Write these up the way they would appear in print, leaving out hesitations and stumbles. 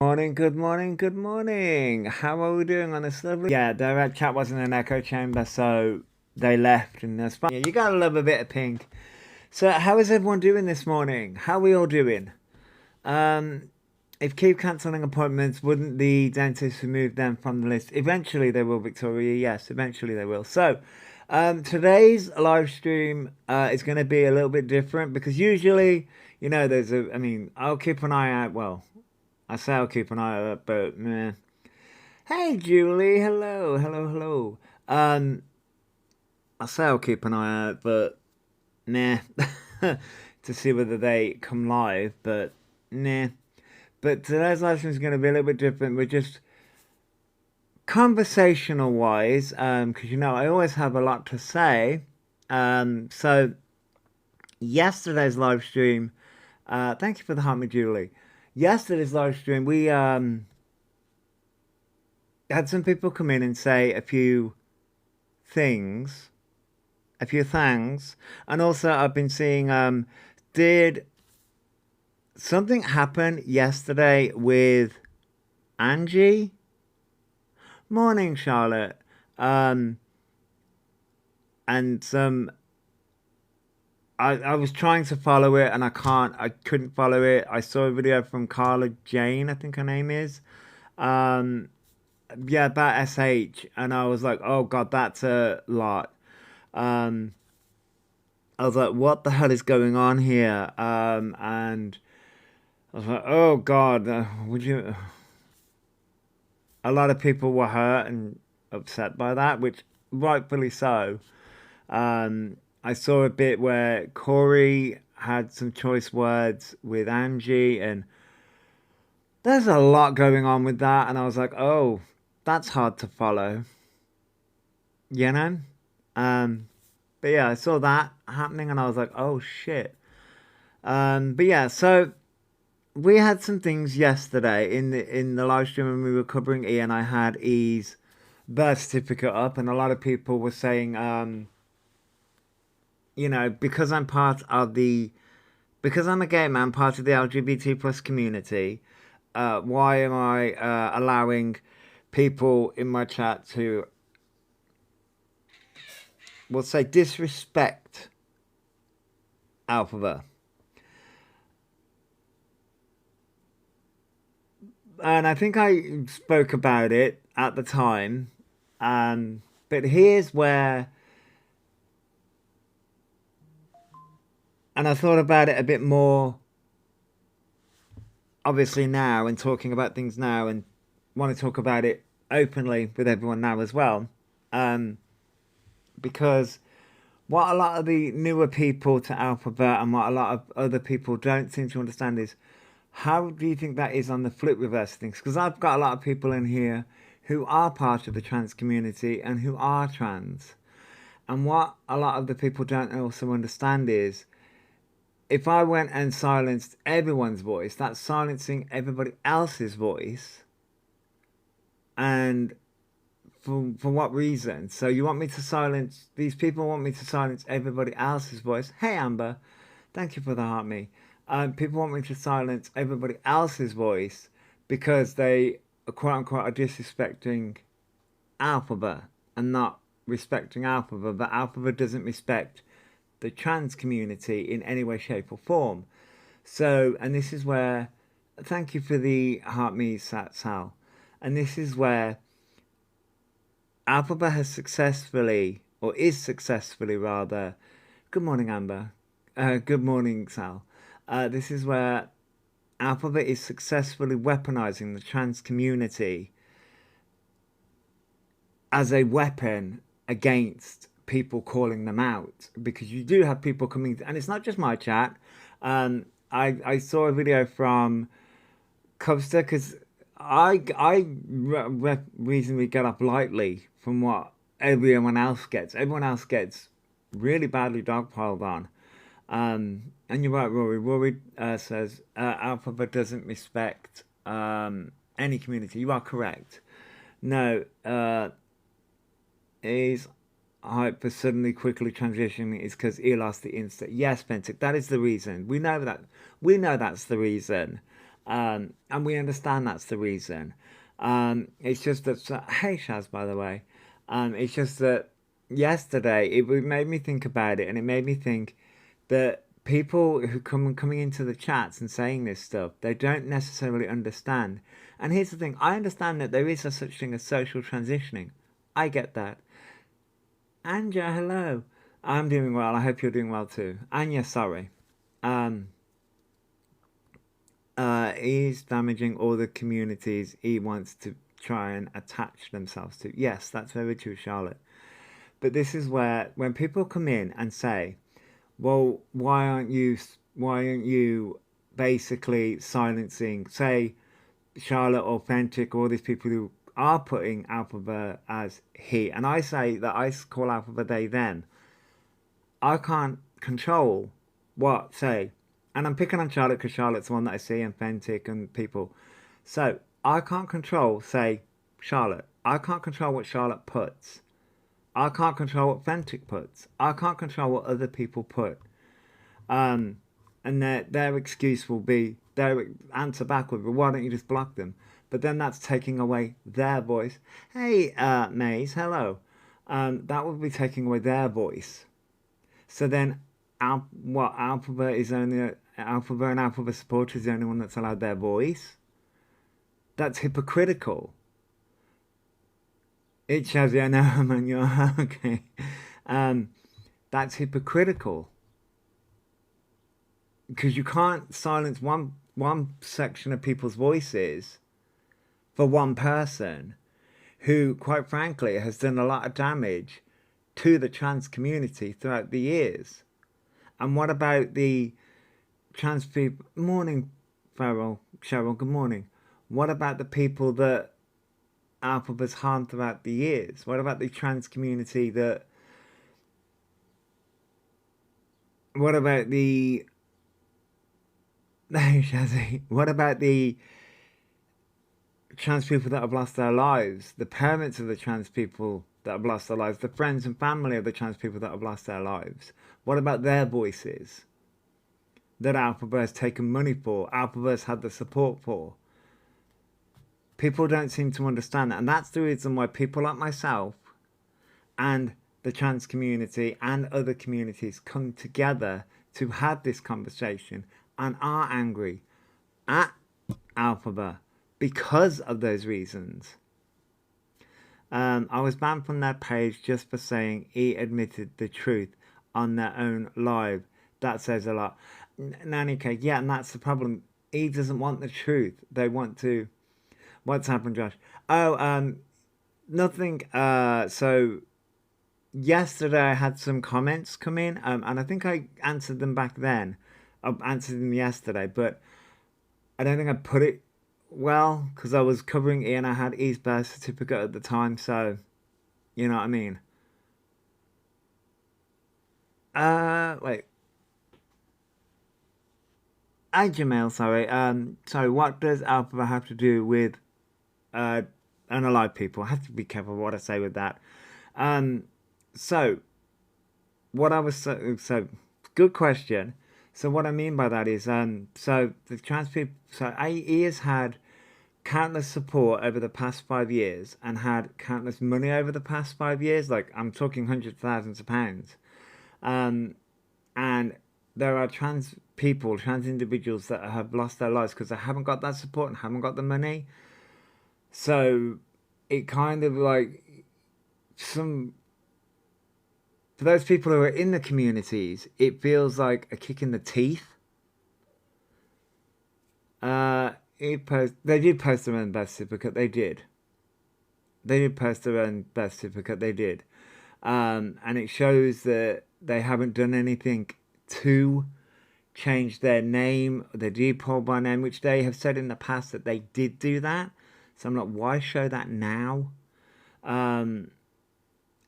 Morning, good morning, good morning. How are we doing on this lovely? Yeah, the red chat wasn't an echo chamber, so they left, and that's fine. Yeah, you gotta love a bit of pink. So, how is everyone doing this morning? How are we all doing? Um, if keep cancelling appointments, wouldn't the dentist remove them from the list? Eventually, they will, Victoria. Yes, eventually they will. So, today's live stream is going to be a little bit different because usually, there's a. I mean, I'll keep an eye out. Well, I say I'll keep an eye out, but meh. Hey, Julie. Hello, hello, hello. Um, I say I'll keep an eye out, but nah, to see whether they come live, but nah. But today's lesson is going to be a little bit different. We're just conversational wise, because I always have a lot to say. So yesterday's live stream. Thank you for the heart, me, Julie. Yesterday's live stream, we had some people come in and say a few things, a few things, and also I've been seeing. Did something happen yesterday with Angie? Morning, Charlotte. Um, and some. I was trying to follow it and I couldn't follow it. I saw a video from Carla Jane, I think her name is. Um, yeah, about SH, and I was like, oh god, that's a lot. Um, I was like, what the hell is going on here? And I was like, oh god, would you? A lot of people were hurt and upset by that, which rightfully so. I saw a bit where Corey had some choice words with Angie, and there's a lot going on with that. And I was like, oh, that's hard to follow, you know? Um, but yeah, I saw that happening, and I was like, oh shit. But yeah, so we had some things yesterday in the live stream when we were covering E, and I had E's birth certificate up, and a lot of people were saying, because because I'm a gay man, part of the LGBT plus community, why am I allowing people in my chat to, we'll say, disrespect Alphabet? And I think I spoke about it at the time. But here's where, and I thought about it a bit more, obviously now, and talking about things now, and want to talk about it openly with everyone now as well. Um, because what a lot of the newer people to Alphabet and what a lot of other people don't seem to understand is how do you think that is on the flip reverse things? Because I've got a lot of people in here who are part of the trans community and who are trans. And what a lot of the people don't also understand is if I went and silenced everyone's voice, that's silencing everybody else's voice. And for what reason? So you want me to silence these people? Want me to silence everybody else's voice? Hey Amber, thank you for the heart me. People want me to silence everybody else's voice because they quote unquote are disrespecting Alphabet and not respecting Alphabet, but Alphabet doesn't respect the trans community in any way, shape, or form. So, and this is where, thank you for the heart me, Sal. And this is where Alphabet has successfully, or is successfully rather, good morning, Amber. Good morning, Sal. This is where Alphabet is successfully weaponizing the trans community as a weapon against people calling them out. Because you do have people coming, and it's not just my chat. I saw a video from Cubster because reasonably get up lightly from what everyone else gets. Everyone else gets really badly dogpiled on. And you're right, Rory. Rory says Alphabet doesn't respect any community. You are correct. No, is hype for suddenly quickly transitioning is because he lost the instant. Yes, Pentic, that is the reason. We know that. We know that's the reason. And we understand that's the reason. It's just that, hey Shaz, by the way, it's just that yesterday it made me think about it, and it made me think that people who coming into the chats and saying this stuff, they don't necessarily understand. And here's the thing: I understand that there is a such thing as social transitioning. I get that. Anja, hello. I'm doing well. I hope you're doing well too. Anya, sorry. Um, he's damaging all the communities he wants to try and attach themselves to. Yes, that's very true, Charlotte. But this is where when people come in and say, "Well, why aren't you basically silencing, say, Charlotte Authentic, all these people who are putting Alphabet as he," and I say that I call Alphabet they them. I can't control what say, and I'm picking on Charlotte because Charlotte's the one that I see and Fentic and people. So I can't control say Charlotte. I can't control what Charlotte puts. I can't control what Fentic puts. I can't control what other people put. Um, and their excuse will be their answer back will be, why don't you just block them? But then that's taking away their voice. Hey, Maze, hello. That would be taking away their voice. So then, Alphabet is only Alphabet and Alphabet supporters is the only one that's allowed their voice. That's hypocritical. It shows you know, man. You're okay. Um, that's hypocritical because you can't silence one section of people's voices for one person who, quite frankly, has done a lot of damage to the trans community throughout the years. And what about the trans people? Morning, Farrell, Cheryl. Good morning. What about the people that Alphabet's harmed throughout the years? What about the trans community that? What about the? Shazzy. What about the trans people that have lost their lives? The parents of the trans people that have lost their lives? The friends and family of the trans people that have lost their lives? What about their voices that Alphabet has taken money for? Alphabet's had the support for. People don't seem to understand that, and that's the reason why people like myself and the trans community and other communities come together to have this conversation and are angry at Alphabet because of those reasons. I was banned from their page just for saying he admitted the truth on their own live. That says a lot. Nanny cake, yeah, and that's the problem. He doesn't want the truth. They want to. What's happened, Josh? Oh, nothing. So yesterday I had some comments come in, and I think I answered them back then. I answered them yesterday, but I don't think I put it well because I was covering it and I had E's birth certificate at the time, so you know what I mean. Wait. Hi, Jamil. Sorry. Sorry. What does alphabet have to do with uh unalive people? I have to be careful what I say with that. Um. So what I was so good question. So what I mean by that is so the trans people so he has had countless support over the past 5 years and had countless money over the past 5 years. Like I'm talking hundreds of thousands of pounds. Um, and there are trans people, trans individuals that have lost their lives because they haven't got that support and haven't got the money. So it kind of like some for those people who are in the communities, it feels like a kick in the teeth. They did post their own birth certificate. They did. They did post their own birth certificate. They did. And it shows that they haven't done anything to change their name, their deed by name, which they have said in the past that they did do that. So I'm like, why show that now? Um,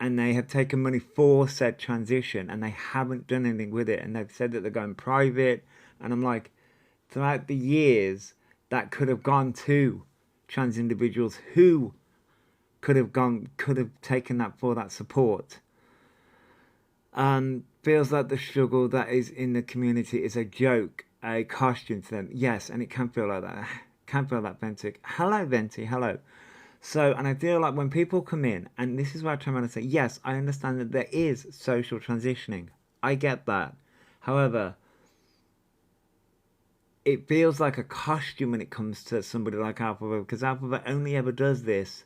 and they have taken money for said transition and they haven't done anything with it. And they've said that they're going private. And I'm like, throughout the years, that could have gone to trans individuals who could have taken that for that support. Feels like the struggle that is in the community is a joke a costume to them. Yes, and it can feel like that. Can feel that Ventic. Hello, Venti. Hello. So, and I feel like when people come in, and this is what I'm trying to say, yes, I understand that there is social transitioning. I get that. However, it feels like a costume when it comes to somebody like Alphabet, because Alphabet only ever does this.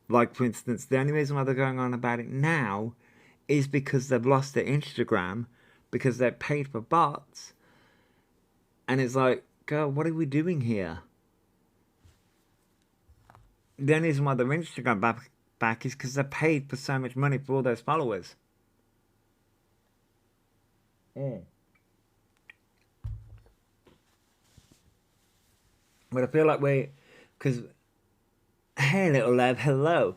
Like, for instance, the only reason why they're going on about it now is because they've lost their Instagram, because they're paid for bots, and it's like, girl, what are we doing here? The only reason why their Instagram back is because they're paid for so much money for all those followers. Mm. But I feel like because hey, little love, hello.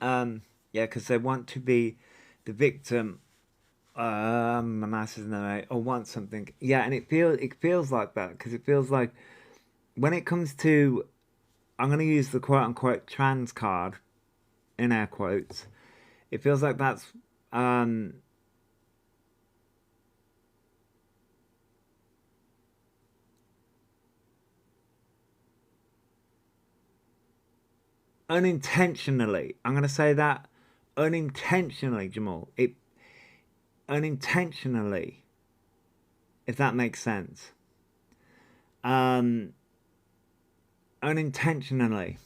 Yeah, because they want to be the victim. My master's in the way, or want something. Yeah, and it feels like that because it feels like when it comes to, I'm gonna use the quote unquote trans card in air quotes. It feels like that's um unintentionally. I'm gonna say that unintentionally, Jamal. It unintentionally, if that makes sense. Um, unintentionally,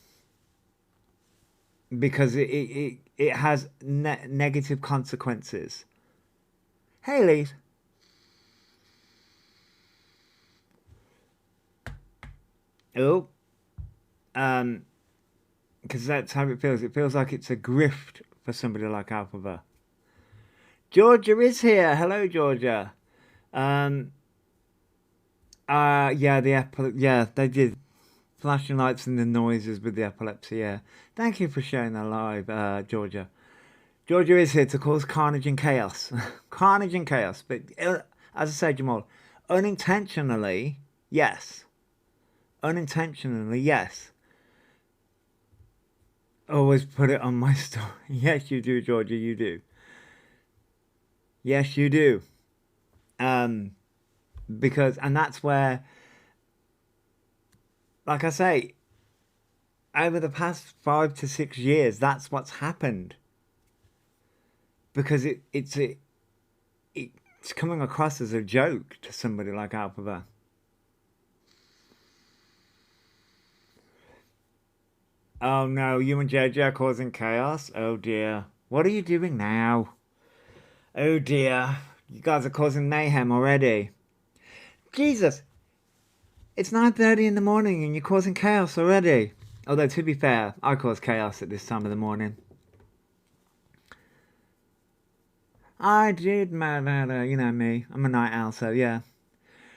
because it has negative consequences. Hey, Lee. Oh, um, because that's how it feels. It feels like it's a grift for somebody like Alphaba. Georgia is here. Hello, Georgia. Um, yeah, yeah, they did flashing lights and the noises with the epilepsy. Yeah, thank you for sharing that live, Georgia. Georgia is here to cause carnage and chaos, carnage and chaos. But as I said, Jamal, unintentionally, yes, unintentionally, yes. Always put it on my story. Yes, you do, Georgia. You do. Yes, you do. Um, because and that's where, like I say, over the past 5 to 6 years, that's what's happened. Because it's coming across as a joke to somebody like Alpha. Oh no, you and JJ are causing chaos? Oh dear. What are you doing now? Oh dear. You guys are causing mayhem already. Jesus, it's 9:30 in the morning and you're causing chaos already. Although to be fair, I cause chaos at this time of the morning. I did matter, you know me. I'm a night owl, so yeah.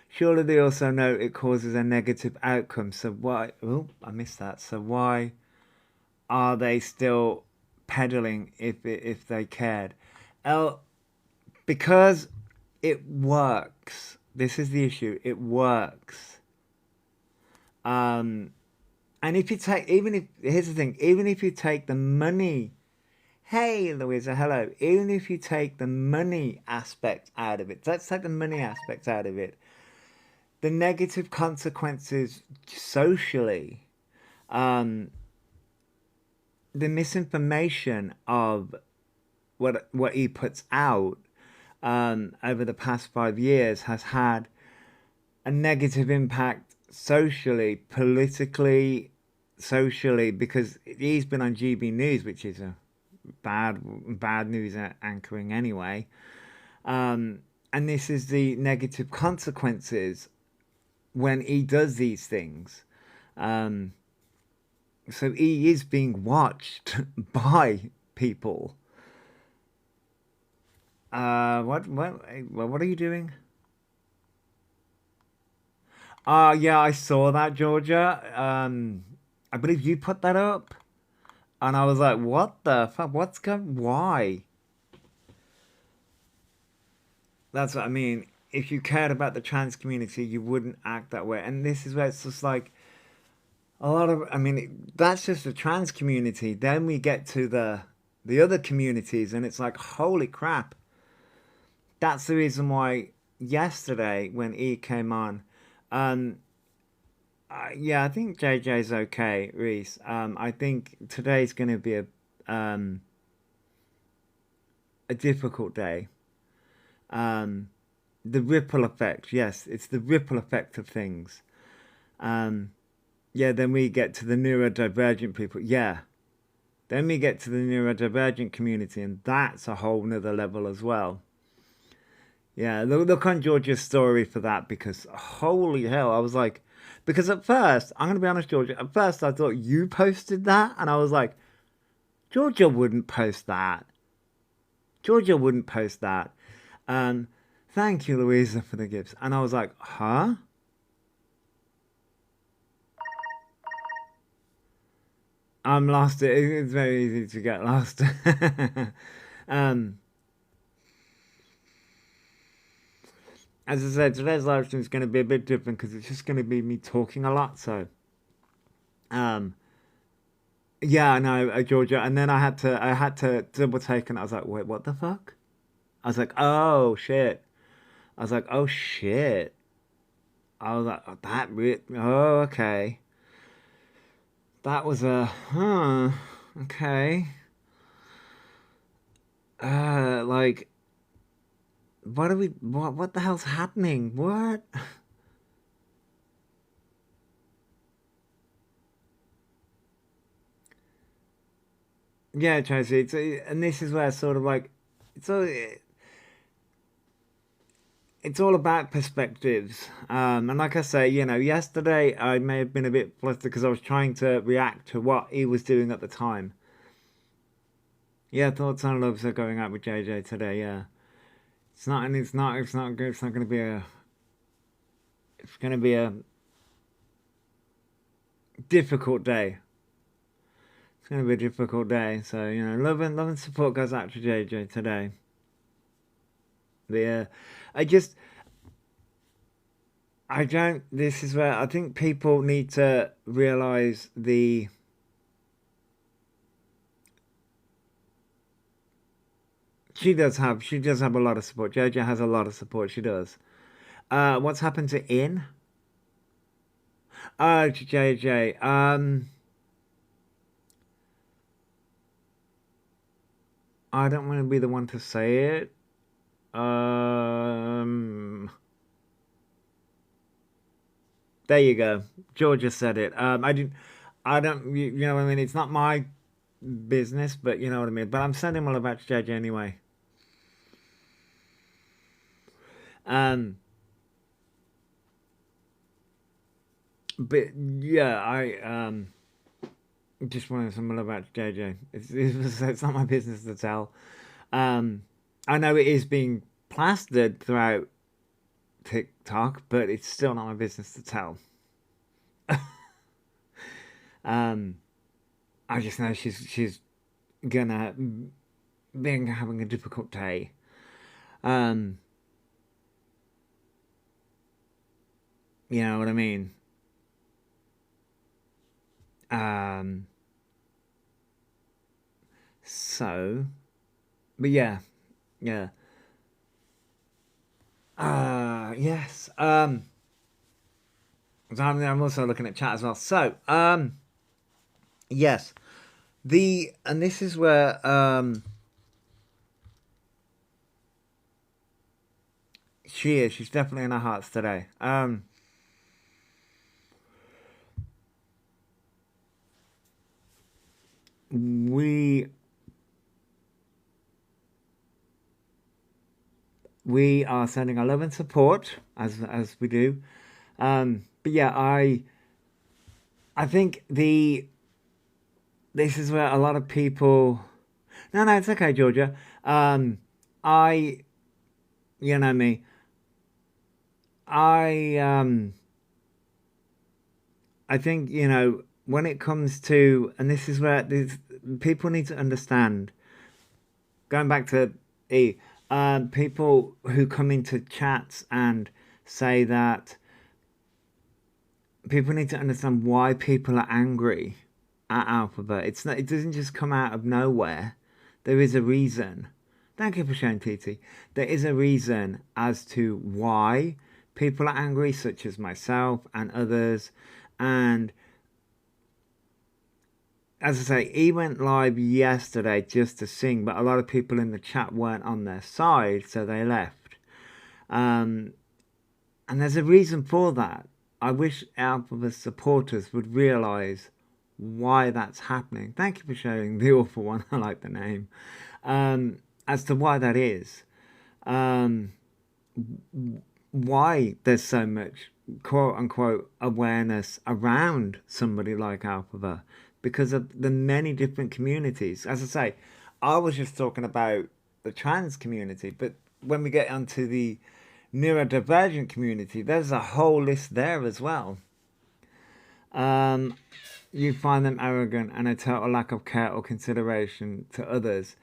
Surely they also know it causes a negative outcome. So why? Oh, I missed that. So why are they still peddling if they cared? Oh, because it works. This is the issue. It works. Um, and if you take, even if here's the thing, even if you take the money, hey Louisa, hello. Even if you take the money aspect out of it, let's take the money aspect out of it. The negative consequences socially, um, the misinformation of what he puts out over the past 5 years has had a negative impact socially, politically, socially, because he's been on GB News, which is a bad news anchoring anyway. And this is the negative consequences when he does these things. Um, so he is being watched by people. What are you doing? Yeah, I saw that, Georgia. I believe you put that up, and I was like, "What the fuck? What's going? Why?" That's what I mean. If you cared about the trans community, you wouldn't act that way. And this is where it's just like a lot of. I mean, that's just the trans community. Then we get to the other communities, and it's like, holy crap! That's the reason why yesterday when E came on. Um, yeah, I think JJ's okay, Reese. I think today's going to be um, a difficult day. Um, the ripple effect, yes, it's the ripple effect of things. Um, yeah, then we get to the neurodivergent people. Yeah, then we get to the neurodivergent community, and that's a whole nother level as well. Yeah, look on Georgia's story for that because holy hell, I was like, because at first, I'm gonna be honest, Georgia, at first I thought you posted that, and I was like, Georgia wouldn't post that. Georgia wouldn't post that. Um, Thank you, Louisa, for the gifts. And I was like, huh? I'm lost. It's very easy to get lost. um, as I said, today's live stream is going to be a bit different because it's just going to be me talking a lot. So, um, yeah, I know, Georgia. And then I had to double take, and I was like, wait, what the fuck? I was like, oh shit. I was like, oh shit. I was like, oh, oh, okay. That was okay. Like, what the hell's happening? What? Yeah, Tracy, and this is where sort of like, it's all, it's all about perspectives. And like I say, yesterday I may have been a bit flustered because I was trying to react to what he was doing at the time. Yeah, thoughts on loves are going out with JJ today. Yeah, it's not good. It's not going to be a. It's going to be a difficult day. It's going to be a difficult day. So love and support goes out to JJ today. The I just I don't. This is where I think people need to realize the. She does have a lot of support. JJ has a lot of support. She does. What's happened to In? Oh, to JJ. I don't want to be the one to say it. Um, there you go. Georgia said it. I didn't. I don't. You know what I mean? It's not my business, but you know what I mean. But I'm sending all about to JJ anyway. Um, but yeah, I just wanted some love about JJ. It's not my business to tell. Um, I know it is being plastered throughout TikTok, but it's still not my business to tell. Um, I just know she's gonna being having a difficult day. Um, you know what I mean? Um, so, but yeah, yeah. Yes. So I'm also looking at chat as well. So, yes. And this is where she is. She's definitely in our hearts today. We we are sending our love and support as we do. But yeah, I think this is where a lot of people. No, no, it's okay, Georgia. I you know me. I think when it comes to, and this is where people need to understand. Going back to E, people who come into chats and say that people need to understand why people are angry at Alphabet. It's not. It doesn't just come out of nowhere. There is a reason. Thank you for sharing, TT. There is a reason as to why people are angry, such as myself and others. And as I say, he went live yesterday just to sing, but a lot of people in the chat weren't on their side, so they left. And there's a reason for that. I wish Alpha's supporters would realise why that's happening. Thank you for sharing the awful one. I like the name. As to why that is. Why there's so much quote unquote awareness around somebody like Alpha, because of the many different communities. As I say, I was just talking about the trans community, but when we get onto the neurodivergent community, there's a whole list there as well. You find them arrogant and a total lack of care or consideration to others.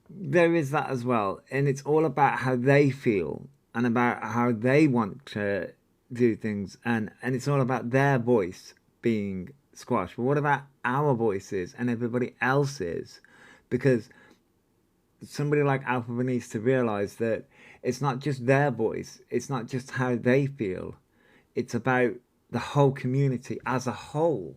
There is that as well, and it's all about how they feel and about how they want to do things, and it's all about their voice being squashed. But what about our voices and everybody else's? Because somebody like Alpha needs to realize that it's not just their voice, it's not just how they feel, it's about the whole community as a whole,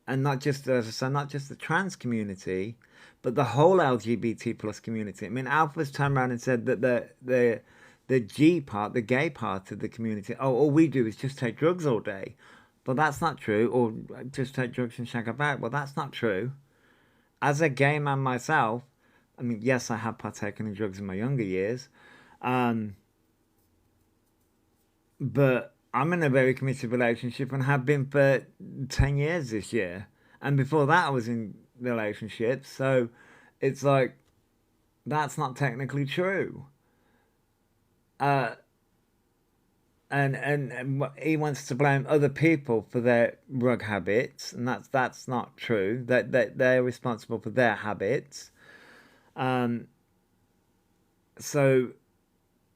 and not just, as I said, not just the trans community, but the whole LGBT plus community. I mean, Alpha's turned around and said that the G part, the gay part of the community, oh, all we do is just take drugs all day. But that's not true. Or just take drugs and shag about. Well, that's not true. As a gay man myself, I mean, yes, I have partaken in drugs in my younger years. But I'm in a very committed relationship and have been for 10 years this year. And before that, I was in relationships. So it's like, that's not technically true. And he wants to blame other people for their drug habits, and that's not true. That they're responsible for their habits. So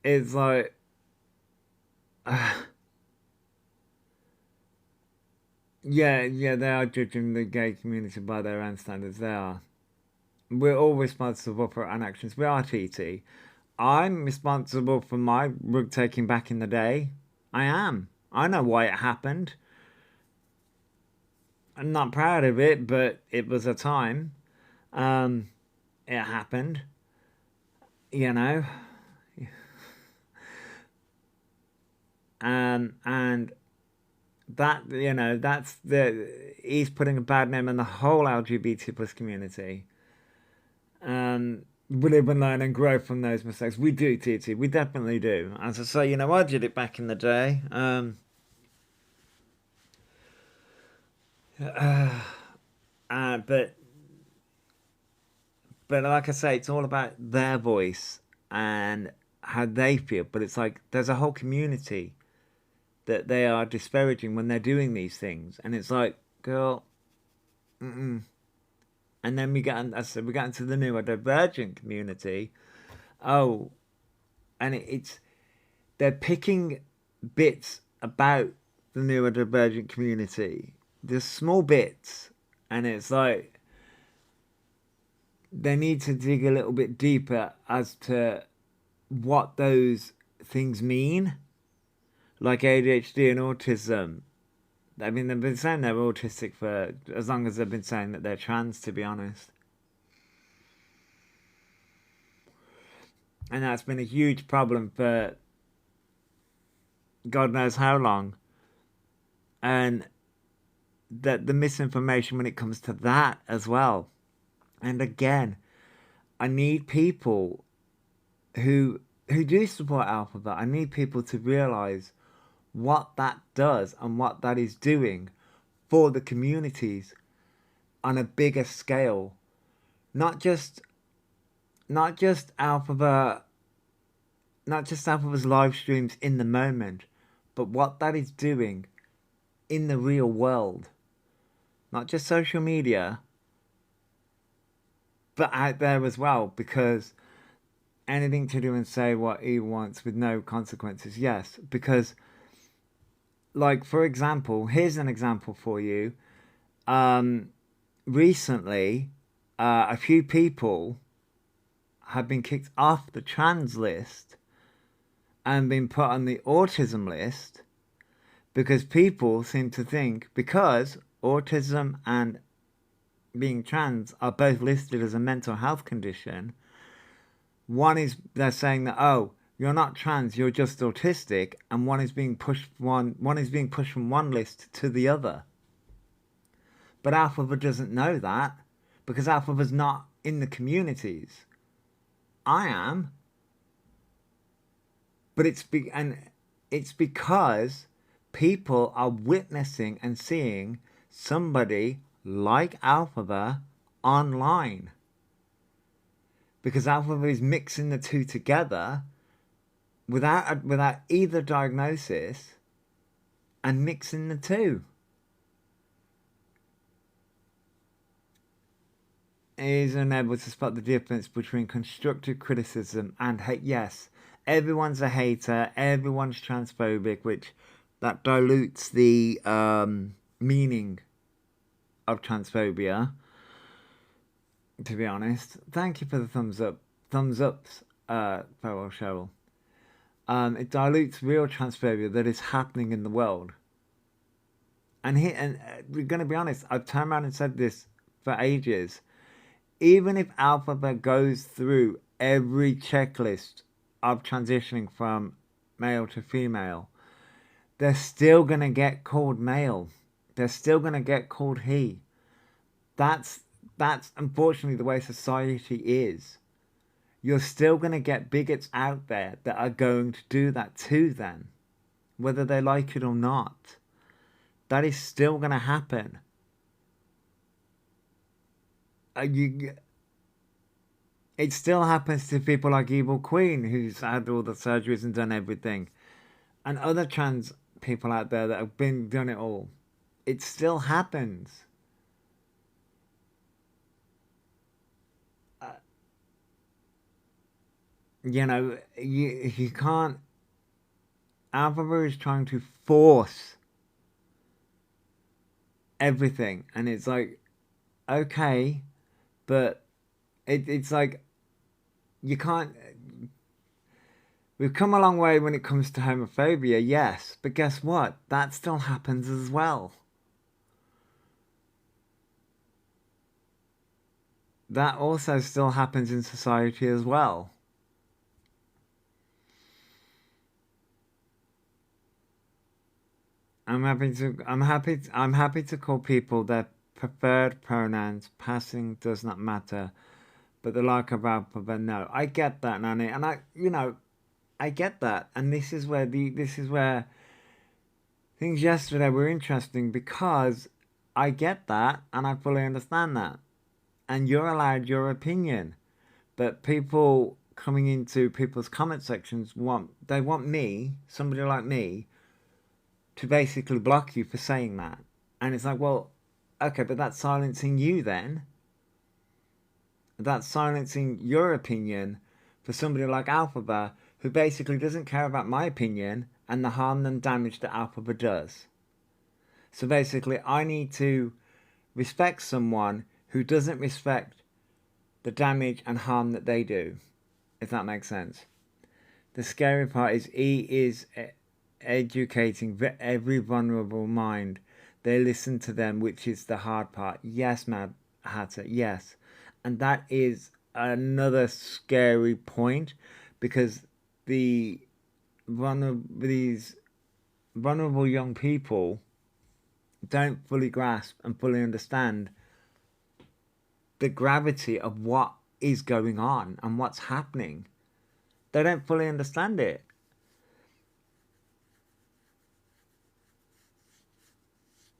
it's like, yeah, they are judging the gay community by their own standards. They are. We're all responsible for our actions. We are, TT. I'm responsible for my rug taking back in the day. I am. I know why it happened. I'm not proud of it, but it was a time. It happened. You know. And that, he's putting a bad name on the whole LGBT plus community. We live and learn and grow from those mistakes. We do, TT. We definitely do. As I say, I did it back in the day. But like I say, it's all about their voice and how they feel. But it's like there's a whole community that they are disparaging when they're doing these things, and it's like, girl, mm-mm. And then we get into the neurodivergent community. Oh, and it's they're picking bits about the neurodivergent community, just small bits, and it's like they need to dig a little bit deeper as to what those things mean, like ADHD and autism. I mean, they've been saying they're autistic for as long as they've been saying that they're trans, to be honest. And that's been a huge problem for God knows how long. And that the misinformation when it comes to that as well. And again, I need people who do support Alphabet. I need people to realize what that does and what that is doing for the communities on a bigger scale. Not just Alphabet, not just Alphabet's live streams in the moment, but what that is doing in the real world. Not just social media, but out there as well, because anything to do and say what he wants with no consequences, yes, because like, for example, here's an example for you. Recently, a few people have been kicked off the trans list and been put on the autism list because people seem to think because autism and being trans are both listed as a mental health condition, they're saying that, oh, you're not trans, you're just autistic, and one is being pushed from one list to the other. But Alphabet doesn't know that because Alphabet's not in the communities. I am, but it's because people are witnessing and seeing somebody like Alphabet online. Because Alphabet is mixing the two together without either diagnosis and mixing the two. Is unable to spot the difference between constructive criticism and hate. Yes, everyone's a hater, everyone's transphobic, which that dilutes the meaning of transphobia, to be honest. Thank you for the thumbs ups, Farrell Cheryl. It dilutes real transphobia that is happening in the world. And we're going to be honest, I've turned around and said this for ages. Even if Alphabet goes through every checklist of transitioning from male to female, they're still going to get called male. They're still going to get called he. That's unfortunately the way society is. You're still going to get bigots out there that are going to do that to them, whether they like it or not. That is still going to happen. It still happens to people like Evil Queen, who's had all the surgeries and done everything, and other trans people out there that have done it all. It still happens. You can't. Alphabet is trying to force everything, and it's like, okay, but it's like you can't. We've come a long way when it comes to homophobia, yes, but guess what? That still happens as well. That also still happens in society as well. I'm happy to call people their preferred pronouns. Passing does not matter, but the like of Alphabet, no. I get that, Nanny, and I get that, and this is where things yesterday were interesting because I get that and I fully understand that, and you're allowed your opinion, but people coming into people's comment sections want me, somebody like me, to basically block you for saying that. And it's like, well, okay, but that's silencing you then. That's silencing your opinion for somebody like Alphabet, who basically doesn't care about my opinion and the harm and damage that Alphabet does. So basically, I need to respect someone who doesn't respect the damage and harm that they do, if that makes sense. The scary part is E is educating every vulnerable mind. They listen to them, which is the hard part. Yes, Mad Hatter, yes. And that is another scary point, because these vulnerable young people don't fully grasp and fully understand the gravity of what is going on and what's happening. They don't fully understand it.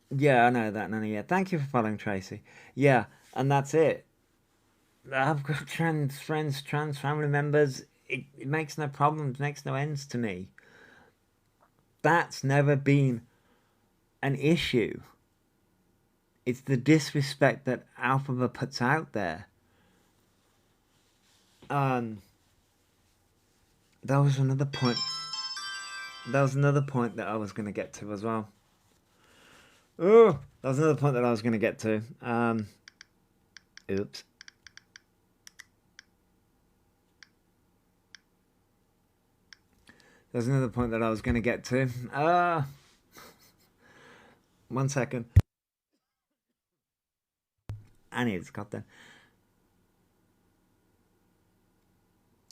Yeah, I know that, Nana. Yeah, thank you for following, Tracy. Yeah, and that's it. I've got trans friends, trans family members. It makes no problems, makes no ends to me. That's never been an issue. It's the disrespect that Alphabet puts out there. That was another point. That was another point that I was going to get to as well. Oh, that was another point that I was going to get to. Oops. There's another point that I was going to get to. 1 second. I need to cut there.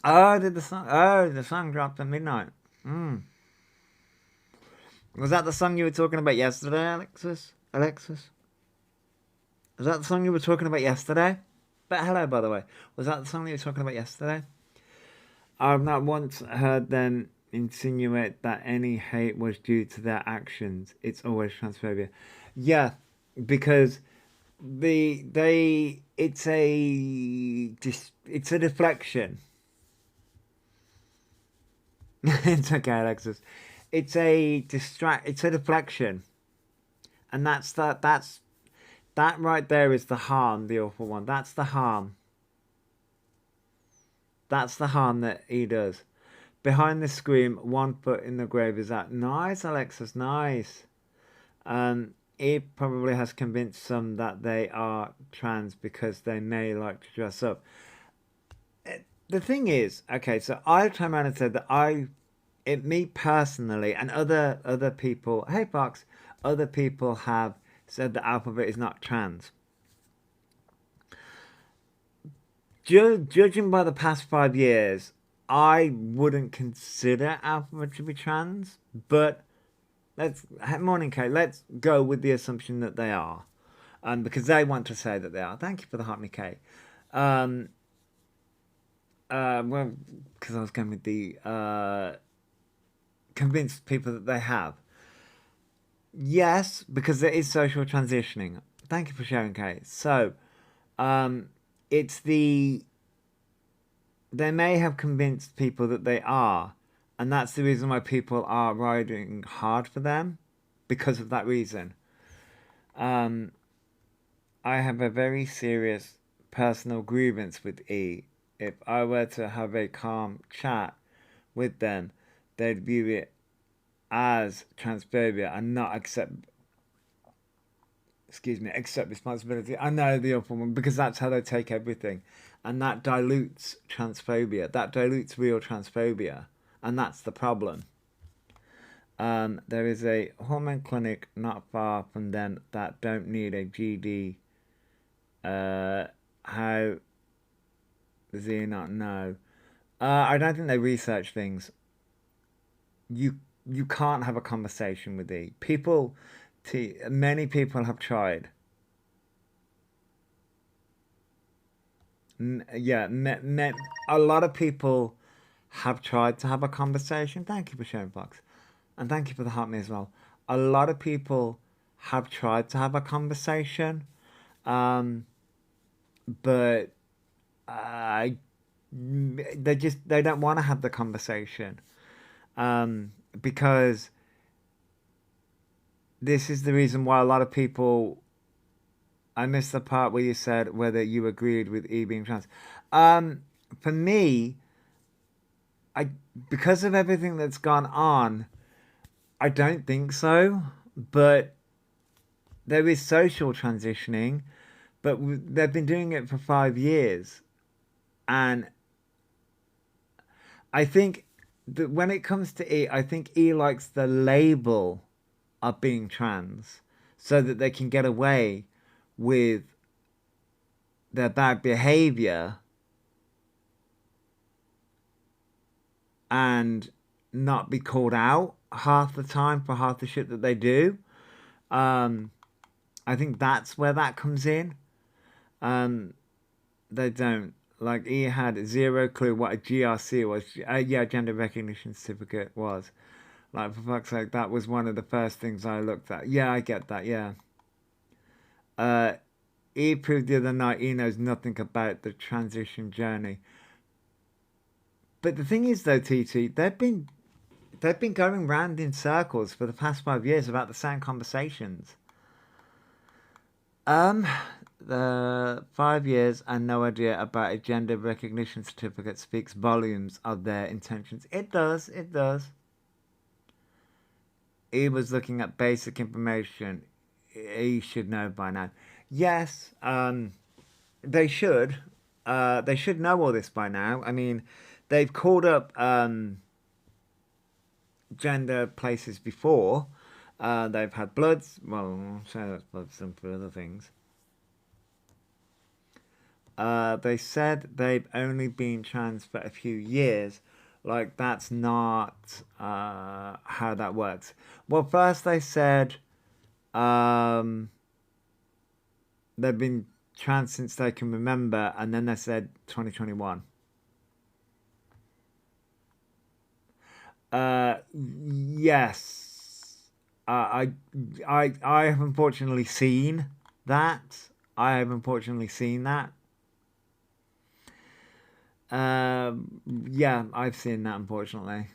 Oh, did the song? Oh, the song dropped at midnight. Mm. Was that the song you were talking about yesterday, Alexis? Alexis? Was that the song you were talking about yesterday? But hello, by the way. Was that the song that you were talking about yesterday? I've not once heard them insinuate that any hate was due to their actions. It's always transphobia. Yeah, because it's a deflection. It's okay, Alexis. It's a deflection, and that right there is the harm, the awful one. That's the harm. That's the harm that he does. Behind the scream, 1 foot in the grave is that. Nice, Alexis, nice. He probably has convinced some that they are trans because they may like to dress up. The thing is, okay, so I turned around and said that me personally, and other people, hey Fox, other people have said that Alphabet is not trans. Judging by the past 5 years, I wouldn't consider Alphabet to be trans, but morning Kate, let's go with the assumption that they are, because they want to say that they are. Thank you for the hot me Kate. Um, well, because I was going with the convinced people that they have. Yes, because there is social transitioning. Thank you for sharing, Kate. So, um, it's they may have convinced people that they are, and that's the reason why people are riding hard for them, because of that reason. Um, I have a very serious personal grievance with E. If I were to have a calm chat with them, they'd view it as transphobia and not accept responsibility. I know the awful one because that's how they take everything, and that dilutes transphobia. That dilutes real transphobia, and that's the problem. There is a hormone clinic not far from them that don't need a GD. How does he not know? I don't think they research things. You you can't have a conversation with E. Many people have tried. Yeah, a lot of people have tried to have a conversation. Thank you for sharing, Fox. And thank you for the heart me as well. A lot of people have tried to have a conversation, um, but uh, they don't want to have the conversation, because this is the reason why a lot of people. I missed the part where you said whether you agreed with E being trans. Um, for me, I because of everything that's gone on, I don't think so. But there is social transitioning, but they've been doing it for 5 years, and I think that when it comes to E, I think E likes the label of being trans, so that they can get away with their bad behavior and not be called out half the time for half the shit that they do. Um, I think that's where that comes in. Um, they don't. Like, he had zero clue what a GRC was. Yeah, gender recognition certificate was. Like, for fuck's sake, that was one of the first things I looked at. Yeah, I get that, yeah. Uh, he proved the other night he knows nothing about the transition journey. But the thing is, though, TT, they've been going round in circles for the past 5 years about the same conversations. Um, the 5 years and no idea about a gender recognition certificate speaks volumes of their intentions. It does, it does. He was looking at basic information. He should know by now. Yes, they should. They should know all this by now. I mean, they've called up. gender places before. They've had bloods. Well, I'll say that's bloods and for other things. They said they've only been trans for a few years. Like, that's not how that works. Well, first they said um, they've been trans since they can remember, and then they said 2021. Yes. I have unfortunately seen that. I have unfortunately seen that. Yeah, I've seen that unfortunately.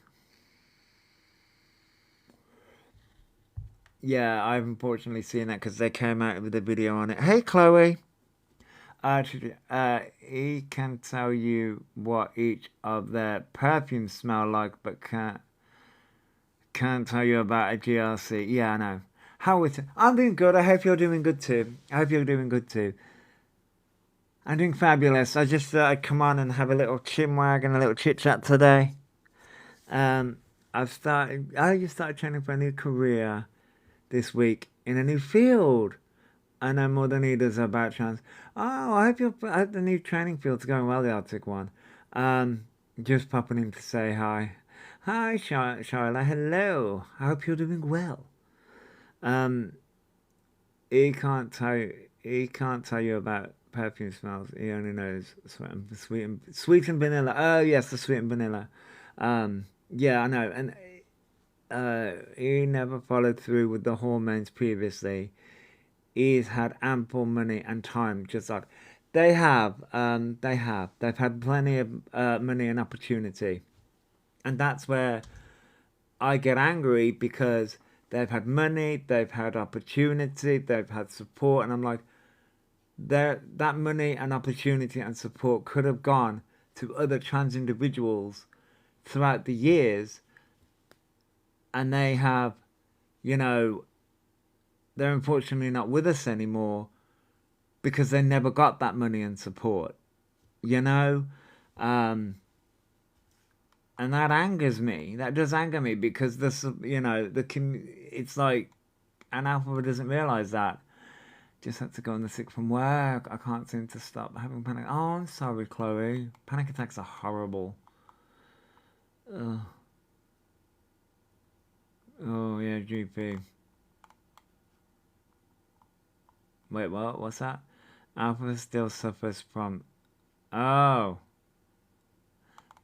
Yeah, I've unfortunately seen that because they came out with a video on it. Hey, Chloe. He can tell you what each of their perfumes smell like, but can't tell you about a GRC. Yeah, I know. How is it? I'm doing good. I hope you're doing good too. I hope you're doing good too. I'm doing fabulous. I just thought I'd come on and have a little chinwag and a little chit chat today. Um, I just started training for a new career this week in a new field. I know more than he does about trans. Oh, I hope the new training field's going well, the Arctic one. Um, just popping in to say hi. Hi, Charlotte. Hello. I hope you're doing well. Um, he can't tell you, he can't tell you about perfume smells. He only knows sweet and vanilla. Oh yes, the sweet and vanilla. Yeah, I know. And he never followed through with the hormones previously. He's had ample money and time, just like they have. They have. They've had plenty of money and opportunity, and that's where I get angry because they've had money, they've had opportunity, they've had support, and I'm like, that money and opportunity and support could have gone to other trans individuals throughout the years, and they have, you know, they're unfortunately not with us anymore because they never got that money and support, you know? Um, and that angers me. That does anger me because this, it's like an alpha doesn't realize that. Just had to go on the sick from work. I can't seem to stop having panic. Oh, I'm sorry, Chloe. Panic attacks are horrible. Ugh. Oh yeah, GP. Wait, what? What's that? Alpha still suffers from. Oh,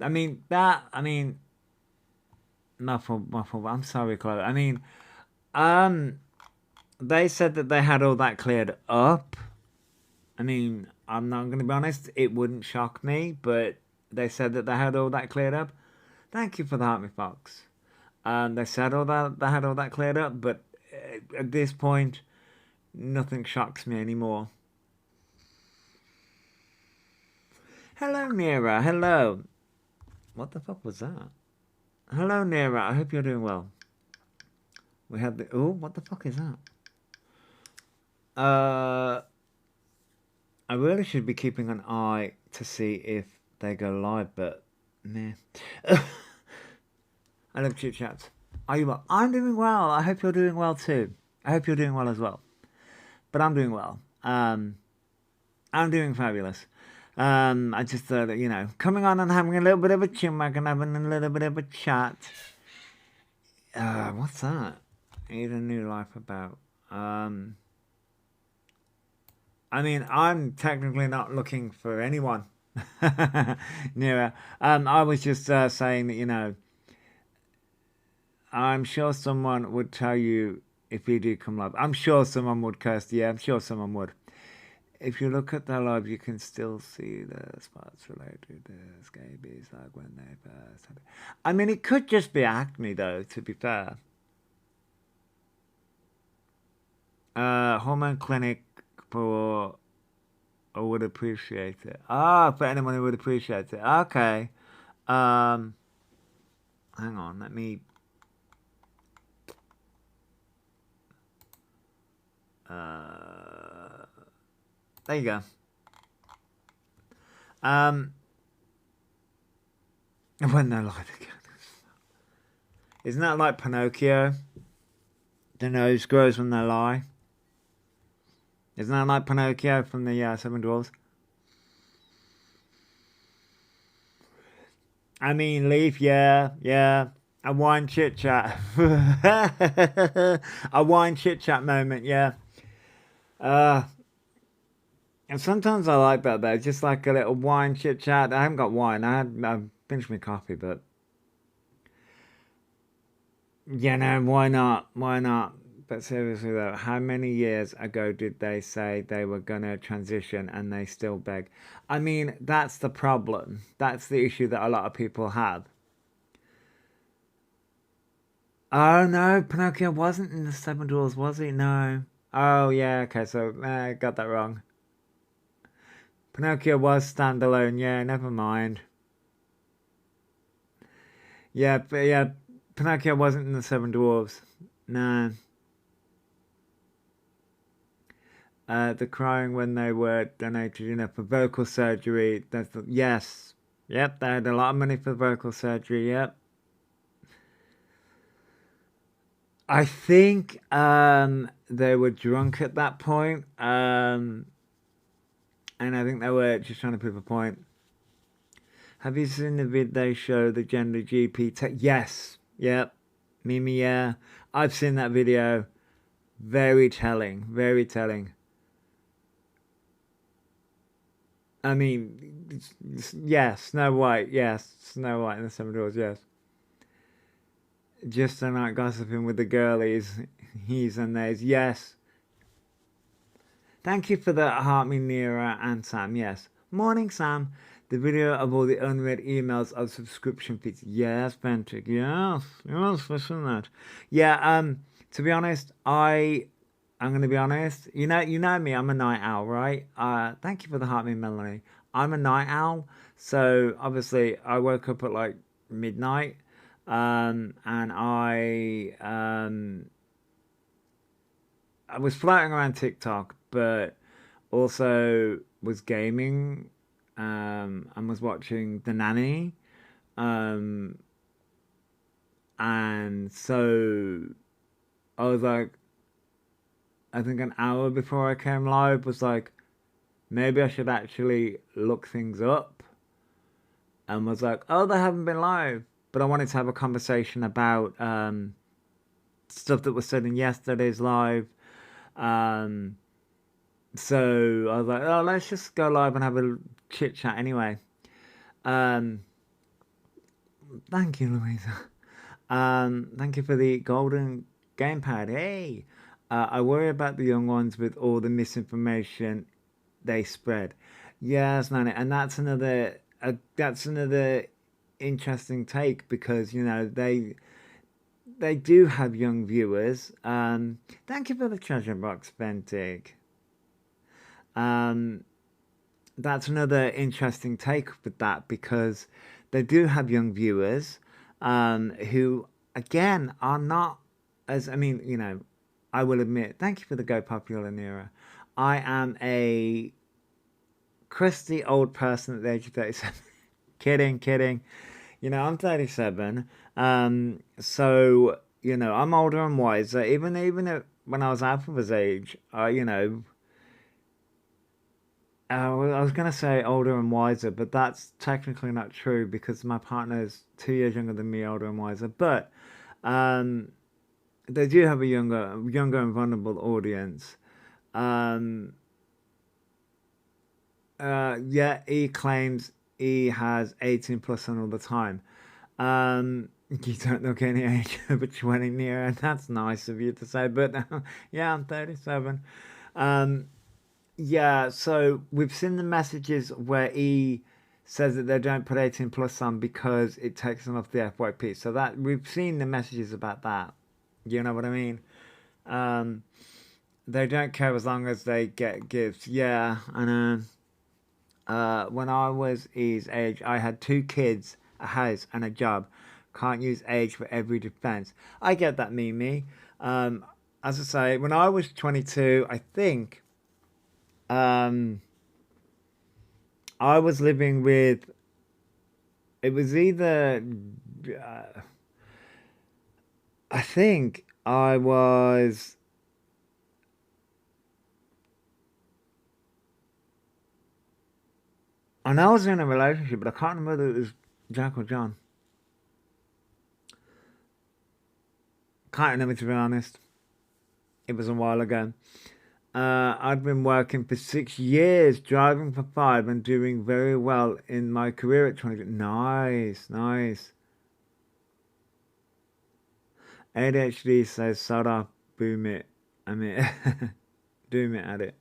I mean that. I mean, muffle. I'm sorry, Chloe. I mean, um, they said that they had all that cleared up. I mean, I'm not going to be honest. It wouldn't shock me, but they said that they had all that cleared up. Thank you for that, me fox. They said all that they had all that cleared up, but at this point, nothing shocks me anymore. Hello, Nira. Hello. What the fuck was that? Hello, Nira. I hope you're doing well. We had the. Oh, what the fuck is that? Uh, I really should be keeping an eye to see if they go live, but meh. I love chit chats. Are you well? I'm doing well. I hope you're doing well too. I hope you're doing well as well. But I'm doing well. I'm doing fabulous. I just thought that, coming on and having a little bit of a chinwag and having a little bit of a chat. What's that? Need a new life about. I mean, I'm technically not looking for anyone. Nira. I was just saying that, I'm sure someone would tell you if you do come live. I'm sure someone would, Kirsty. Yeah, I'm sure someone would. If you look at their live, you can still see the spots related to scabies, like when they first had it. I mean, it could just be acne, though, to be fair. Hormone clinic for I would appreciate it. Ah, for anyone who would appreciate it. Okay. Um, hang on, let me. There you go. When they're live again. Isn't that like Pinocchio? The nose grows when they lie. Isn't that like Pinocchio from the Seven Dwarfs? I mean, Leaf, yeah, yeah. A wine chit chat. A wine chit chat moment, yeah. Uh, and sometimes I like that though, just like a little wine chit chat. I haven't got wine. I finished my coffee, but yeah, no, why not? Why not? But seriously though, how many years ago did they say they were gonna transition and they still beg? I mean, that's the problem. That's the issue that a lot of people have. Oh no, Pinocchio wasn't in the Seven Dwarfs, was he? No. Oh yeah, okay, so I got that wrong. Pinocchio was standalone. Yeah, never mind. Yeah, but yeah, Pinocchio wasn't in the Seven Dwarfs. No. The crying when they were donated, for vocal surgery. Yes. Yep, they had a lot of money for vocal surgery. Yep. I think they were drunk at that point. And I think they were just trying to prove a point. Have you seen the vid they show the gender GP tech? Yes. Yep. Mimi, yeah. I've seen that video. Very telling. Very telling. I mean, yes, Snow White, yes. Snow White and the Seven Dwarfs, yes. Just a night gossiping with the girlies. He's and theys, yes. Thank you for the heart me Nira and Sam, yes. Morning, Sam. The video of all the unread emails of subscription fees. Yes, Bentic. Yes. Yes, listen that. Yeah, to be honest, I'm gonna be honest. You know me, I'm a night owl, right? Thank you for the heart me Melanie. I'm a night owl, so obviously I woke up at like midnight. And I was floating around TikTok, but also was gaming, and was watching The Nanny. Um, and so I was like, I think an hour before I came live was like, maybe I should actually look things up. And was like, oh, they haven't been live. But I wanted to have a conversation about stuff that was said in yesterday's live. Um, so I was like, oh, let's just go live and have a chit chat anyway. Um, Thank you, Louisa. Thank you for the golden gamepad. Hey, I worry about the young ones with all the misinformation they spread. Yes, Nana, and that's another interesting take because they do have young viewers. Thank you for the treasure box, Bentig. Um, that's another interesting take with that because they do have young viewers who, again, are not as, I mean, I will admit, thank you for the Go Popular Nera. I am a crusty old person at the age of 37. Kidding, kidding. I'm 37. So, I'm older and wiser. When I was Alpha's age, I was gonna say older and wiser, but that's technically not true because my partner is 2 years younger than me, older and wiser. But um, they do have a younger and vulnerable audience. Um, yeah, he claims he has 18 plus on all the time. You don't look any age over 20 near, and that's nice of you to say. But yeah, I'm 37. Um, Yeah, so we've seen the messages where he says that they don't put 18 plus on because it takes them off the FYP. So that we've seen the messages about that. You know what I mean? Um, they don't care as long as they get gifts. Yeah, I know. When I was his age, I had two kids, a house, and a job. Can't use age for every defense. I get that, Mimi. Um, as I say, when I was 22, I think um, I was living with. It was either. Uh, I think I was. I know I was in a relationship, but I can't remember whether it was Jack or John. Can't remember, to be honest. It was a while ago. I'd been working for 6 years, driving for five, and doing very well in my career at 20. Nice, nice. ADHD says, Sada, boom it. I mean, doom it at it.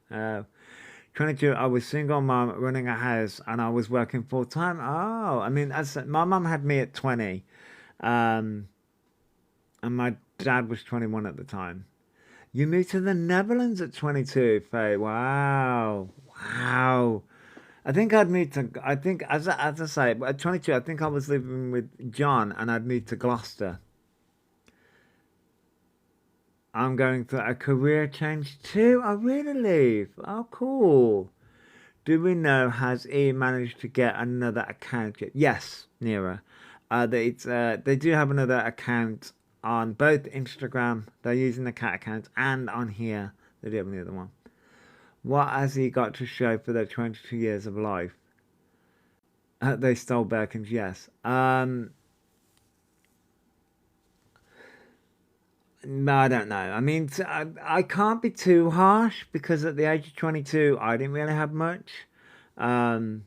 22, I was single mom running a house and I was working full time. Oh, I mean, my mom had me at 20, um, and my dad was 21 at the time. You moved to the Netherlands at 22, Faye. Wow. Wow. I think I'd moved to, I think, as I say, at 22, I think I was living with John and I'd moved to Gloucester. I'm going through a career change too. I really leave. Oh, cool. Do we know, has he managed to get another account yet? Yes, Nira. They do have another account on both Instagram. They're using the cat account, and on here they do have another one. What has he got to show for their 22 years of life? They stole Birkins, yes. No, I don't know. I mean, I can't be too harsh because at the age of 22, I didn't really have much. Um,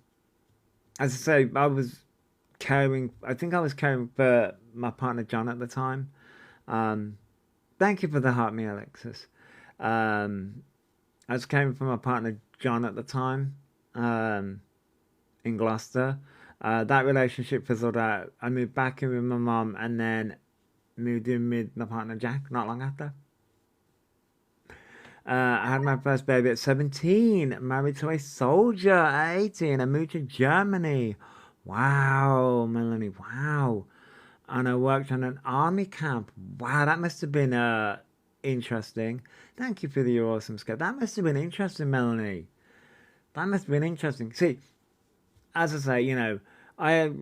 as I say, I think I was caring for my partner John at the time. Um, Thank you for the heart, me, Alexis. Um, I was caring for my partner John at the time, um, in Gloucester. That relationship fizzled out. I moved back in with my mum and then moved in with my partner Jack not long after. I had my first baby at 17, married to a soldier at 18. I moved to Germany. Wow, Melanie, wow. And I worked on an army camp. Wow, that must have been interesting. Thank you for the awesome scope. That must have been interesting, Melanie. That must have been interesting. See, as I say, I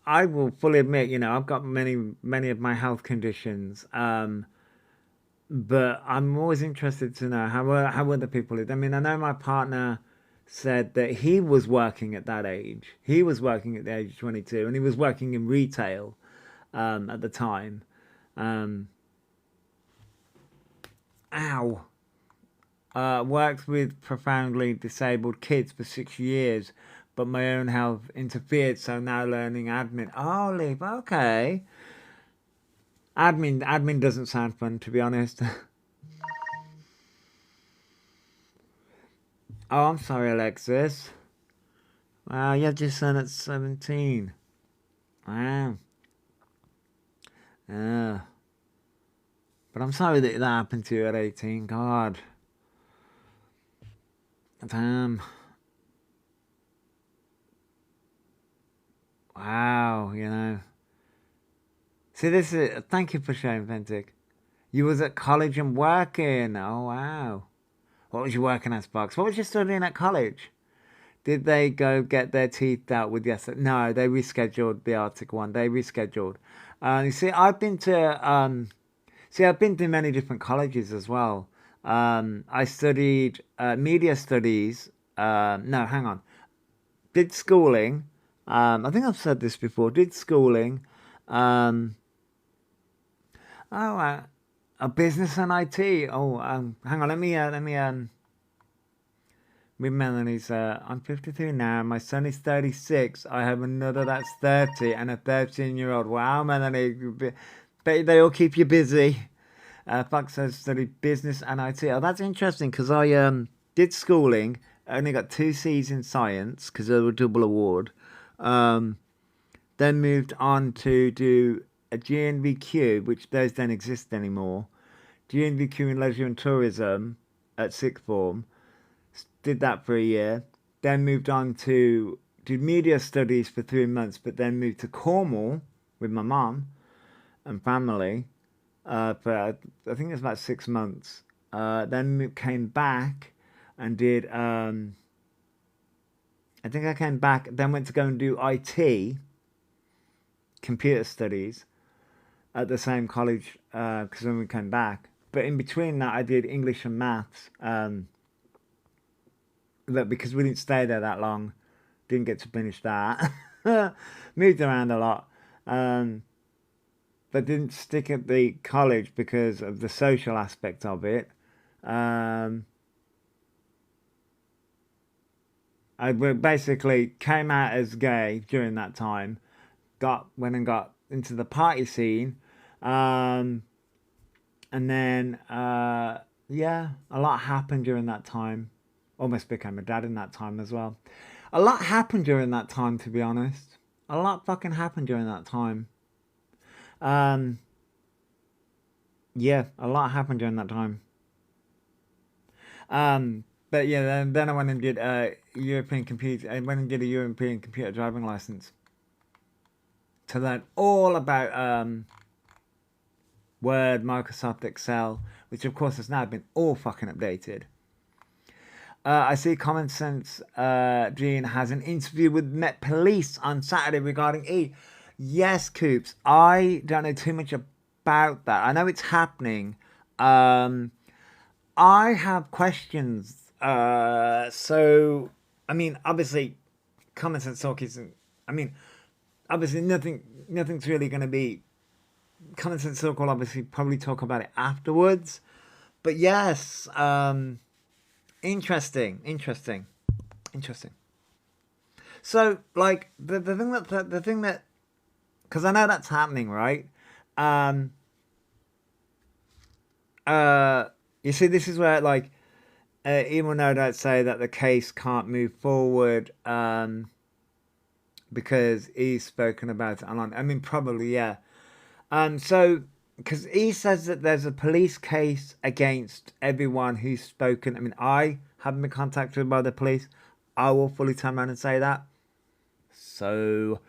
I will fully admit, I've got many of my health conditions. But I'm always interested to know how other people live. I mean, I know my partner said that he was working at that age. He was working at the age of 22, and he was working in retail at the time. Um, Ow. Worked with profoundly disabled kids for 6 years, but my own health interfered, so now learning admin. Oh, Leaf, okay. Admin doesn't sound fun, to be honest. Oh, I'm sorry, Alexis. Wow, you have your son at 17. Wow. Yeah. But I'm sorry that happened to you at 18. God. Damn. Wow, See, this is. Thank you for sharing, Ventic. You was at college and working. Oh, wow. What was you working as, Fox? What was you studying at college? Did they go get their teeth out with yesterday? No, they rescheduled the Arctic one. They rescheduled. You see, I've been to many different colleges as well. I studied media studies. No, hang on. Did schooling. I think I've said this before. Did schooling. Um, oh, a business and IT. Oh, hang on. Let me. With Melanie's, I'm 53 now. My son is 36. I have another that's 30 and a 13-year-old. Wow, Melanie. Bet they all keep you busy. Fox says study business and IT. Oh, that's interesting because I did schooling. I only got two C's in science because they were double award. Um, then moved on to do a GNVQ, which those don't exist anymore. GNVQ in leisure and tourism at sixth form. Did that for a year. Then moved on to do media studies for 3 months, but then moved to Cornwall with my mum and family for I think it was about 6 months. Then came back and did. I think I came back. Then went to go and do IT, computer studies. at the same college because when we came back. But in between that, I did English and maths. That because we didn't stay there that long, didn't get to finish that. Moved around a lot, but didn't stick at the college because of the social aspect of it. Um, I basically came out as gay during that time. Went and got into the party scene, um, and then yeah, a lot happened during that time. Almost became a dad in that time as well. A lot happened during that time, to be honest. A lot fucking happened during that time. Um, yeah, a lot happened during that time. But yeah, then I went and did European computer. I went and did a European computer driving license to learn all about Word, Microsoft Excel, which of course has now been all fucking updated. I see Common Sense Gene has an interview with Met Police on Saturday regarding E. Yes, Coops. I don't know too much about that. I know it's happening. Um, I have questions. I mean, obviously, Common Sense Talk isn't. I mean, obviously, nothing's really going to be. Common Sense Talk will obviously probably talk about it afterwards. But yes, interesting. So, like the thing that because I know that's happening, right? Um, uh, you see, this is where like even though I'd say that the case can't move forward because he's spoken about it online. I mean, probably yeah. So because he says that there's a police case against everyone who's spoken. I mean, I haven't been contacted by the police. I will fully turn around and say that. So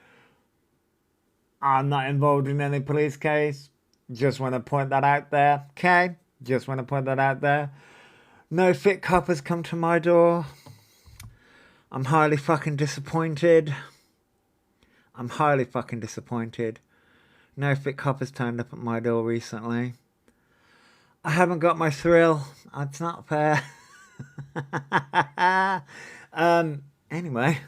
I'm not involved in any police case. Just want to point that out there. Okay? Just want to point that out there. No fit cop has come to my door. I'm highly fucking disappointed. I'm highly fucking disappointed. No fit cop has turned up at my door recently. I haven't got my thrill. It's not fair. Anyway.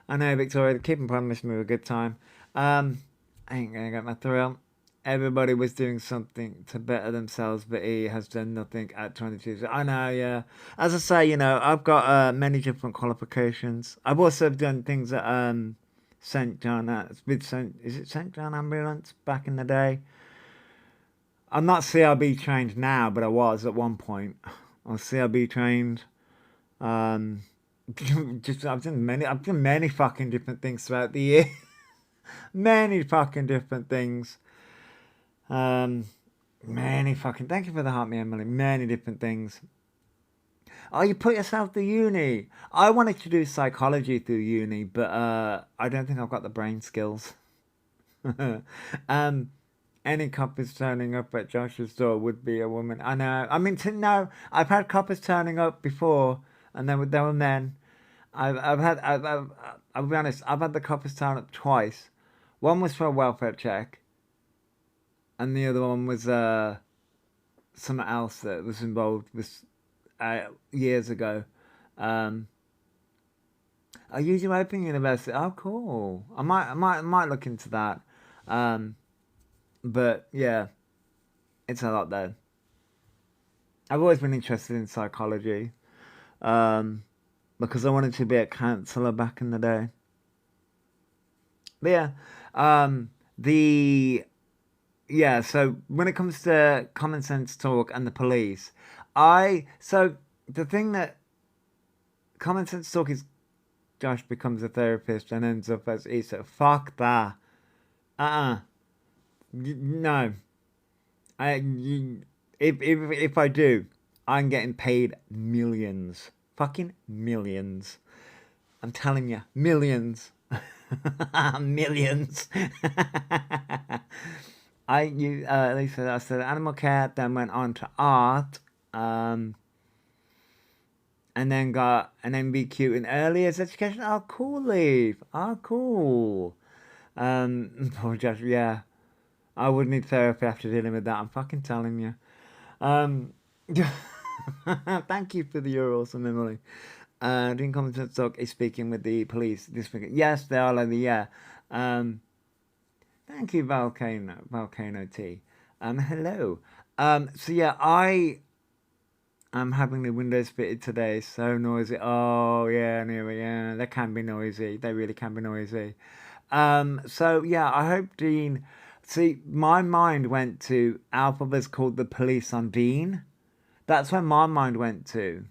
I know, Victoria, keeping promising me a good time. I ain't gonna get my thrill. Everybody was doing something to better themselves, but he has done nothing at 22. So I know, yeah. As I say, I've got many different qualifications. I've also done things at St John. Is it St John Ambulance back in the day? I'm not CRB trained now, but I was at one point. I was CRB trained. Um, I've done many fucking different things throughout the year. Many fucking different things. Um, Many fucking. Thank you for the heart, me Emily. Many different things. Oh, you put yourself through uni. I wanted to do psychology through uni, but I don't think I've got the brain skills. um, any coppers turning up at Josh's door would be a woman. I know. I mean, to know, I've had coppers turning up before, and they were men. I'll be honest. I've had the coppers turn up twice. One was for a welfare check, and the other one was something else that was involved with years ago. Um, I use your open university. Oh, cool. I might look into that. Um, but yeah, it's a lot though. I've always been interested in psychology um, because I wanted to be a counselor back in the day. But yeah, the yeah. So when it comes to common sense talk and the police, the thing that common sense talk is Josh becomes a therapist and ends up as Issa. Fuck that. Uh-uh. No. I if I do, I'm getting paid millions. Fucking millions. I'm telling you, millions. Millions. Lisa, I said animal care, then went on to art, and then got an MBQ in early years education. Oh, cool, Leave. Oh, cool. Poor Josh, yeah. I would need therapy after dealing with that, I'm fucking telling you. Um, thank you for the You're Awesome, Emily. Doing Common Talk is speaking with the police this weekend. Yes, they are like the, yeah. Um, thank you, Volcano T. Hello. So yeah, I am having the windows fitted today. So noisy. Oh yeah, anyway, yeah, they can be noisy. They really can be noisy. So yeah, I hope Dean. See, my mind went to Alphaba's called the police on Dean. That's where my mind went to.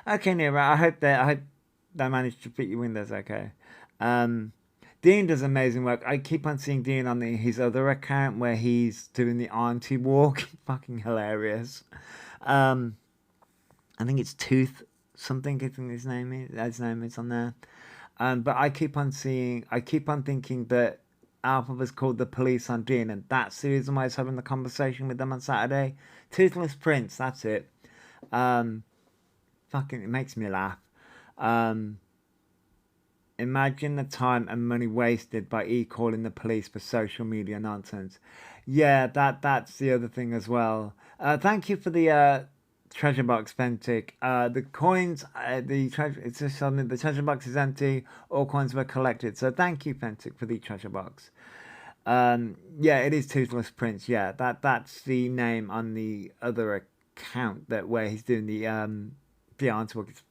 Okay, Nira, I hope they managed to fit your windows okay. Um, Dean does amazing work. I keep on seeing Dean on his other account where he's doing the auntie walk. Fucking hilarious. Um, I think it's Tooth something. I think his name is on there. But I keep on thinking that Alpha was called the police on Dean, and that's the reason why I was having the conversation with them on Saturday. Toothless Prince, that's it. Um, Fucking, it makes me laugh. Um, Imagine the time and money wasted by calling the police for social media nonsense. Yeah, that's the other thing as well. Thank you for the treasure box, Fentic. The coins, the treasure, it's just something. The treasure box is empty. All coins were collected. So thank you, Fentic, for the treasure box. Yeah, it is Toothless Prince. Yeah, that's the name on the other account that where he's doing the answer book. It's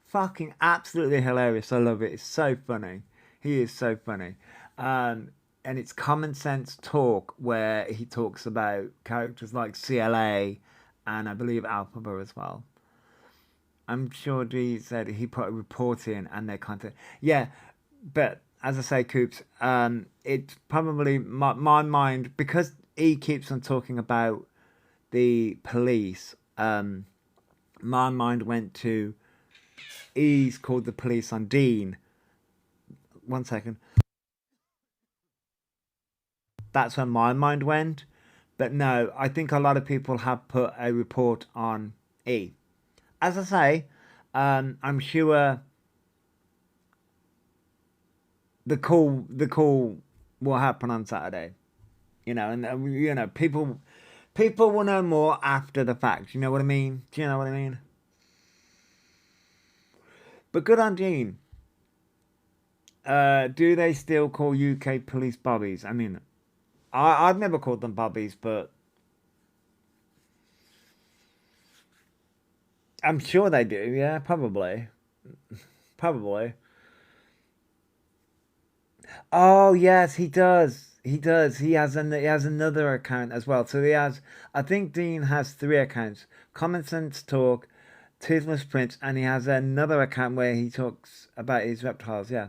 fucking absolutely hilarious. I love it. It's so funny. He is so funny. Um, and it's Common Sense Talk where he talks about characters like CLA and I believe Alphaba as well. I'm sure Dee said he put a report in and their content. Yeah, but as I say, Coops, it's probably my mind because he keeps on talking about the police. My mind went to he's called the police on Dean. One second. That's where my mind went. But no, I think a lot of people have put a report on E. As I say, I'm sure the call will happen on Saturday. And people will know more after the fact. You know what I mean? Do you know what I mean? But good on Dean. Do they still call UK police bobbies? I mean, I've never called them bobbies, but I'm sure they do. Yeah, probably, probably. Oh yes, he does. He does. He has another account as well. So he has. I think Dean has three accounts: Common Sense Talk, Toothless Prince, and he has another account where he talks about his reptiles. Yeah.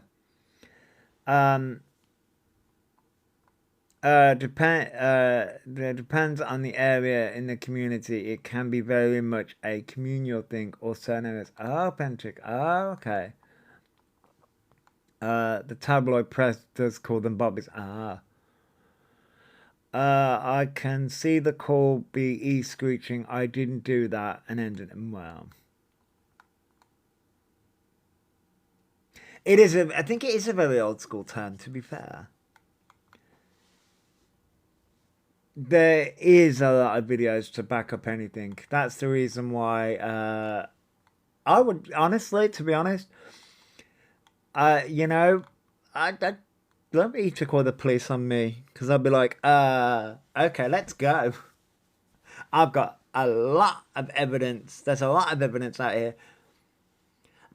Um. Depends on the area in the community. It can be very much a communal thing, also known as Pentric. Oh, okay. The tabloid press does call them bobbies. I can see the call be screeching. I didn't do that and ended it. Well, it is a. I think it is a very old school term. To be fair, there is a lot of videos to back up anything. That's the reason why. I would honestly, to be honest, you know, I love you to call the police on me because I'd be like, okay, let's go. I've got a lot of evidence. There's a lot of evidence out here.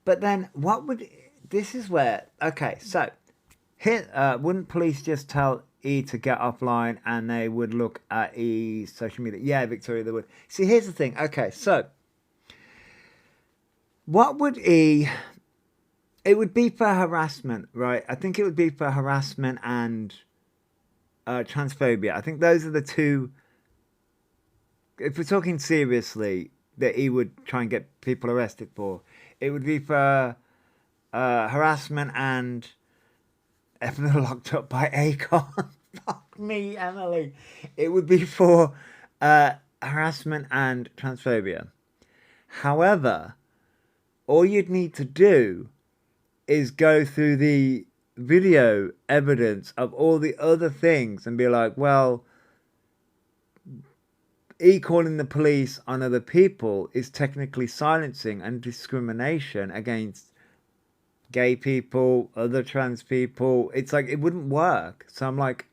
But then, what would this is where? Okay, so here, wouldn't police just tell E to get offline and they would look at E's social media? Yeah, Victoria, they would. See, here's the thing. Okay, so what would E? It would be for harassment, right? I think it would be for harassment and transphobia. I think those are the two. If we're talking seriously, that he would try and get people arrested for, it would be for harassment and if they're locked up by Acon. Fuck me, Emily. It would be for harassment and transphobia. However, all you'd need to do is go through the video evidence of all the other things and be like, well, calling the police on other people is technically silencing and discrimination against gay people, other trans people. It's like it wouldn't work. So I'm like,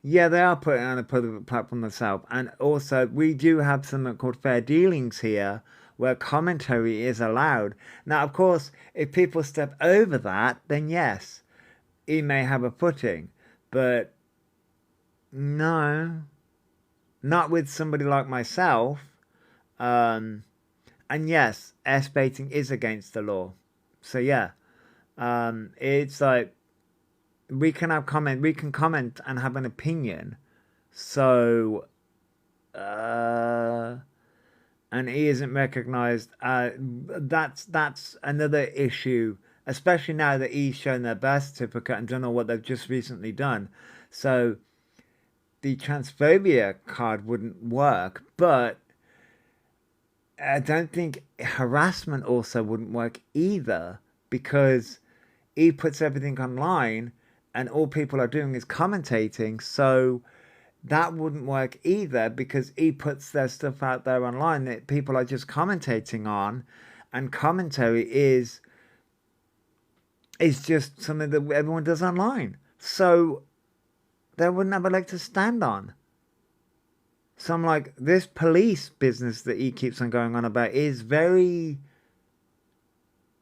yeah, they are putting it on a public platform themselves. And also, we do have something called fair dealings here where commentary is allowed. Now, of course, if people step over that, then yes, he may have a footing. But no, not with somebody like myself. Um, and yes, S baiting is against the law. So yeah, it's like we can comment and have an opinion. So, and he isn't recognised. That's another issue, especially now that he's shown their birth certificate and done all what they've just recently done. So the transphobia card wouldn't work, but I don't think harassment also wouldn't work either because he puts everything online and all people are doing is commentating. So that wouldn't work either because he puts their stuff out there online that people are just commentating on, and commentary is just something that everyone does online. So they wouldn't have a leg to stand on. So I'm like, this police business that he keeps on going on about is very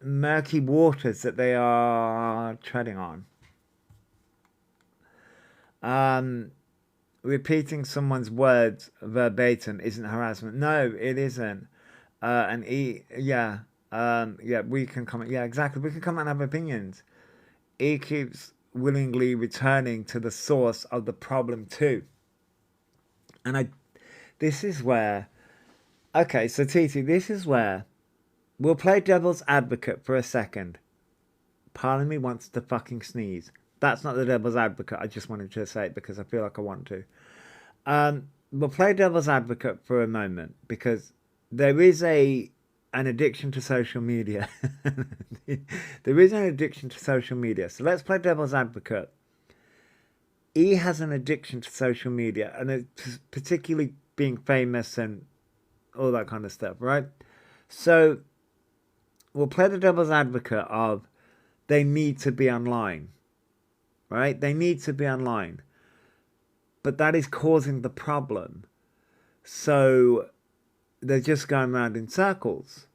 murky waters that they are treading on. Repeating someone's words verbatim isn't harassment. No, it isn't. And yeah, we can comment. Yeah, exactly. We can comment and have opinions. He keeps willingly returning to the source of the problem too. And this is where, okay, so Titi, this is where we'll play devil's advocate for a second. Part of me wants to fucking sneeze. That's not the devil's advocate. I just wanted to say it because I feel like I want to. We'll play devil's advocate for a moment because there is an addiction to social media. There is an addiction to social media. So let's play devil's advocate. He has an addiction to social media, and it's particularly being famous and all that kind of stuff, right? So we'll play the devil's advocate of they need to be online, right? They need to be online. But that is causing the problem. So they're just going around in circles.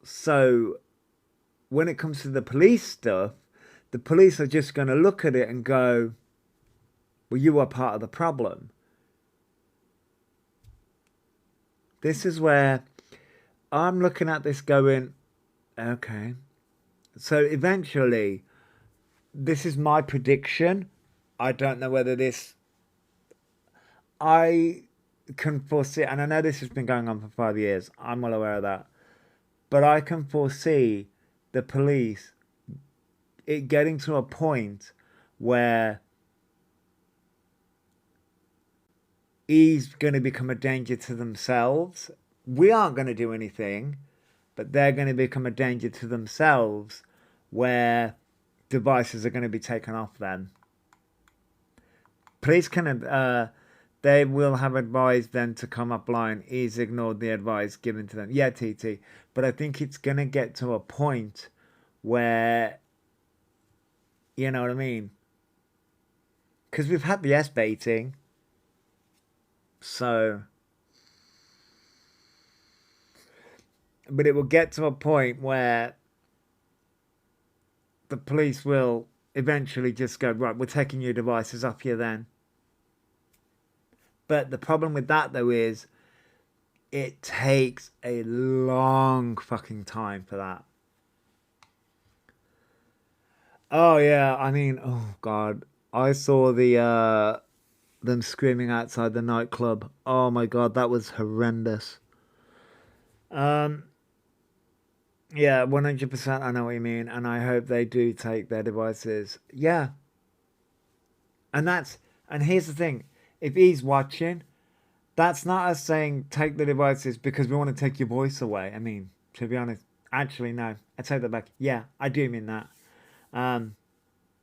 So when it comes to the police stuff, the police are just going to look at it and go, well, you are part of the problem. This is where I'm looking at this going, okay. So eventually, this is my prediction. I don't know whether I can foresee, and I know this has been going on for 5 years. I'm well aware of that. But I can foresee the police it getting to a point where he's going to become a danger to themselves. We aren't going to do anything, but they're going to become a danger to themselves where devices are going to be taken off them. Police can, they will have advised them to come offline. He's ignored the advice given to them. Yeah, TT. But I think it's going to get to a point where, you know what I mean? Because we've had the S baiting. So, but it will get to a point where the police will eventually just go, right, we're taking your devices off you then. But the problem with that, though, is it takes a long fucking time for that. Oh, yeah, I mean, oh, God. I saw them screaming outside the nightclub. Oh, my God, that was horrendous. Yeah, 100%, I know what you mean. And I hope they do take their devices. Yeah. And here's the thing. If he's watching, that's not us saying take the devices because we want to take your voice away. I mean, to be honest, Actually, no. I take that back. Yeah, I do mean that. Um,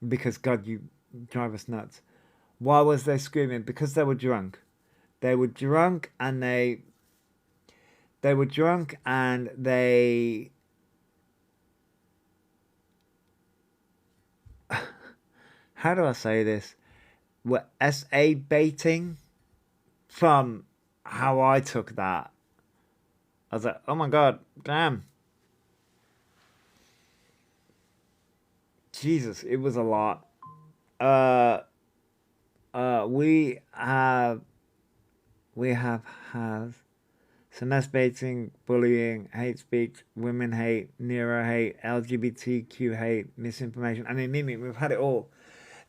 because God, you drive us nuts. Why was they screaming? Because they were drunk. They were drunk and they were drunk and they how do I say this? Were SA baiting from how I took that. I was like, oh my god, damn. Jesus, it was a lot. Uh we have had so that's baiting, bullying, hate speech, women hate, Nero hate, LGBTQ hate, misinformation. I mean, Mimi, we've had it all.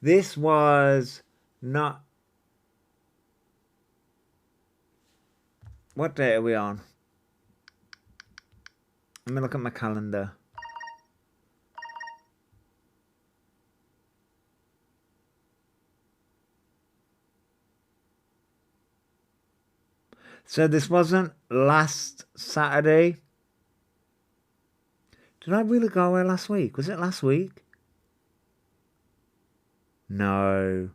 This was not. What day are we on? Let me look at my calendar. So this wasn't last Saturday. Did I really go away last week? Was it last week? No.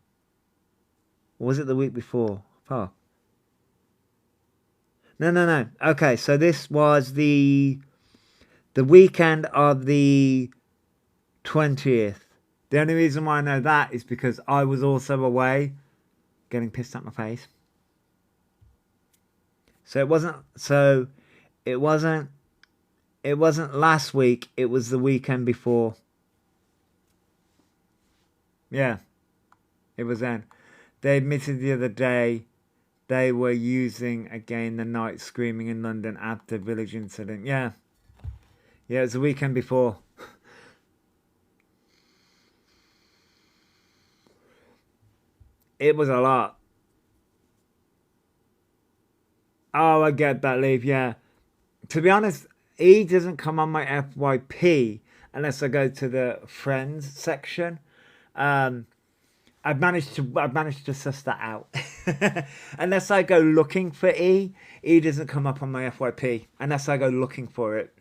Or was it the week before? Fuck. No. Okay, so this was the weekend of the 20th. The only reason why I know that is because I was also away getting pissed at my face. So it wasn't it wasn't last week, it was the weekend before. Yeah, it was then. They admitted the other day they were using again the night screaming in London after village incident. Yeah. Yeah, it was the weekend before. It was a lot. Oh, I get that, Leave. Yeah. To be honest, E doesn't come on my FYP unless I go to the friends section. Um, I've managed to suss that out. Unless I go looking for E, E doesn't come up on my FYP unless I go looking for it.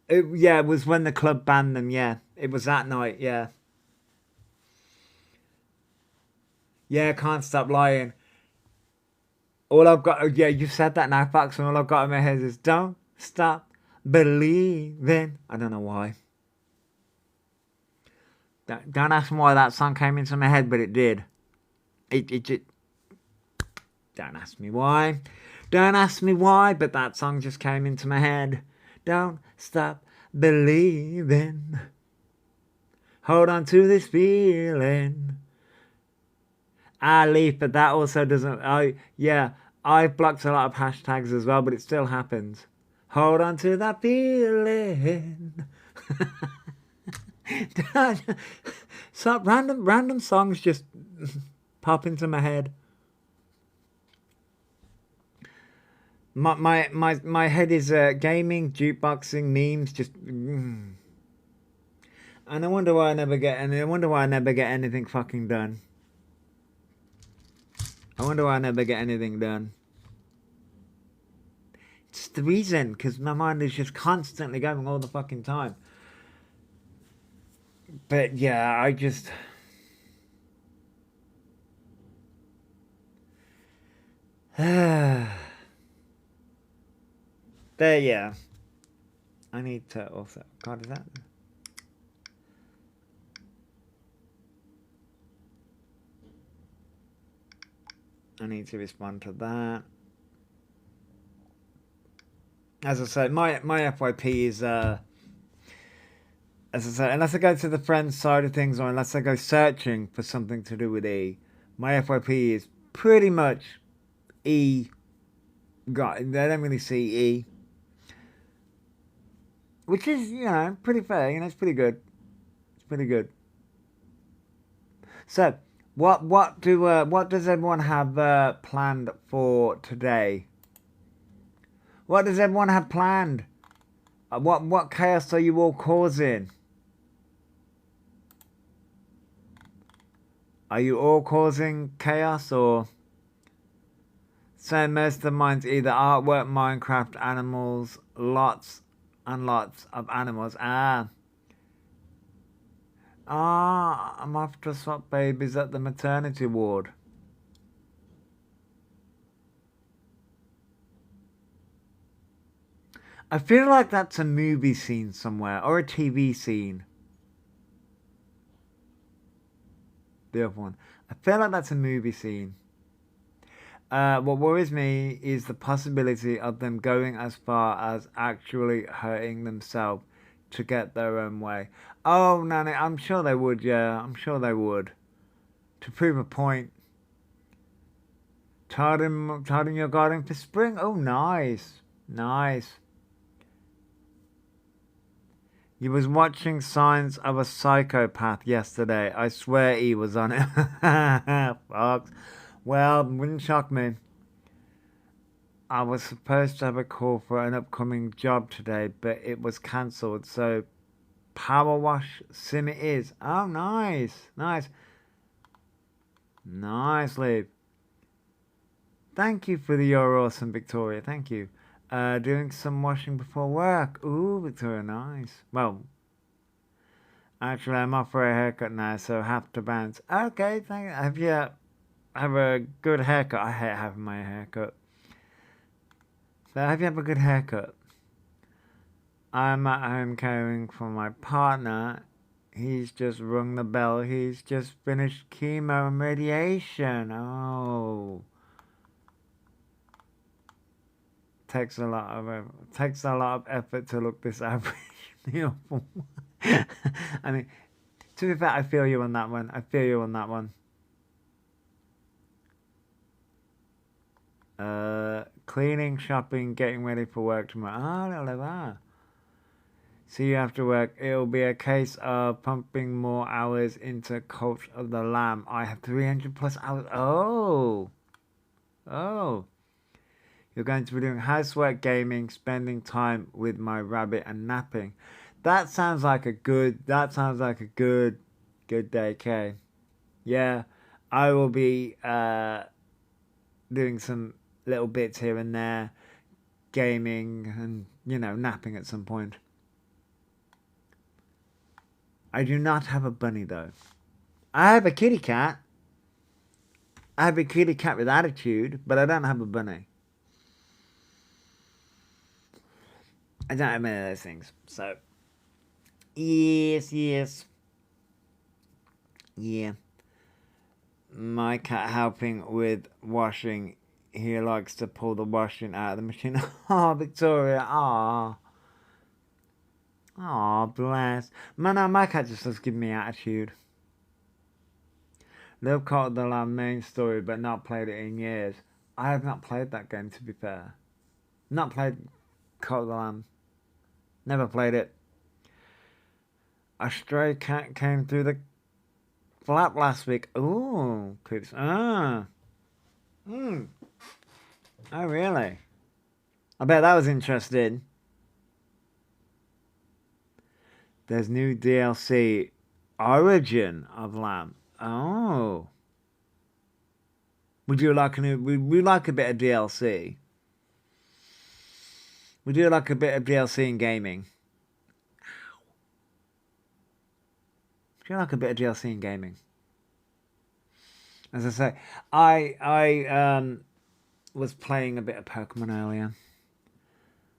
Yeah, it was when the club banned them. Yeah, it was that night. Yeah, yeah. Can't stop lying. All I've got, yeah, you said that now, Fox, and all I've got in my head is don't stop believing. I don't know why. Don't ask me why that song came into my head, but it did. It don't ask me why. Don't ask me why, but that song just came into my head. Don't stop believing. Hold on to this feeling. I leave, but that also doesn't. Yeah, I've blocked a lot of hashtags as well, but it still happens. Hold on to that feeling. So random songs just pop into my head. My head is gaming, jukeboxing, memes, just. And I wonder why I never get. And I wonder why I never get anything fucking done. I wonder why I never get anything done. It's the reason, because my mind is just constantly going all the fucking time. But yeah, I just. There, yeah. I need to also. God, is that. I need to respond to that. As I said, my FYP is as I said, unless I go to the friends side of things or unless I go searching for something to do with E, my FYP is pretty much E. Got they don't really see E, which is pretty fair. It's pretty good. It's pretty good. So, what does everyone have planned for today? What does everyone have planned? What chaos are you all causing? Are you all causing chaos or So most of mine's either artwork, Minecraft, animals, lots and lots of animals. I'm off to swap babies at the maternity ward. I feel like that's a movie scene somewhere, or a TV scene. The other one. I feel like that's a movie scene. What worries me is the possibility of them going as far as actually hurting themselves to get their own way. Oh, Nanny, I'm sure they would, yeah. I'm sure they would. To prove a point. Tidying your garden for spring? Oh, nice. Nice. You was watching Signs of a Psychopath yesterday. I swear he was on it. Fox. Well, wouldn't shock me. I was supposed to have a call for an upcoming job today, but it was cancelled. So, Power Wash Sim it is. Oh, nice. Nice. Nice, Lee. Thank you for the You're Awesome, Victoria. Thank you. Doing some washing before work. Ooh, Victoria, nice. Well, actually, I'm off for a haircut now, so have to bounce. Okay, thank you. Have you have a good haircut? I hate having my haircut. So, have you have a good haircut? I'm at home caring for my partner. He's just rung the bell. He's just finished chemo and radiation. Oh, takes a lot of effort to look this average. I mean, to be fair, I feel you on that one. I feel you on that one. Cleaning, shopping, getting ready for work tomorrow. Ah, look at that. See you after work. It'll be a case of pumping more hours into Cult of the Lamb. I have 300 plus hours. Oh. Oh. You're going to be doing housework, gaming, spending time with my rabbit and napping. That sounds like a good day, Kay. Yeah. I will be doing some little bits here and there, gaming and, napping at some point. I do not have a bunny though. I have a kitty cat. I have a kitty cat with attitude, but I don't have a bunny. I don't have many of those things. So, yes, yes. Yeah. My cat helping with washing. He likes to pull the washing out of the machine. Oh, Victoria. Oh. Oh, bless. Man, my cat just does give me attitude. They've caught the Lamb main story, but not played it in years. I have not played that game, to be fair. Not played Caught the Lamb. Never played it. A stray cat came through the flat last week. Ooh, creeps. Ah. Hmm. Oh, really? I bet that was interesting. There's new DLC. Origin of Lamb. Oh. Would you like we like a bit of DLC? We do like a bit of DLC in gaming. Would you like a bit of DLC in gaming? As I say, I was playing a bit of Pokemon earlier.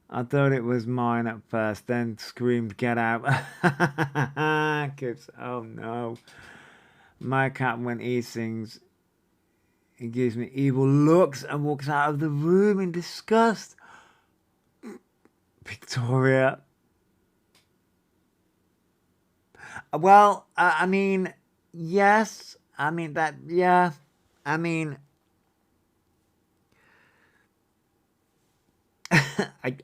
I thought it was mine at first, then screamed, "Get out!" Kids, oh no. My cat, when he sings, he gives me evil looks and walks out of the room in disgust. Victoria. Well, I mean, yes. I mean, yeah. I mean, I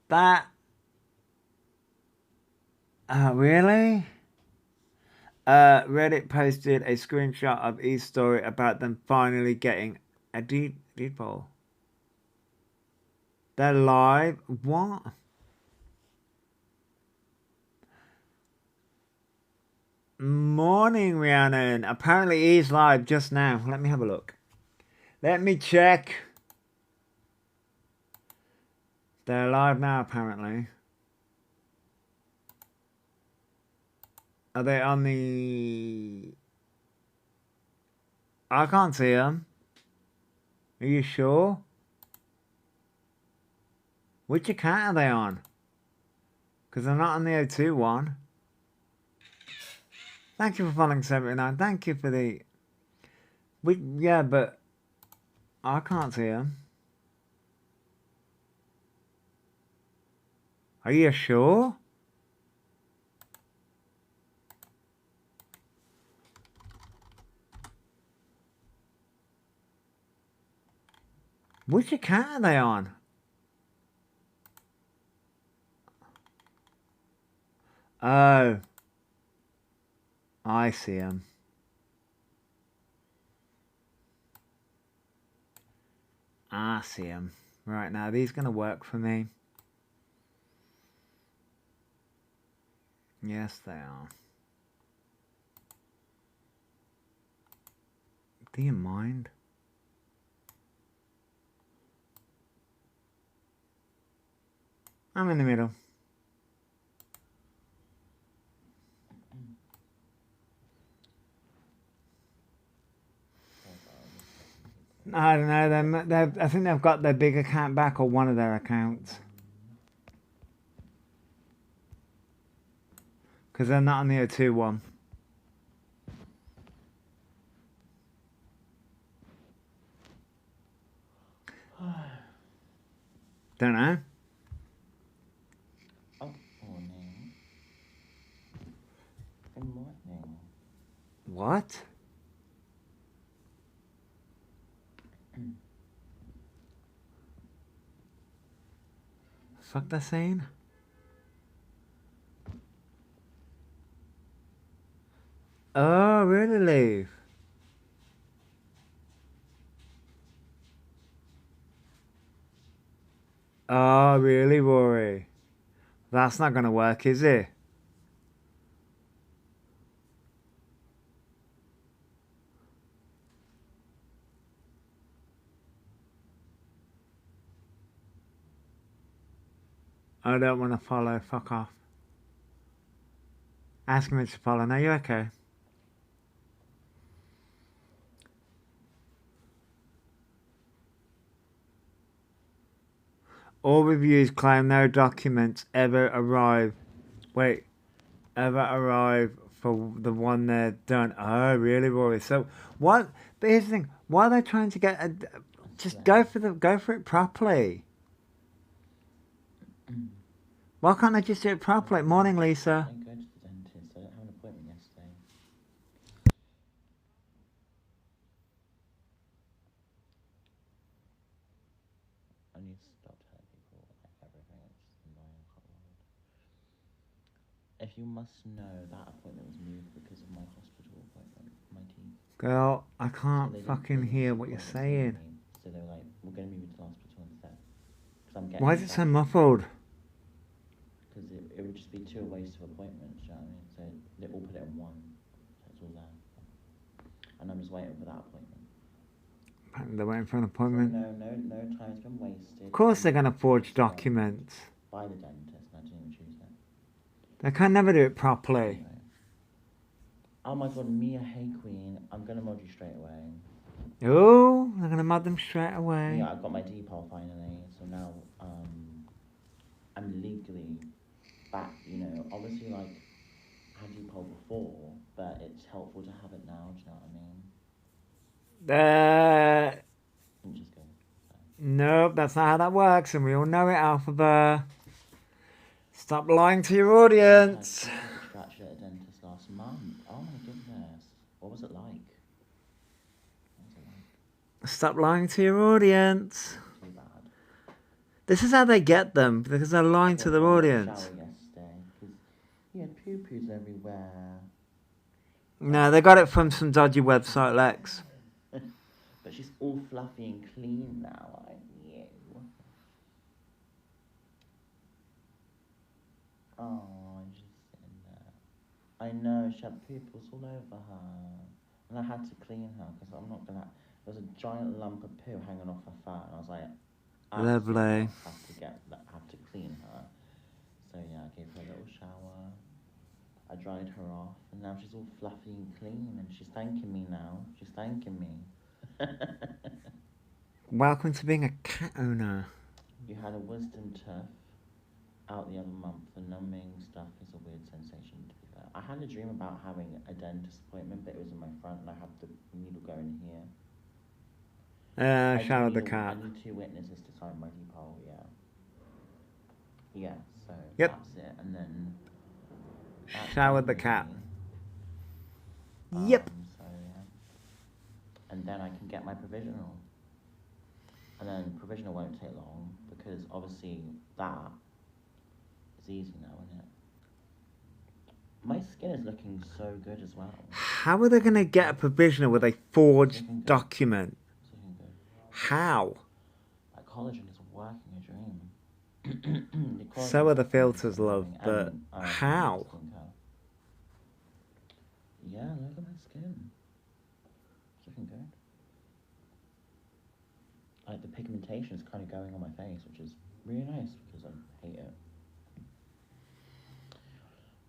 that, really? Reddit posted a screenshot of E's story about them finally getting a deed poll. They're live? What? Morning, Rhiannon. Apparently, he's live just now. Let me have a look. Let me check. They're alive now, apparently. Are they on the... I can't see them. Are you sure? Which account are they on? Because they're not on the O2 one. Thank you for following 79. Thank you for the... Yeah, but I can't see them. Are you sure? Which account are they on? Oh. I see them. I see them. Right, now these going to work for me? Yes, they are. Do you mind? I'm in the middle. I don't know. I think they've got their big account back, or one of their accounts, because they're not on the O2 one. Don't know. Oh, morning. Good morning. What? Fuck they're saying? Oh, really, Leave? Oh, really, Rory? That's not going to work, is it? I don't want to follow. Fuck off. Ask me to follow. No, you're okay. All reviews claim no documents ever arrive. Wait, ever arrive for the one they're done. Oh, really, Rory? So what? But here's the thing: why are they trying to get? Just go for it properly. Why can't they just do it properly? Morning, Lisa. I go to the dentist. I don't have an appointment yesterday. I need to stop telling people like everything. It's just annoying. I can't lie. If you must know, that appointment was moved because of my hospital appointment, my teeth. Girl, I So can't they didn't fucking hear what you're saying. So they were like, we're going to move you to the hospital instead. Because I'm getting. Why is it so muffled? Because it would just be too a waste of appointments, do you know what I mean? So they all put it in one. So it's all there. And I'm just waiting for that appointment. Apparently they're waiting for an appointment. So no time's been wasted. Of course they're going to forge documents. By the dentist, and I didn't even choose it. They can never do it properly. Anyway. Oh my god, Mia, hey queen, I'm gonna mod you straight away. Oh, they're going to mod them straight away. Yeah, I got my Depol finally, so now I'm legally back, you know. Obviously, like, I had Depol before, but it's helpful to have it now, do you know what I mean? Which is good. So. Nope, that's not how that works, and we all know it, Alphabet. Stop lying to your audience. I had a extraction at a dentist last month. Oh my goodness. What was it like? Stop lying to your audience. Too bad. This is how they get them, because they're lying to their audience. Shower yesterday, because he had poo-poos everywhere. No, they got it from some dodgy website, Lex. But she's all fluffy and clean now, aren't you? Oh, just sitting there. I know, she had poo-poos all over her. And I had to clean her, because I'm not gonna... There was a giant lump of poo hanging off her fur, and I was like, Lovely. have to clean her. So yeah, I gave her a little shower. I dried her off, and now she's all fluffy and clean, and she's thanking me now. She's thanking me. Welcome to being a cat owner. You had a wisdom tooth out the other month. The numbing stuff is a weird sensation, to be fair. I had a dream about having a dentist appointment, but it was in my front, and I had the needle going here. Showered the cat. I need 2 witnesses to sign my depot, yeah. Yeah, so Yep. that's it, and then... Showered the cat. Really. Yep. So, yeah. And then I can get my provisional. And then provisional won't take long, because obviously that is easy now, isn't it? My skin is looking so good as well. How are they going to get a provisional with a forged document? It's looking good. How? That collagen is working a dream. So are the filters, love, but how? Yeah, look at my skin. It's looking good. Like the pigmentation is kind of going on my face, which is really nice because I hate it.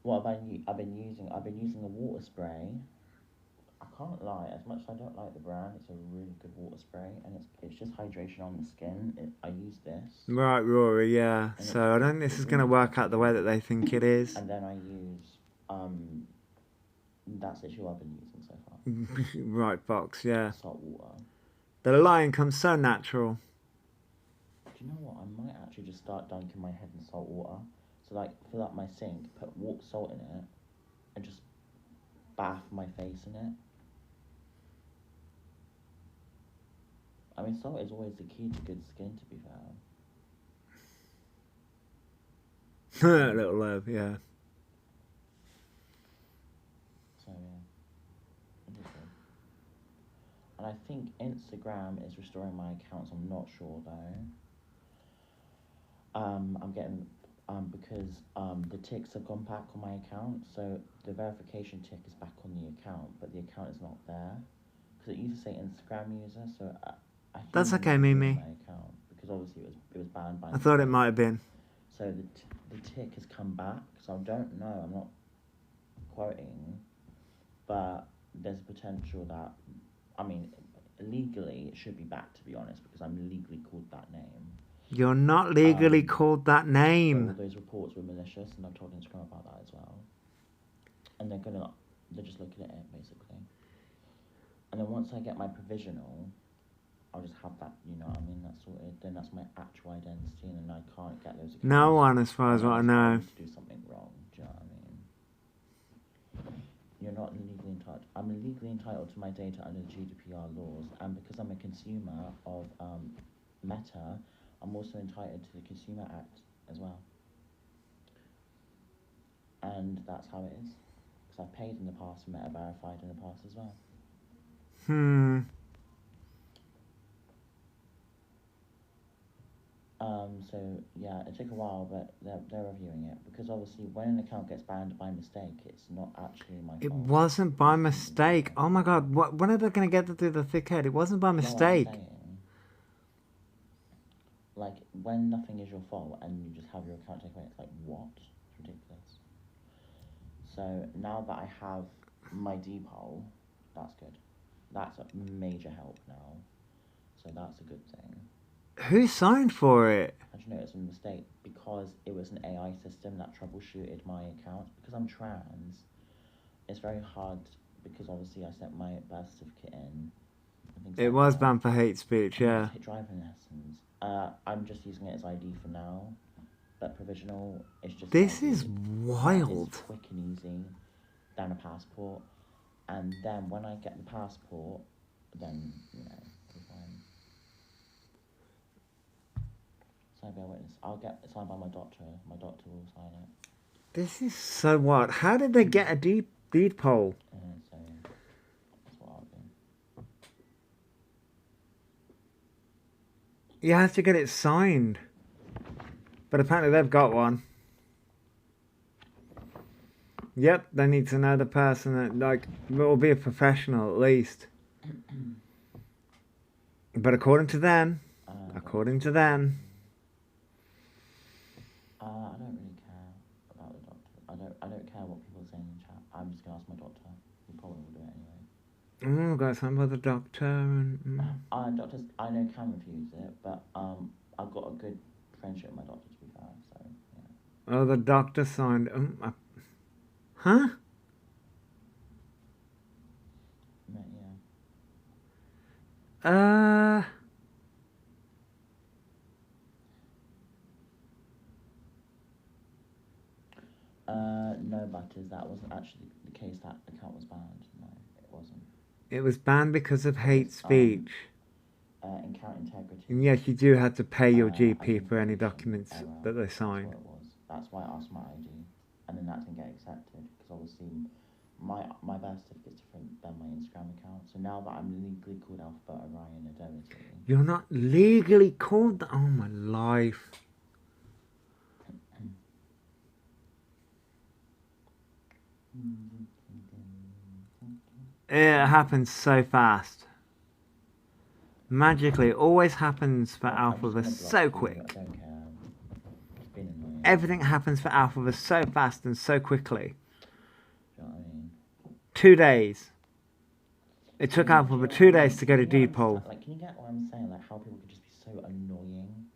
What have I've been using a water spray. I can't lie, as much as I don't like the brand, it's a really good water spray, and it's just hydration on the skin. I use this. Right, Rory, yeah. So I don't think this is going to work out the way that they think it is. And then I use, that's literally what I've been using so far. Right, Fox, yeah. Salt water. The line comes so natural. Do you know what? I might actually just start dunking my head in salt water. So like, fill up my sink, put salt in it, and just bath my face in it. I mean, salt is always the key to good skin, to be fair. Little love, yeah. So, yeah. It is good. And I think Instagram is restoring my accounts. I'm not sure, though. I'm getting... because the ticks have gone back on my account, so the verification tick is back on the account, but the account is not there. Because it used to say Instagram user, so I think that's okay, Mimi. My account, because obviously it was banned by. I thought it might have been. So the tick has come back, so I don't know. I'm not quoting, but there's a potential that, I mean, legally it should be back, to be honest, because I'm legally called that name. You're not legally called that name. So all those reports were malicious, and I've told Instagram about that as well. And they're just looking at it, basically. And then once I get my provisional, I'll just have that, you know what I mean, that's sorted. Then that's my actual identity, and then I can't get those accounts. No one, as far as what I know. To do something wrong, do you know what I mean? You're not legally entitled. I'm legally entitled to my data under the GDPR laws, and because I'm a consumer of Meta, I'm also entitled to the Consumer Act as well. And that's how it is. Because I've paid in the past for Meta Verified in the past as well. So, yeah, it took a while, but they're reviewing it. Because obviously, when an account gets banned by mistake, it's not actually my fault. It wasn't by mistake. Oh my god, when are they going to get that through the thick head? It wasn't by mistake. Like, when nothing is your fault and you just have your account taken away, it's like, what? It's ridiculous. So, now that I have my depot, that's good. That's a major help now. So, that's a good thing. Who signed for it? I don't know, it's a mistake because it was an AI system that troubleshooted my account. Because I'm trans, it's very hard because obviously I sent my birth certificate in. It was banned for hate speech, yeah. Driving lessons. I'm just using it as ID for now, but provisional is just. This is wild. It's quick and easy than a passport, and then when I get the passport, then you know, it'll be fine. Signed by a witness. I'll get it signed by my doctor. My doctor will sign it. This is so wild. How did they get a deed poll? So that's what I'll do. You have to get it signed. But apparently they've got one. Yep, they need to know the person that, like, will be a professional at least. But according to them, What according doctor? to them, I don't really care about the doctor. I don't care what people are saying in chat. I'm just gonna ask my doctor. He probably will do it anyway. oh, got some by the doctor. And, Doctors, I know can refuse it, but I've got a good friendship with my doctor to be fair. So yeah. oh, the doctor signed. Huh? Yeah. Uh, No, Butters, that wasn't actually the case. That account was banned. No, it wasn't. it was banned because of It hate was speech. account integrity. And yes, you do have to pay your GP for any Identification documents error. that they That's sign. what it was. That's why I asked my ID, and then that didn't get accepted because obviously my birth certificate's different than my Instagram account. So now that I'm legally called Alphabet Orion Identity, You're not legally called that. Oh my life. It happens so fast. Magically, it always happens for Alphabet so quick. I don't care. It's been annoying. Everything happens for Alphabet so fast and so quickly. Do you know what I mean? 2 days. It took Alphabet 2 days to get a deed poll. Like, can you get what I'm saying? Like, how people could just be so annoying.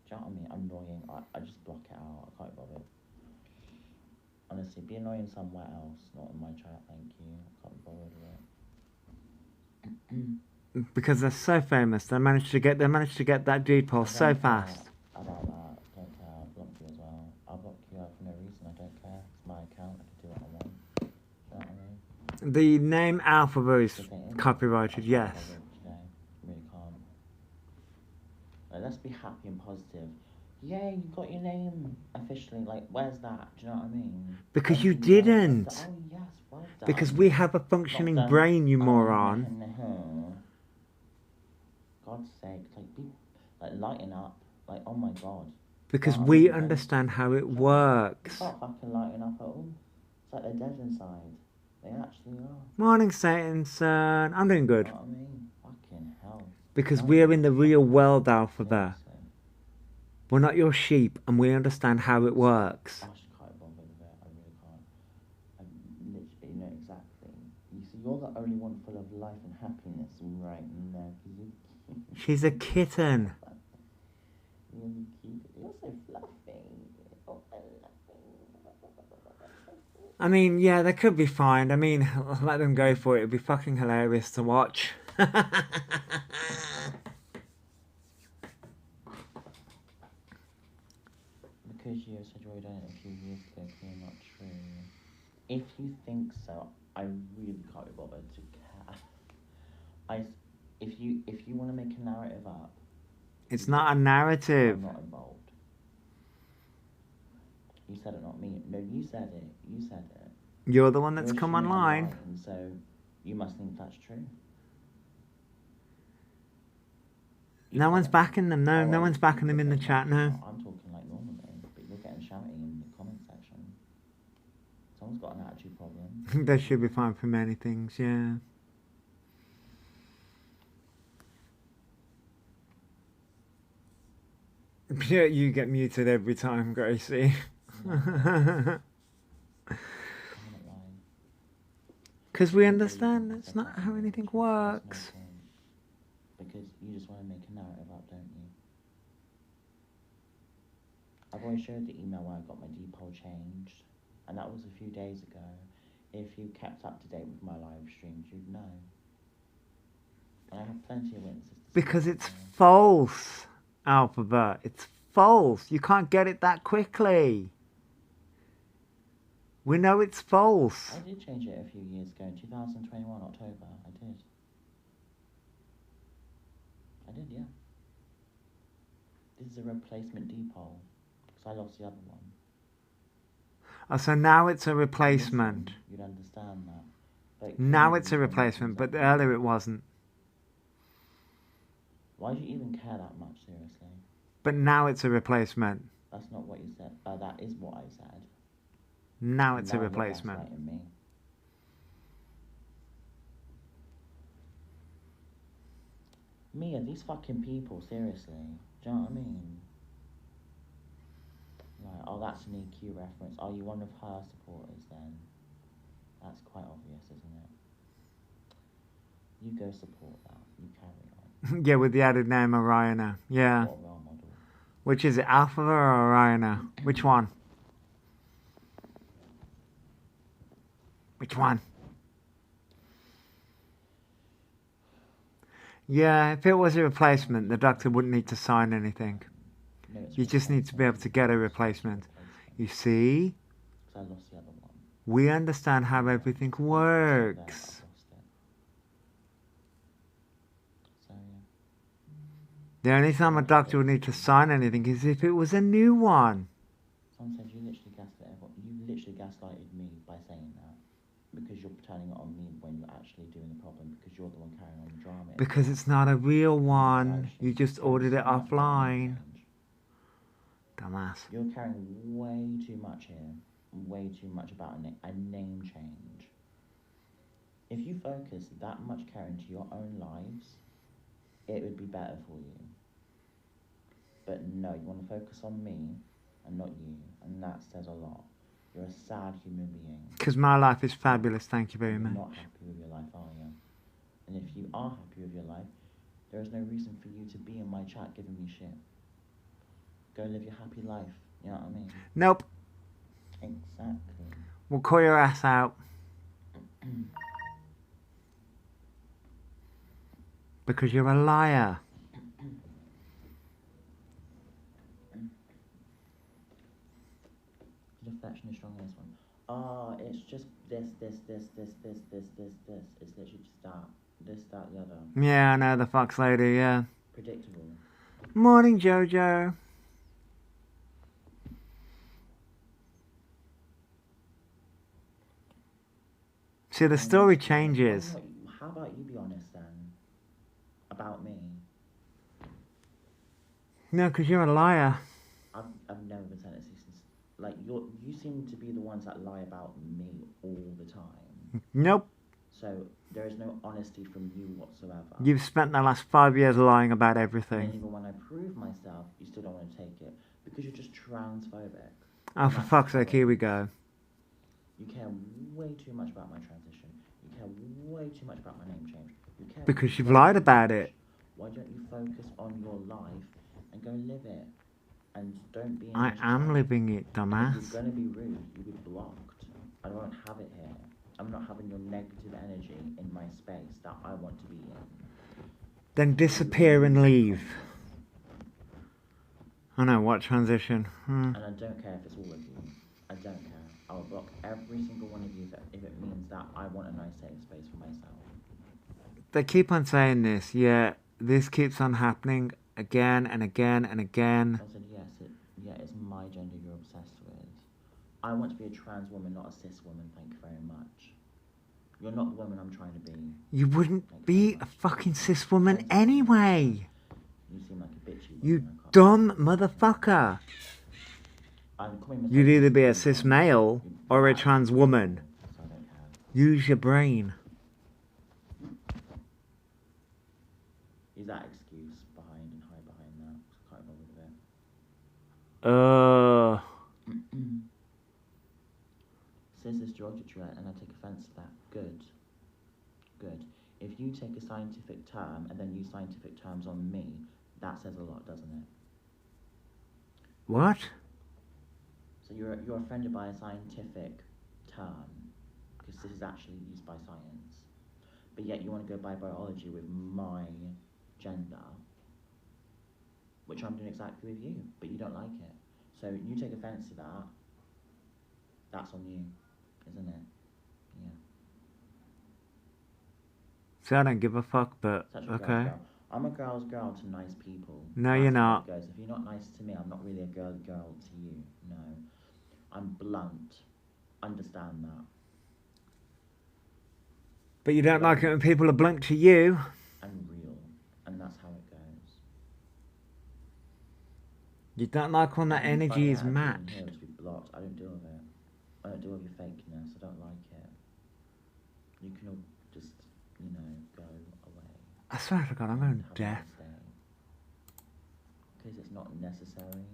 Do you know what I mean? Annoying. I just block it out. I can't bother. Honestly, be annoying somewhere else, not in my chat. Thank you. I can't be bothered with it. Because they're so famous, they managed to get that deed poll so fast. About that, don't care. I'll block you as well. I'll block you out for no reason. I don't care. It's my account. I can do what I want. Do you know what I mean? The name Alphabet is copyrighted, yes. Today. Really can't. Like, let's be happy and positive. Yay, you got your name officially. Like, where's that? Do you know what I mean? Because you didn't. Oh, yes, well done. Because we have a functioning brain, you moron. God's sake, like lighten up. Like, oh my god. Because we understand how it works. They can't fucking lighten up at all. It's like they're dead inside. They actually are. Morning, Satan, son. I'm doing good. You know what I mean? Fucking hell. Because we're in the real world, Alphabet. We're not your sheep, and we understand how it works. I just can't bother with it. I really can't. I literally, you know exactly. You see, you're the only one full of life and happiness right now. She's a kitten. You're cute. You're so fluffy. Oh, I love you. I mean, yeah, they could be fined. I mean, let them go for it. It'd be fucking hilarious to watch. Because you said you already done it a few years ago, clearly not true. If you think so, I really can't be bothered to care. If you want to make a narrative up, It's not a narrative. I'm not involved. You said it, not me. No, you said it. You said it. You're the one that's You're come assuming I'm online. lying, so you must think that's true. No one's backing them. No, no one's backing them in the chat. No. I'm talking like normally, but you're getting shouting in the comment section. Someone's got an attitude problem. They should be fine for many things. Yeah. Yeah, you get muted every time, Gracie. Because we understand that's not how anything works. Because you just want to make a narrative up, don't you? I've already showed the email where I got my depot changed, and that was a few days ago. If you kept up to date with my live streams, you'd know. And I have plenty of witnesses. Because it's false, Alphabet. It's false. You can't get it that quickly. We know it's false. I did change it a few years ago, in 2021 October. I did. Yeah. This is a replacement depot, because I lost the other one. Oh, so now it's a replacement. You'd understand that. But now it's a replacement, but earlier it wasn't. Why do you even care that much, seriously? But now it's a replacement. That's not what you said. That is what I said. Now it's a replacement. You're gaslighting me. Mia, these fucking people, seriously. Do you know what I mean? Like, oh, that's an EQ reference. Are you one of her supporters then? That's quite obvious, isn't it? You go support that. You carry on. Yeah, with the added name Oriana. Yeah. What a role model. Which is it, Alpha or Oriana? Which one? Which one? Yeah, if it was a replacement, the doctor wouldn't need to sign anything. No, it's You just need to be able to get a replacement. You see? Because I lost the other one. We understand how everything works. I've lost it. So, yeah. The only time a doctor would need to sign anything is if it was a new one. Someone said you literally gaslit everyone. You literally gaslighted me by saying that. Because you're turning it on me when you're actually doing the problem. Because you're the one carrying on the drama. Because it's not a real one. You just ordered it offline. Dumbass. You're carrying way too much here. Way too much about a name change. If you focus that much care into your own lives, it would be better for you. But no, you want to focus on me and not you, and that says a lot. You're a sad human being. Because my life is fabulous, thank you very You're much. not happy with your life, are you? And if you are happy with your life, there is no reason for you to be in my chat giving me shit. Go live your happy life, you know what I mean? Nope. Exactly. We'll call your ass out. Because you're a liar. The deflection is strong in this one. Oh, it's just this. It's literally just that. This, that, the other. Yeah, I know, the fox lady, yeah. Predictable. Morning, Jojo. See, the story changes. How about you be honest then? About me. No, because you're a liar. I've never been saying this since. Like, you seem to be the ones that lie about me all the time. Nope. So, there is no honesty from you whatsoever. You've spent the last 5 years lying about And everything. even when I prove myself, you still don't want to take it. Because you're just transphobic. Oh, for fuck's sake, here we go. You care way too much about my transition. You care way too much about my name change. You care Because you've way lied too about much. it. Why don't you focus on your life and go live it? And don't be in I this am chat. living it, If you're dumbass. gonna be rude, you'll be blocked. I don't have it here. I'm not having your negative energy in my space that I want to be in. Then disappear and leave. I know, what transition? And I don't care if it's all of you. I don't care. I will block every single one of you if it means that I want a nice safe space for myself. They keep on saying this, yeah, this keeps on happening again and again and again. I said, yes, it's my gender you're obsessed with. I want to be a trans woman, not a cis woman, thank you very much. You're not the woman I'm trying to be. You wouldn't be a fucking cis woman anyway. You seem like a bitchy woman. You dumb motherfucker. You'd either be a cis male or a trans woman. So I don't care. Use your brain. Use that excuse behind and hide behind that. I can't remember with it. Cis is derogatory and I take offence to that. Good. Good. If you take a scientific term and then use scientific terms on me, that says a lot, doesn't it? What? So you're offended by a scientific term, because this is actually used by science. But yet you want to go by biology with my gender, which I'm doing exactly with you, but you don't like it. So you take offence to that, that's on you, isn't it? Yeah. See, I don't give a fuck, but Such a girl's okay. girl. I'm a girl's girl to nice people. No, That's you're how not. it goes. If you're not nice to me, I'm not really a girl to you. No. I'm blunt. Understand that. But you don't like it when people are blunt to you. And real. And that's how it goes. You don't like when that energy is matched. Here to be blocked. I don't deal with it. I don't deal with your fakeness. I don't like it. You can all just, go away. I swear to God, I'm going have deaf. a nice day. Because it's not necessary.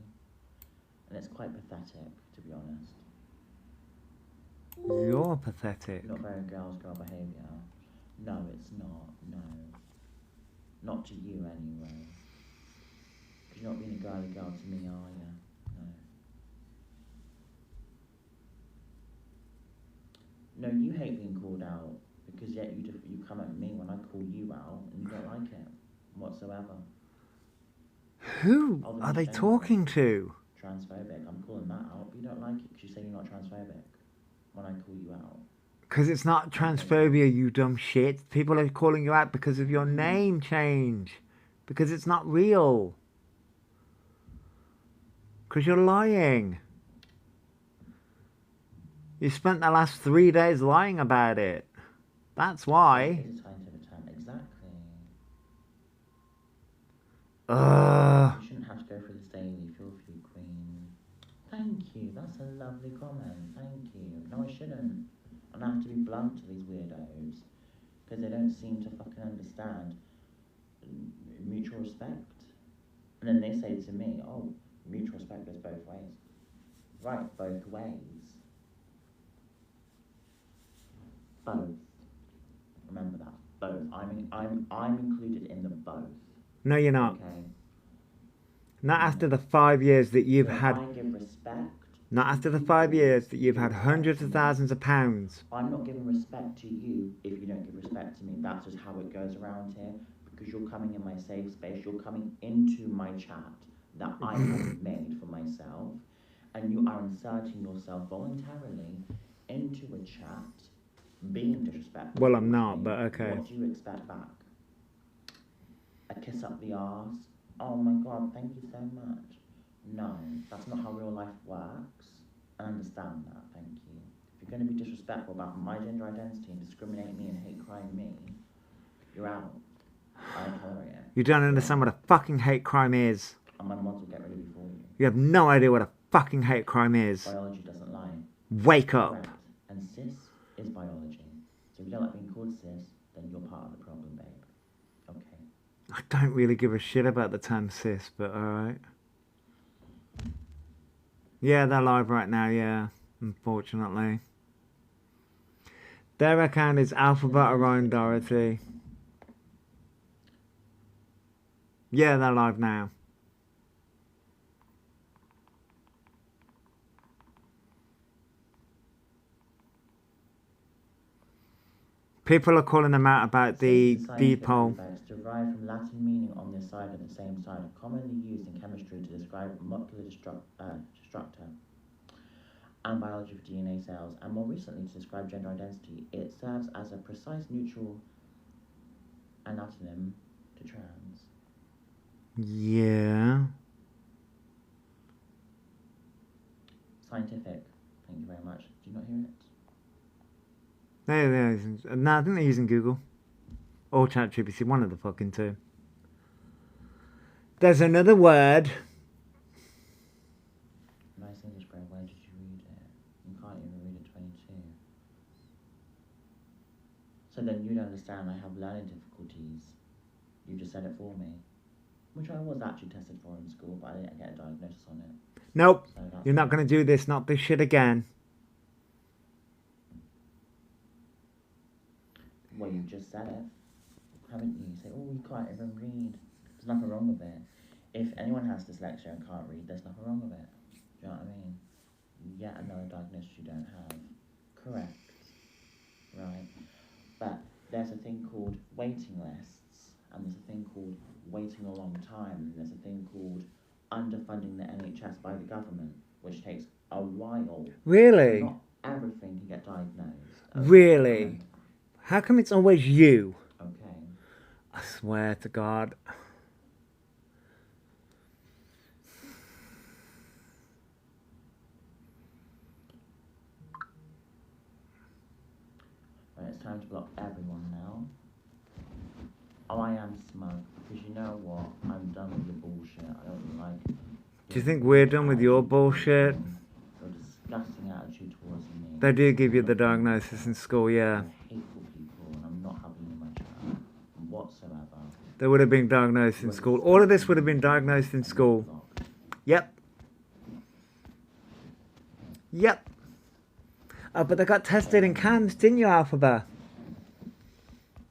And it's quite pathetic, to be honest. You're pathetic. Not very girl behaviour. No, it's not. No. Not to you, anyway. Because you're not being a girly girl to me, are you? No. No, you hate being called out. Because yet you come at me when I call you out and you don't like it whatsoever. Who are they talking to? Transphobic. I'm calling that out, but you don't like it because you say you're not transphobic when I call you out. Because it's not transphobia, you dumb shit. People are calling you out because of your name change. Because it's not real. Because you're lying. You spent the last 3 days lying about it. That's why. It's a scientific term, exactly. You shouldn't have to go through this daily. Feel free, queen. Thank you. That's a lovely comment. Thank you. No, I shouldn't. And I have to be blunt to these weirdos because they don't seem to fucking understand mutual respect. And then they say to me, "Oh, mutual respect goes both ways." Right, both ways. Both. Remember that. Both. I'm included in the both. No, you're not. Okay. Not after the 5 years that you've had. I give respect. Not after the 5 years that you've had hundreds of thousands of pounds. I'm not giving respect to you if you don't give respect to me. That's just how it goes around here. Because you're coming in my safe space. You're coming into my chat that I have made for myself. And you are inserting yourself voluntarily into a chat, being disrespectful. Well, I'm not, but okay. What do you expect back? A kiss up the arse? Oh my God, thank you so much. No, that's not how real life works. I understand that, thank you. If you're going to be disrespectful about my gender identity and discriminate me and hate crime me, you're out. I don't tolerate it. You don't understand what a fucking hate crime is. And my mods will get rid of you for you. You have no idea what a fucking hate crime is. Biology doesn't lie. Wake up. Correct. And cis is biology. So if you don't like being called cis, then you're part of the problem, babe. Okay. I don't really give a shit about the term cis, but alright. Yeah, they're live right now, yeah. Unfortunately. Their account is Alphabet Orion Dorothy. Yeah, they're live now. People are calling them out about the dipole. Derived from Latin meaning on this side of the same side, commonly used in chemistry to describe molecular structure and biology for DNA cells, and more recently to describe gender identity. It serves as a precise neutral antonym to trans. Yeah. Scientific. Thank you very much. Do you not hear it? No, I think they're using Google. Or ChatGPT, one of the fucking two. There's another word. Nice English, bro. Where did you read it? You can't even read it 22. So then you don't understand I have learning difficulties. You just said it for me. Which I was actually tested for in school, but I didn't get a diagnosis on it. Nope. So you're not going to do this, not this shit again. Well, you just said it, haven't you? You say, oh, you can't even read. There's nothing wrong with it. If anyone has dyslexia and can't read, there's nothing wrong with it. Do you know what I mean? Yet another diagnosis you don't have. Correct. Right. But there's a thing called waiting lists, and there's a thing called waiting a long time, and there's a thing called underfunding the NHS by the government, which takes a while. Really? Not everything can get diagnosed. Really? How come it's always you? Okay. I swear to God. Right, it's time to block everyone now. Oh, I am smug, because you know what? I'm done with your bullshit. I don't like... Do you think we're done with your bullshit? Your disgusting attitude towards me. They do give you the diagnosis in school, yeah. You're hateful people, and I'm not having you in my chat whatsoever. They would have been diagnosed in school. All of this would have been diagnosed in school. Yep. Yep. Oh, but they got tested in CAMS, didn't you, Alphabet?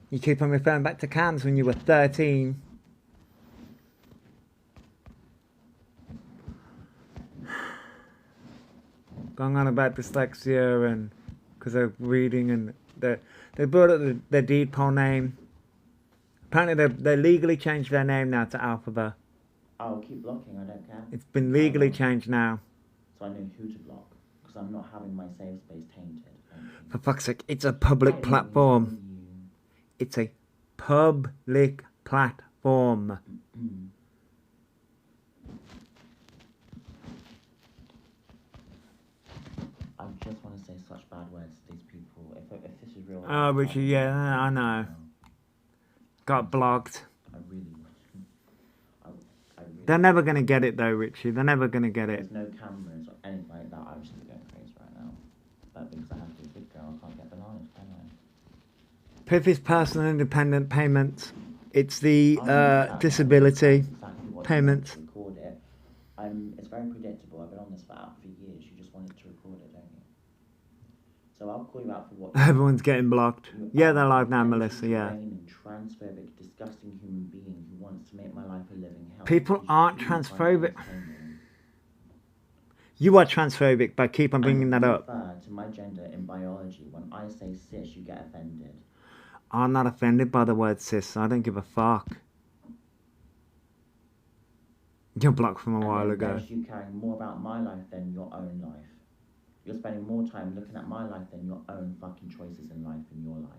You keep on referring back to CAMS when you were 13. Going on about dyslexia and because they're reading and they brought up their deed poll name. Apparently they legally changed their name now to Alphabet. I'll keep blocking, I don't care. It's been legally changed now. So I know who to block, because I'm not having my safe space tainted. For fuck's sake, it's a public platform. It's a public platform. I just want to say such bad words to these people. If this is real... Oh, Richard, yeah, I know. Got blocked. I really... They're never going to get it though, Richie. They're never going to get it. There's no cameras or anything like that. I was just going crazy right now. But because I have to be a big girl, I can't get bananas, can I? PIF is personal independent payments. It's the disability payments. Record it. It's very predictable. I've been on this for years. You just wanted to record it, don't you? So I'll call you out for what... Everyone's getting blocked. Yeah, they're live now, Melissa, yeah. Transphobic, disgusting human being who wants to make my life a living hell. People aren't transphobic. You are transphobic by keep on bringing that up. To my gender in biology. When I say cis, you get offended. I'm not offended by the word cis. I don't give a fuck. You're blocked from a while ago. You caring more about my life than your own life. You're spending more time looking at my life than your own fucking choices in life in your life.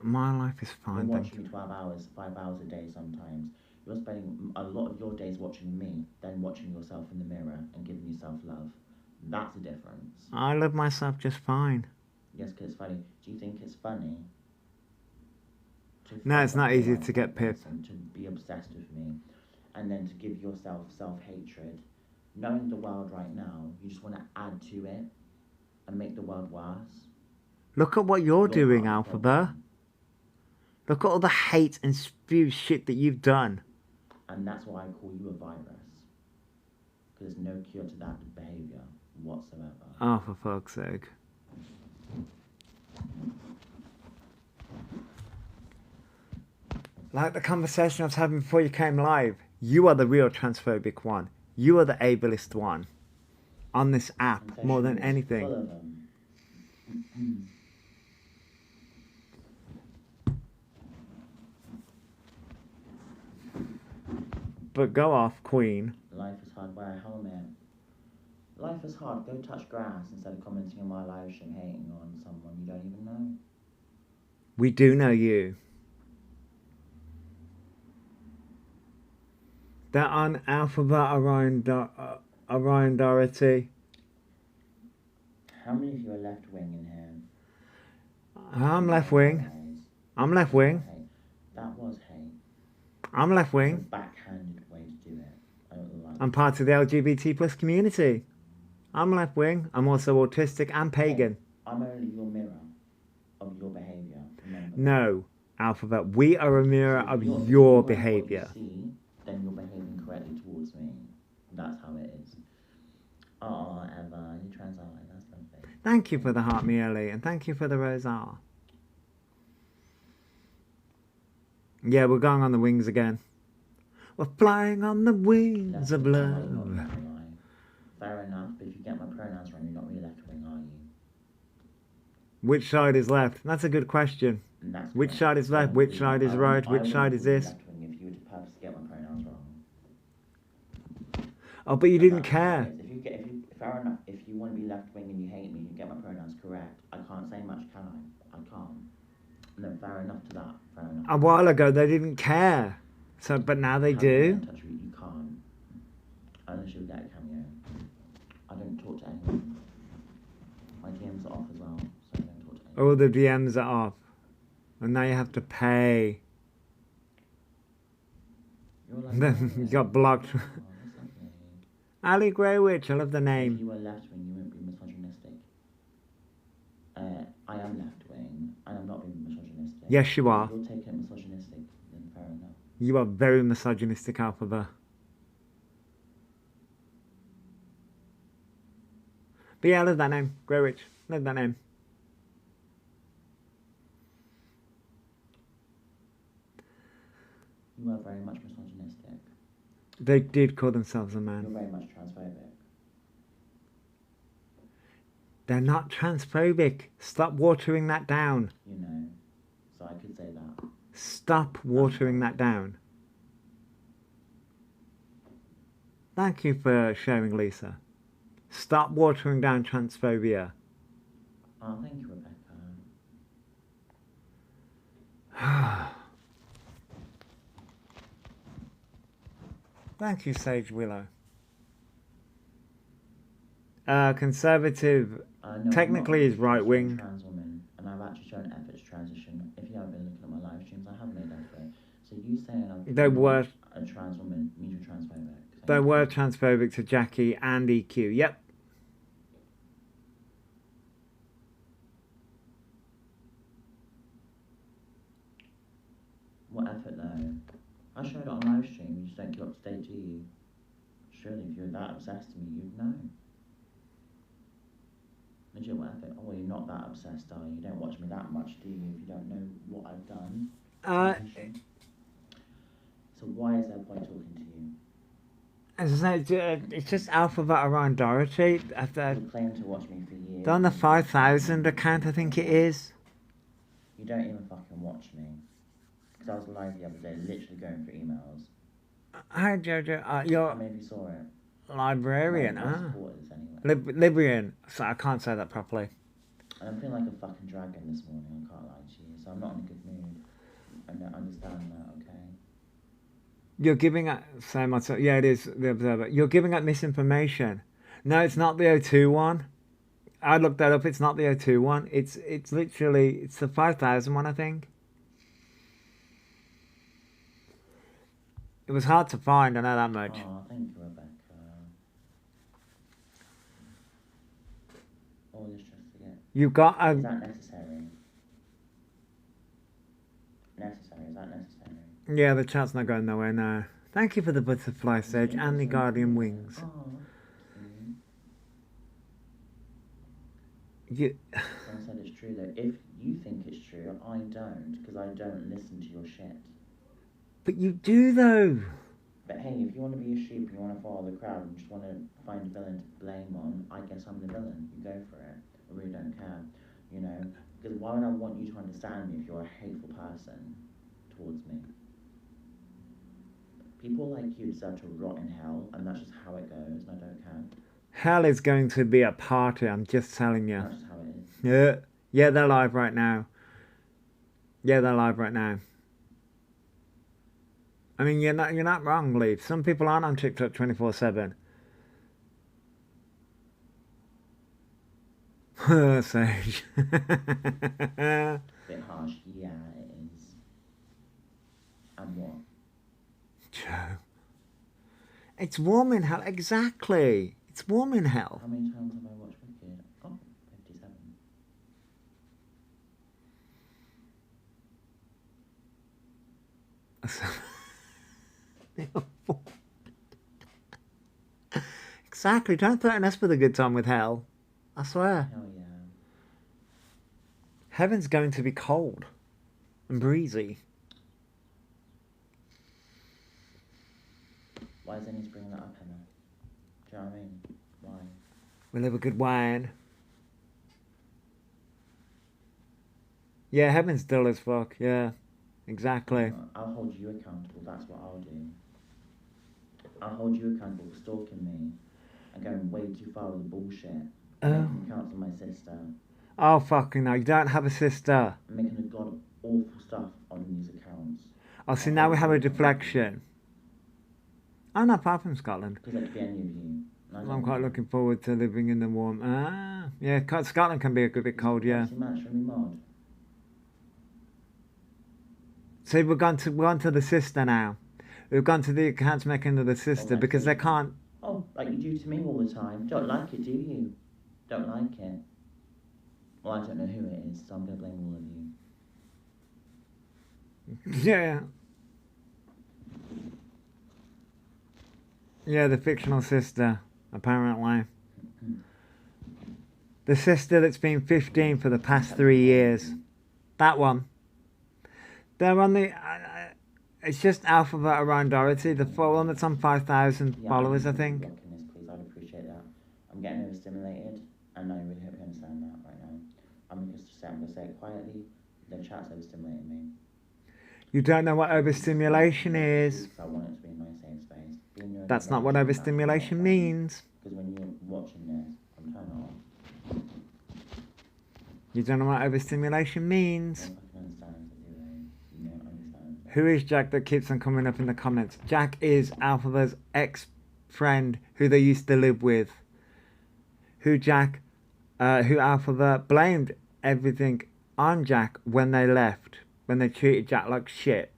My life is fine. You're watching me 12 hours, 5 hours a day sometimes. You're spending a lot of your days watching me, then watching yourself in the mirror and giving yourself love. That's a difference. I love myself just fine. Yes, because it's funny. Do you think it's funny? No, it's not easy to get PIF. To be obsessed with me, and then to give yourself self-hatred. Knowing the world right now, you just want to add to it and make the world worse. Look at what you're doing, Alphabet. Look at all the hate and spew shit that you've done. And that's why I call you a virus. Because there's no cure to that behaviour whatsoever. Oh, for fuck's sake. Like the conversation I was having before you came live. You are the real transphobic one. You are the ableist one. On this app, more than anything. Full of them. But go off, Queen. Life is hard, wear a helmet. Life is hard, go touch grass instead of commenting on my live stream, hating on someone you don't even know. We do know you. That on Alphabet Orion Doherty. How many of you are left wing in here? I'm left wing. I'm left wing. That was hate. I'm left It's a wing. backhanded way to do it. I don't like I'm part of the LGBT plus community. I'm left wing. I'm also autistic and pagan. I'm only your mirror of your behaviour. Remember. No, Alphabet. We are a mirror of If your what behaviour. you see, then you're behaving correctly towards me. That's how it is. Oh, Eva, you trans ally. That's lovely. Thank you for the heart, Miele, and thank you for the rosar. Yeah, we're going on the wings again. We're flying on the wings of love. Fair enough, but if you get my pronouns wrong, you're not really left wing, are you? Which side is left? That's a good question. Which side is left? Which side is right? Which side is this? Left wing if you were to purposely get my pronouns wrong. Oh, but you didn't care. Fair enough, if you want to be left wing and you hate me, you get my pronouns correct. I can't say much, can I? I can't. No, fair enough to that. Fair enough. A while ago, they didn't care. So, but now they do. You can't. Unless you get a cameo. I don't talk to anyone. My DMs are off as well, so I don't talk to anyone. All the DMs are off. And now you have to pay. You're like, Then you got blocked. Oh, that's lovely. Ali Greywitch, I love the If name. you were left wing, you wouldn't be misogynistic. I am left wing, and I'm not being misogynistic. Yes, you are. If you're taking it misogynistic, then fair enough. You are very misogynistic, Alphaba. But yeah, I love that name. Grey Witch. Love that name. You are very much misogynistic. They did call themselves a You're man. very much transphobic. They're not transphobic. Stop watering that down. You know. So I could say that. Stop watering that down. Thank you for sharing, Lisa. Stop watering down transphobia. Oh, thank you, Rebecca. Thank you, Sage Willow. Conservative No, technically is right wing. Trans woman, and I've actually shown effort to transition. If you haven't been looking at my live streams, I have made effort. So you saying They were a trans woman means you're transphobic. they were transphobic to Jackie and EQ. Yep. What effort though? I showed it on live stream. You just don't keep up to date, do you? Surely, if you're that obsessed to me, you'd know. Legit, what effort? Oh, well, you're not that obsessed, are you? You don't watch me that much, do you? If you don't know what I've done. So why is there a point talking to you? As I say, it's just Alphabet around Dorothy. You claim to watch me for years. On the 5,000 account, I think it is. You don't even fucking watch me. Because I was live the other day, literally going through emails. Hi, Jojo. You're Maybe you saw it. librarian, My huh? supporters, anyway. Librian. So I can't say that properly. And I'm feeling like a fucking dragon this morning, I can't lie to you. So I'm not in a good mood. I understand that, okay? You're giving out so much. Yeah, it is the Observer. You're giving out misinformation. No, it's not the O2 one. I looked that up. It's not the O2 one. It's literally it's the 5,000 one, I think. It was hard to find. I know that much. Oh, thank you, Rebecca. All this just to get. You've got Is that necessary? Necessary? Is that necessary? Yeah, the chat's not going nowhere now. Thank you for the butterfly sage and the guardian wings. Oh. Someone said it's true though. If you think it's true, I don't, because I don't listen to your shit. But you do though. But hey, if you want to be a sheep and you want to follow the crowd and just want to find a villain to blame on, I guess I'm the villain. You go for it. I really don't care. You know? Because why would I want you to understand me if you're a hateful person towards me? People like you deserve to rot in hell, and that's just how it goes, and I don't care. Hell is going to be a party, I'm just telling you. That's just how it is. Yeah. Yeah, they're live right now. Yeah, they're live right now. I mean, you're not wrong, Leaf. Some people aren't on TikTok 24/7. Sage. Bit harsh, yeah, it is. And what? Joe. It's warm in hell. Exactly. It's warm in hell. How many times have I watched Wicked? Oh, 57. Exactly. Don't threaten us with a good time with hell. I swear. Hell yeah. Heaven's going to be cold and breezy. Why is Dennis bringing that up, Emma? Do you know what I mean? Why? We'll have a good wine. Yeah, heaven's dull as fuck. Yeah, exactly. I'll hold you accountable. That's what I'll do. I'll hold you accountable for stalking me and going way too far with the bullshit. Making accounts with my sister. Oh, fucking no. You don't have a sister. Making a god awful stuff on these accounts. Oh, see, now we have a deflection. I'm not far from Scotland. Because that could be any of you. I'm quite looking forward to living in the warm. Yeah, Scotland can be a good bit cold, yeah. See, we've gone to the sister now. We've gone to the accounts making of the sister because they can't. Oh, like you do to me all the time. Don't like it, do you? Don't like it. Well, I don't know who it is, so I'm going to blame all of you. Yeah. Yeah, the fictional sister, apparently. The sister that's been 15 for the past 3 years. That one. They're on the. It's just Alphabet around Dorothy, the one that's on 5,000 Yeah, I followers, need I to keep think. blocking this, please. I'd appreciate that. I'm getting overstimulated, and I really hope you understand that right now. I'm gonna say it quietly. The chat's overstimulating me. You don't know what overstimulation is. Because I want it to be a nice safe space. Being That's not what neurodivergent is actually not overstimulation fun. means. Because when you're watching this, I'm turning off. You don't know what overstimulation You means. don't fucking understand, do they? You don't understand. Who is Jack that keeps on coming up in the comments? Jack is Alpha's ex-friend who they used to live with. Who Alpha blamed everything on Jack when they left. When they treated Jack like shit.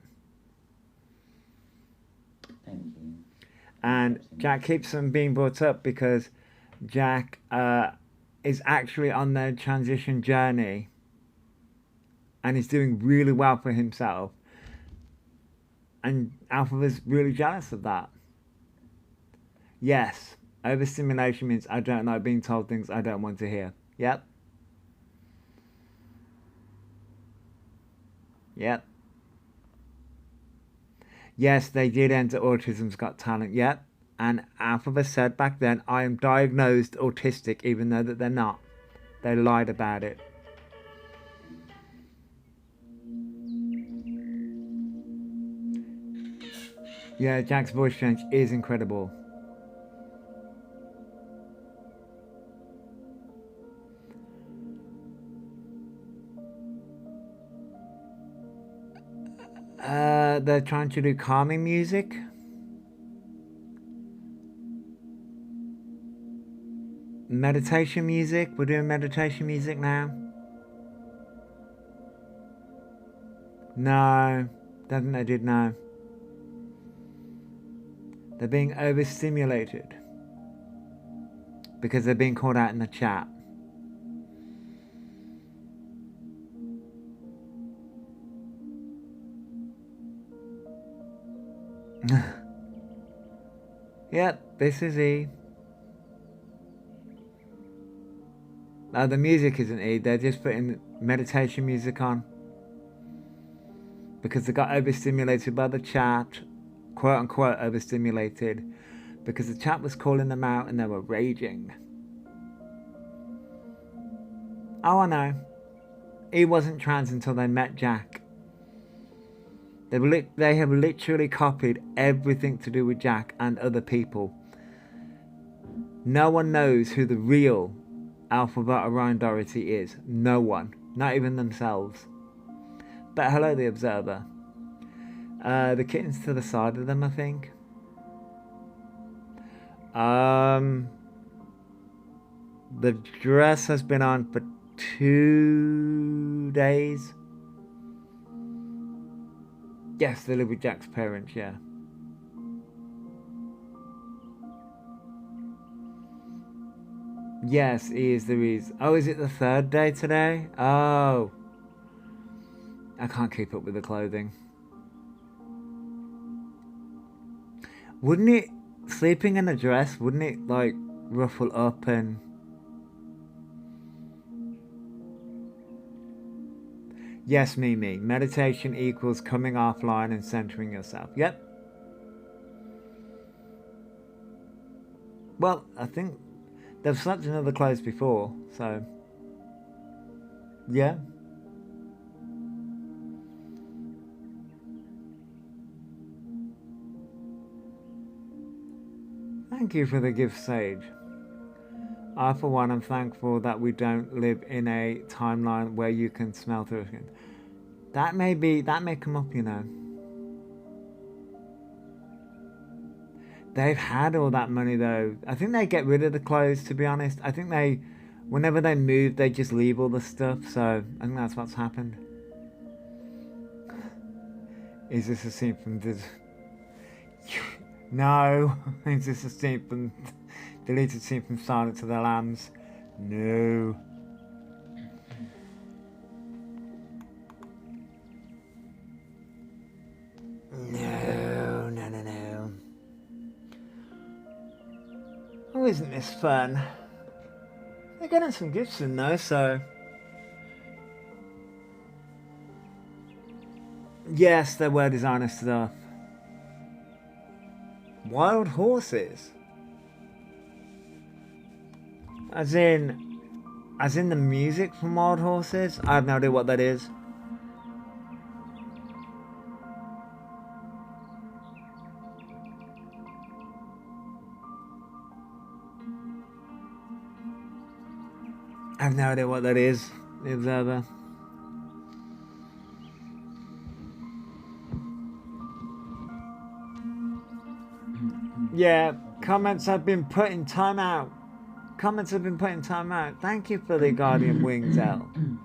Thank you. And Jack keeps on being brought up because Jack is actually on their transition journey and is doing really well for himself. And Alpha is really jealous of that. Yes, overstimulation means I don't like being told things I don't want to hear. Yep. Yep. Yes, they did enter Autism's Got Talent. Yep. And Alphabet said back then, I am diagnosed autistic, even though that they're not. They lied about it. Yeah, Jack's voice change is incredible. They're trying to do calming music. Meditation music. We're doing meditation music now. No, don't think they did. No, they're being overstimulated because they're being called out in the chat. Yep, this is E. No, the music isn't E. They're just putting meditation music on because they got overstimulated by the chat, quote unquote overstimulated, because the chat was calling them out and they were raging. Oh, I know. E wasn't trans until they met Jack. They have literally copied everything to do with Jack and other people. No one knows who the real Alphabet Orion Dorothy is. No one. Not even themselves. But hello, the Observer. The kitten's to the side of them, I think. The dress has been on for 2 days. Yes, they live with Jack's parents, yeah. Yes, there is. Oh, is it the 3rd day today? Oh. I can't keep up with the clothing. Wouldn't it, sleeping in a dress, wouldn't it, like, ruffle up and... Yes, Mimi. Meditation equals coming offline and centering yourself. Yep. Well, I think they've slept in other clothes before, so... Yeah. Thank you for the gift, Sage. I, for one, am thankful that we don't live in a timeline where you can smell through skin. That may come up, you know. They've had all that money, though. I think they get rid of the clothes, to be honest. I think whenever they move, they just leave all the stuff, so I think that's what's happened. Is this a scene from No. Is this a scene from... deleted scene from Silence of the Lambs? No. No. Oh, isn't this fun? They're getting some gifts in though, so... Yes, there were designer stuff. Wild horses? As in the music from Wild Horses? I have no idea what that is. I have no idea what that is. The Observer. Yeah, comments have been put in timeout. Comments have been put in timeout. Thank you for the Guardian Wings,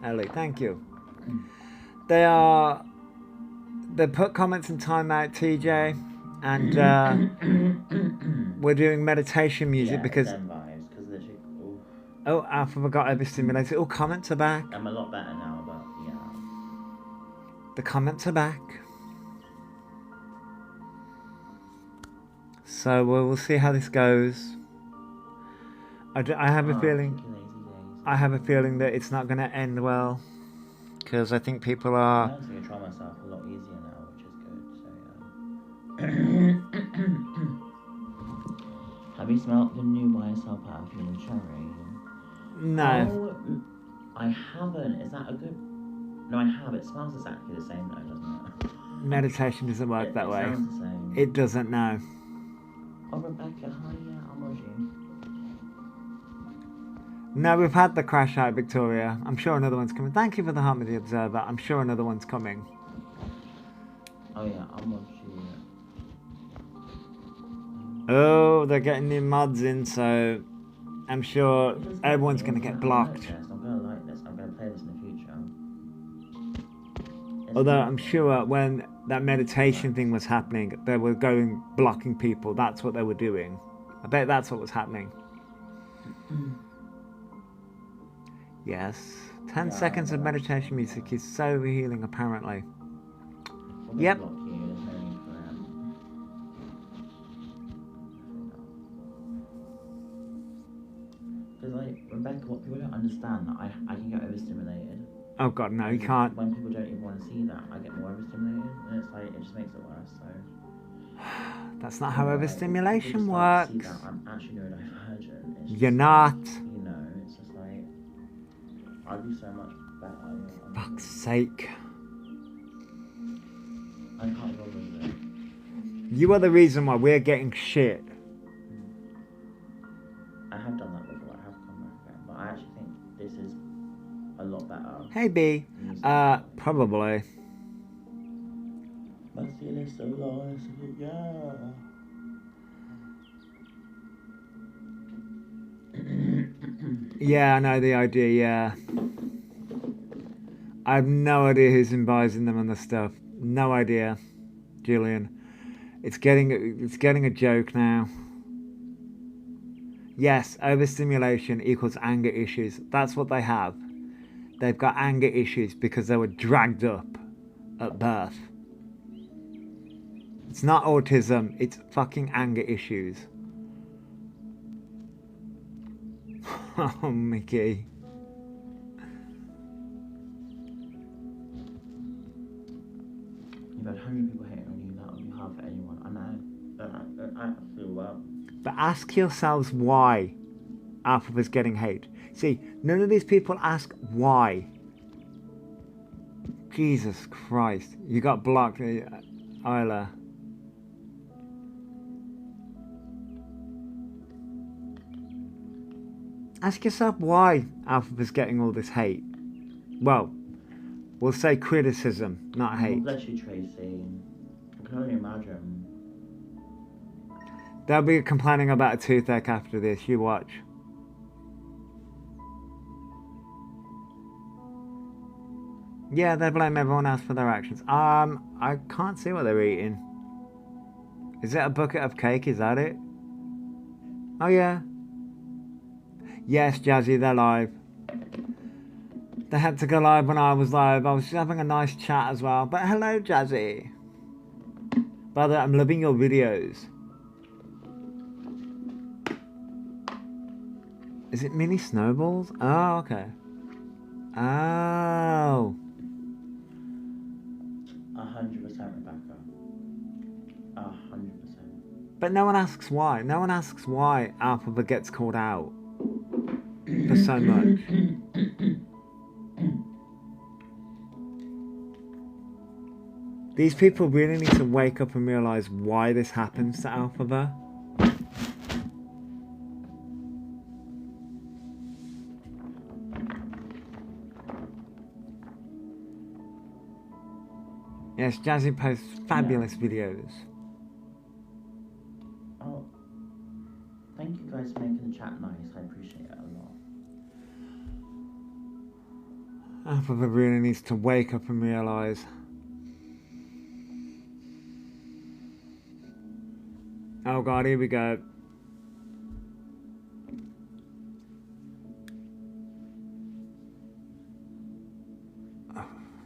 Ellie. Thank you. They put comments in timeout, TJ, and we're doing meditation music because. Oh, Alpha got overstimulated. Oh, comments are back. I'm a lot better now, but yeah. The comments are back. So we'll see how this goes. I have a feeling. I have a feeling that it's not going to end well, because I think people are. I'm going to try myself a lot easier now, which is good. So have you smelled the new YSL perfume in cherry? No. Oh, I haven't. Is that a good? No, I have. It smells exactly the same though, doesn't it? Meditation doesn't work that way. It sounds the same. It doesn't. No. Oh, Rebecca, hi, yeah, I'm watching. No, we've had the crash out, Victoria. I'm sure another one's coming. Thank you for the Heart with the Observer. I'm sure another one's coming. Oh yeah, I'm watching. Oh, they're getting new mods in, so I'm sure everyone's going to get blocked. I'm going to like this. I'm going to play this in the future. Although I'm sure when that meditation thing was happening, they were going blocking people. That's what they were doing. I bet that's what was happening. Yes. 10 seconds of meditation music is so healing, apparently. Yep. Because, like, Rebecca, what people don't understand, that I can get overstimulated. Oh, God, no, you can't. When people don't even want to see that, I get more overstimulated, and it's like, it just makes it worse, so... That's not how overstimulation works. works. I'm actually neurodivergent. You're not. You know, it's just like... I'd be so much better. Fuck's sake. I can't go with it. You are the reason why we're getting shit. I have done that before, I have come back again, but I actually think this is a lot better. Hey, B. Probably. My skin is so nice, yeah. Yeah, I know the idea, yeah. I have no idea who's advising them on the stuff. No idea, Julian. It's getting a joke now. Yes, overstimulation equals anger issues. That's what they have. They've got anger issues because they were dragged up at birth. It's not autism, it's fucking anger issues. Oh, Mickey. You've had 100 people hating on you, that would be hard for anyone. I know. I feel well. But ask yourselves why Alphaba's getting hate. See, none of these people ask why. Jesus Christ. You got blocked, Isla. Ask yourself why Alphaba's getting all this hate. Well, we'll say criticism, not hate. Bless you, Tracy. I can only imagine. They'll be complaining about a toothache after this, you watch. Yeah, they blame everyone else for their actions. I can't see what they're eating. Is it a bucket of cake? Is that it? Oh, yeah. Yes, Jazzy, they're live. They had to go live when I was live. I was just having a nice chat as well. But hello, Jazzy. By the way, I'm loving your videos. Is it mini snowballs? Oh, okay. Oh. 100%, Rebecca. 100%. But no one asks why. No one asks why Alphaba gets called out for so much. These people really need to wake up and realise why this happens to Alphaba. Yes, Jazzy posts fabulous videos. Oh, thank you guys for making the chat nice. I appreciate it a lot. Alphaba really needs to wake up and realise. Oh god, here we go.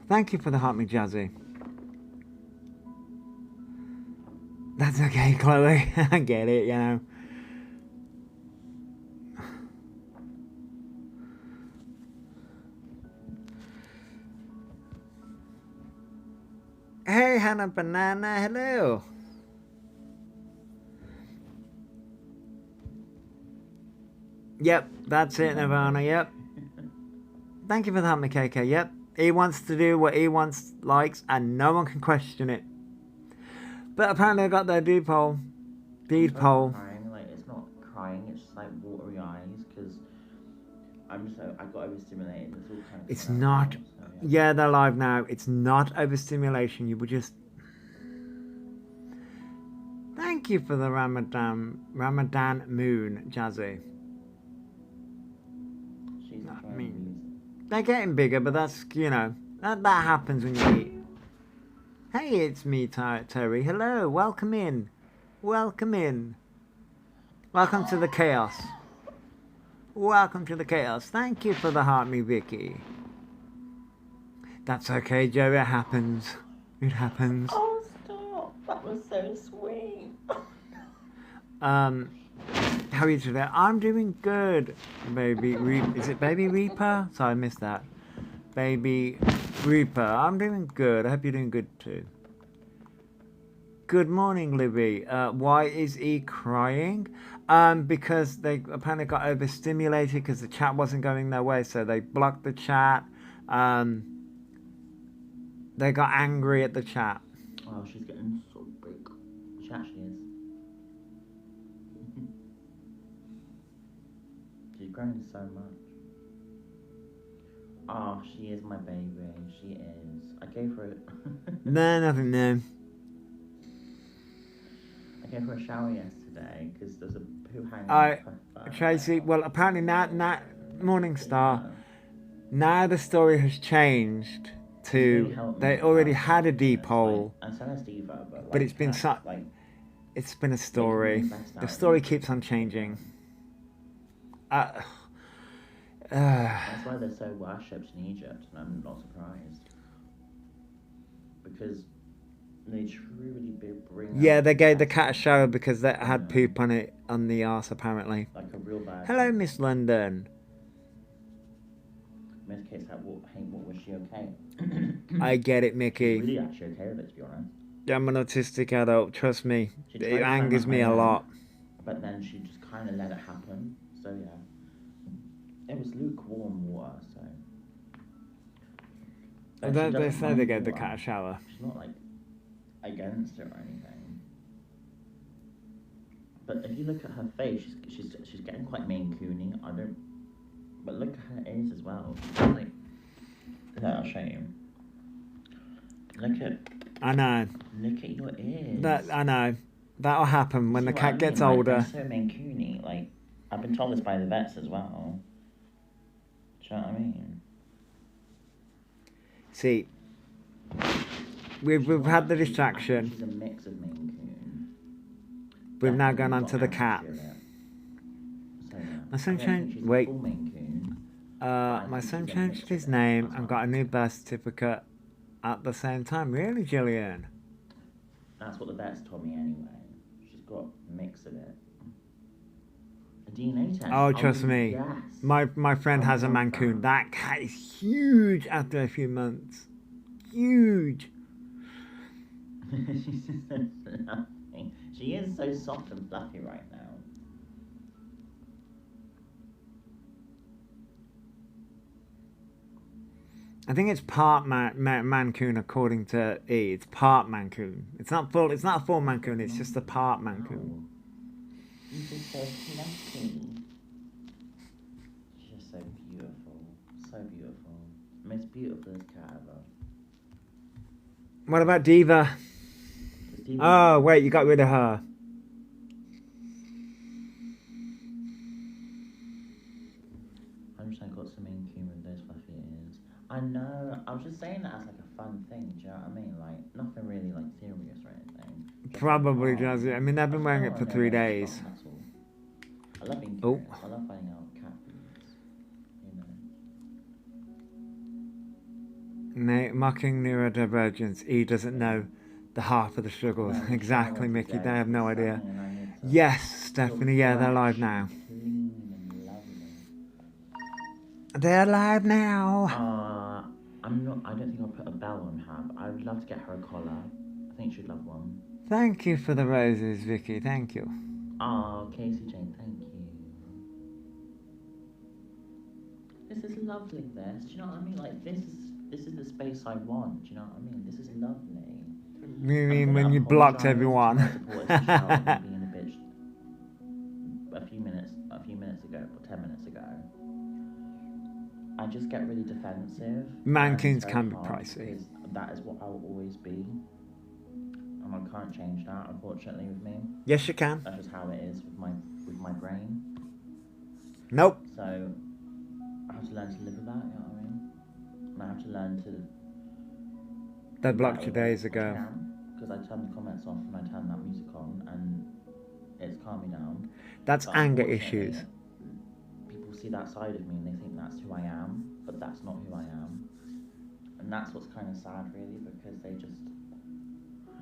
Thank you for the heart, me Jazzy. That's okay, Chloe. I get it, you know. Hey, Hannah Banana, hello. Yep, that's it, Nirvana, yep. Thank you for the heart, me KK, yep. He wants to do what he likes, and no one can question it. But apparently I got their deed poll. Crying, like, it's not crying, it's just like watery eyes, because I got overstimulated. It's all kind of. It's not. So, yeah, they're live now. It's not overstimulation. You were just. Thank you for the Ramadan moon, Jazzy. She's they're getting bigger, but that's, you know, that happens when you eat. Hey, it's me, Terry. Hello, welcome in. Welcome in. Welcome to the chaos. Welcome to the chaos. Thank you for the heart, me Vicky. That's okay, Joe. It happens. It happens. Oh, stop. That was so sweet. How are you today? I'm doing good, baby. Is it Baby Reaper? Sorry, I missed that. Baby Reaper. I'm doing good. I hope you're doing good too. Good morning, Libby. Why is he crying? Because they apparently got overstimulated because the chat wasn't going their way, so they blocked the chat. They got angry at the chat. Oh, she's getting so big. She actually is. She's growing so much. Oh, she is my baby. She is. I gave her. No, nothing new. I gave her a shower yesterday because there's a poo hanging. Tracy. Well, apparently now Morningstar. Now the story has changed to they already had a deep hole. And so has Diva, but it's been it's been a story. The story keeps on changing. That's why they're so worshipped in Egypt, and I'm not surprised. Because they truly bring. Yeah, they gave the cat a shower because they had poop on it on the arse apparently. Like a real bad. Hello, Miss London. Miss Kate's like, what was she okay? I get it, Mickey. She's really actually okay with it, to be honest. I'm an autistic adult. Trust me, it angers me a lot. But then she just kind of let it happen. So yeah. It was lukewarm water, so. They say they gave the cat a shower. She's not like against it or anything. But if you look at her face, she's getting quite Maine Coony. But look at her ears as well. Like, I'll show you. Look at. I know. Look at your ears. I know. That'll happen when the cat gets older. Like, so Maine Coony. Like, I've been told this by the vets as well. Do you know what I mean? See, we've had the distraction. She's a mix of Maine Coon. We've now gone on to the cat. So, my son changed. Wait. My son changed his name and got a new birth certificate at the same time. Really, Gillian? That's what the vets told me anyway. She's got a mix of it. DNA test. Oh, trust me. Yes. My friend has a love Mancoon. that. That cat is huge after a few months. Huge. She's just so fluffy. She is so soft and fluffy right now. I think it's part Mancoon according to E. It's part Mancoon. It's not full. It's not a full Mancoon. It's just a part Mancoon. Oh, she's just so fluffy. She's just so beautiful. So beautiful. Most beautifulest cat ever. What about Diva? Oh wait, you got rid of her. I wish I got some Maine with those fluffy ears. I know. I was just saying that as like a fun thing. Do you know what I mean? Like nothing really like serious or anything. Just Probably like, oh, does it. I mean, they've been wearing it for 3 days. That's all. I love being Oh. curious. I love finding out cat foods. You know. Mocking neurodivergence. E doesn't know the half of the struggles. No, Exactly, shower Mickey. today They have no was idea. sunny and I had to Yes, feel Stephanie. Yeah, they're live fresh now. and clean and lovely. They're live now. I don't think I'll put a bell on her, but I would love to get her a collar. I think she'd love one. Thank you for the roses, Vicky. Thank you. Casey Jane, thank you. This is lovely, this. Do you know what I mean? Like, this is the space I want. Do you know what I mean? This is lovely. You mean when you blocked everyone? Being a bitch a few minutes ago, or 10 minutes ago. I just get really defensive. Mancoons can be pricey. Because that is what I will always be. And I can't change that, unfortunately, with me. Yes, you can. That's just how it is with my brain. Nope. So I have to learn to live with that, you know what I mean? And I have to learn to... They blocked you days ago. Because I turned the comments off and I turned that music on and it's calmed me down. That's But anger unfortunately, issues. People see that side of me and they think that's who I am, but that's not who I am. And that's what's kind of sad, really, because they just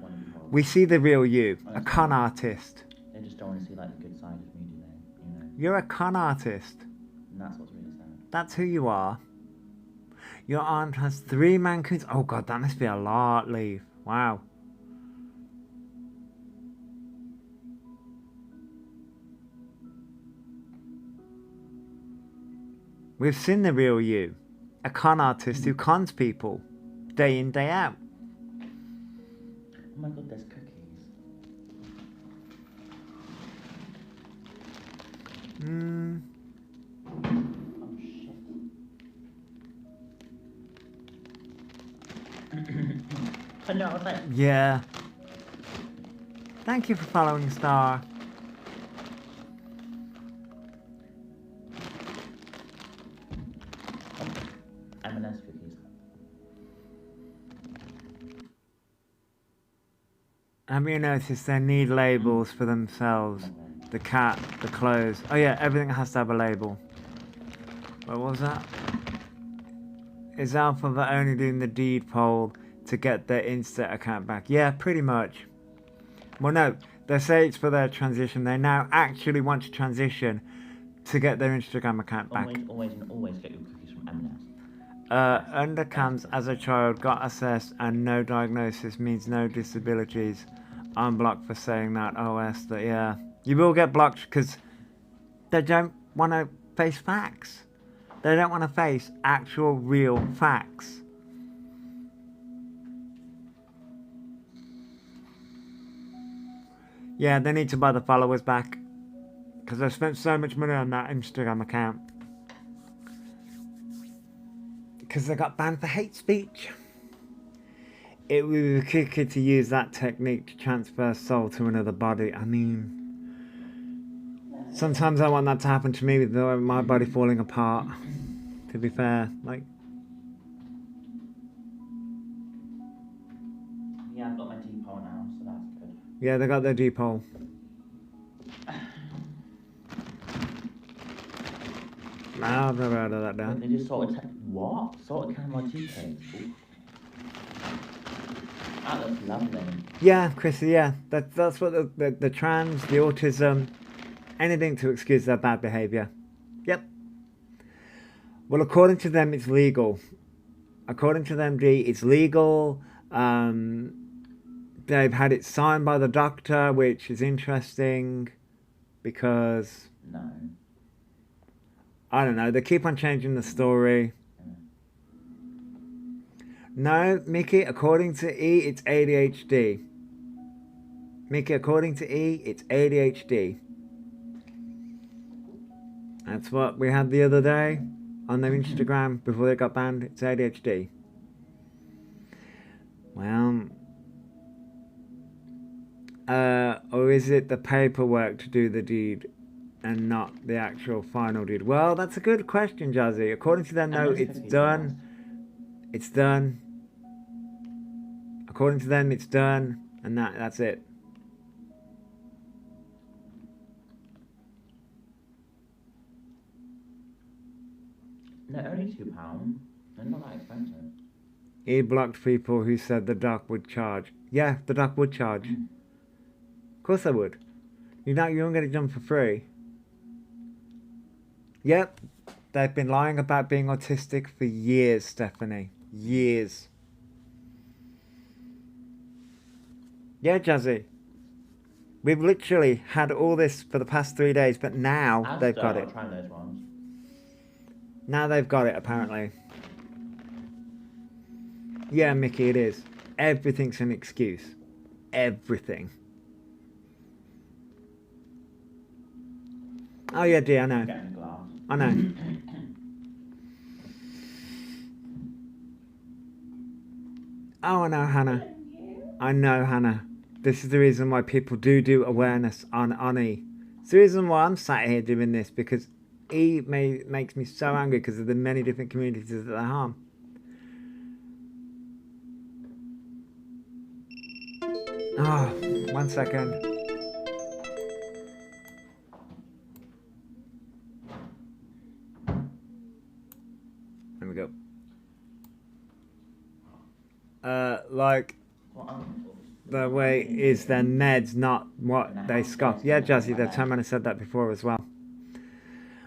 want to be horrible. We see the real you, a con artist. They just don't want to see like the good side of me, do they? You know? You're a con artist. And that's what's really sad. That's who you are. Your aunt has 3 Mancoons. Oh god, that must be a lot, Leave. Wow. We've seen the real you. A con artist who cons people day in, day out. Oh my god, there's cookies. Oh shit. I know, I was like, Yeah. Thank you for following Star. M&S cookies. Have you noticed they need labels for themselves? The cat, the clothes. Oh yeah, everything has to have a label. What was that? Is Alphabet only doing the deed poll to get their Insta account back? Yeah, pretty much. Well, no, they say it's for their transition. They now actually want to transition to get their Instagram account back. Always get your cookies from M&S. Undercams as a child, got assessed and no diagnosis means no disabilities. I'm blocked for saying that. Oh, Esther, yeah. You will get blocked because they don't want to face facts. They don't want to face actual, real facts. Yeah, they need to buy the followers back because they've spent so much money on that Instagram account. Because they got banned for hate speech. It would be quicker to use that technique to transfer soul to another body. I mean, sometimes I want that to happen to me with my body falling apart. To be fair, like. Yeah, I've got my depot now, so that's good. Yeah, they got their depot. Nah, I've never heard of that down. They just what? Salted caramel tea cakes. Ooh. That looks lovely. Yeah, Chrissy, yeah. That's what the trans, the autism, Anything to excuse their bad behaviour. Yep. Well, according to them, it's legal. According to them, D, it's legal. They've had it signed by the doctor, which is interesting because No. I don't know. They keep on changing the story. No, Mickey, according to E, it's ADHD. Mickey, according to E, it's ADHD. That's what we had the other day on their Instagram before they got banned. It's ADHD. Well, or is it the paperwork to do the deed and not the actual final deed? Well, that's a good question, Jazzy. According to them, no, it's done. It's done. According to them, it's done, and that's it. They're only £2. They're not that expensive. He blocked people who said the doc would charge. Yeah, the doc would charge. Of course I would. You don't get it done for free. Yep, they've been lying about being autistic for years, Stephanie. Years. Yeah, Jazzy. We've literally had all this for the past 3 days, but now they've got it. Trying those ones. Now they've got it, apparently. Yeah, Mickey, it is. Everything's an excuse. Everything. Oh, yeah, dear, I know. Getting a glass. I know. Oh, I know, Hannah. I know, Hannah. This is the reason why people do awareness on E. It's the reason why I'm sat here doing this, because E makes me so angry because of the many different communities that they harm. Oh, 1 second. There we go. Like, the way is their meds, not what they scoff. Yeah, Jazzy, the time I said that before as well.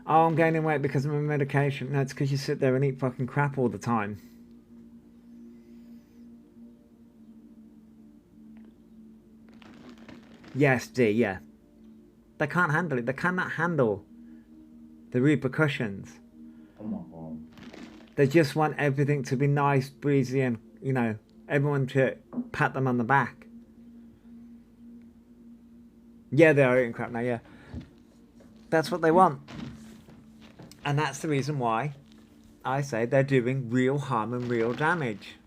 Oh, I'm gaining weight because of my medication. No, it's because you sit there and eat fucking crap all the time. Yes, D, yeah. They can't handle it. They cannot handle the repercussions. Oh my god. They just want everything to be nice, breezy, and, you know, everyone to pat them on the back. Yeah, they are eating crap now, yeah. That's what they want. And that's the reason why I say they're doing real harm and real damage.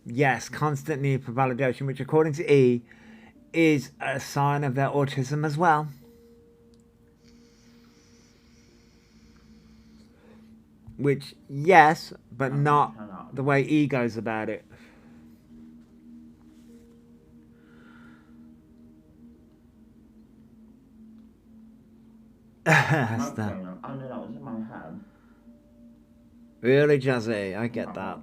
Yes, constant need for validation, which according to E is a sign of their autism as well. Which, yes, but not the way E goes about it. I know that was in my head. Really, Jazzy, I get that.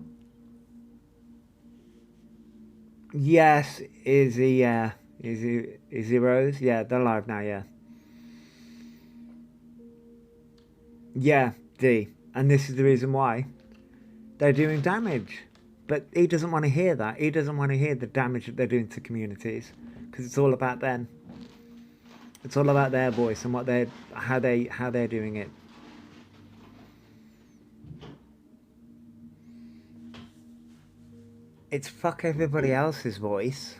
Yes, Izzy, yeah. Izzy Rose? Yeah, they're live now, yeah. Yeah, D. And this is the reason why they're doing damage. But he doesn't want to hear that. He doesn't want to hear the damage that they're doing to communities. Because it's all about them. It's all about their voice and what how they're doing it. It's fuck everybody else's voice.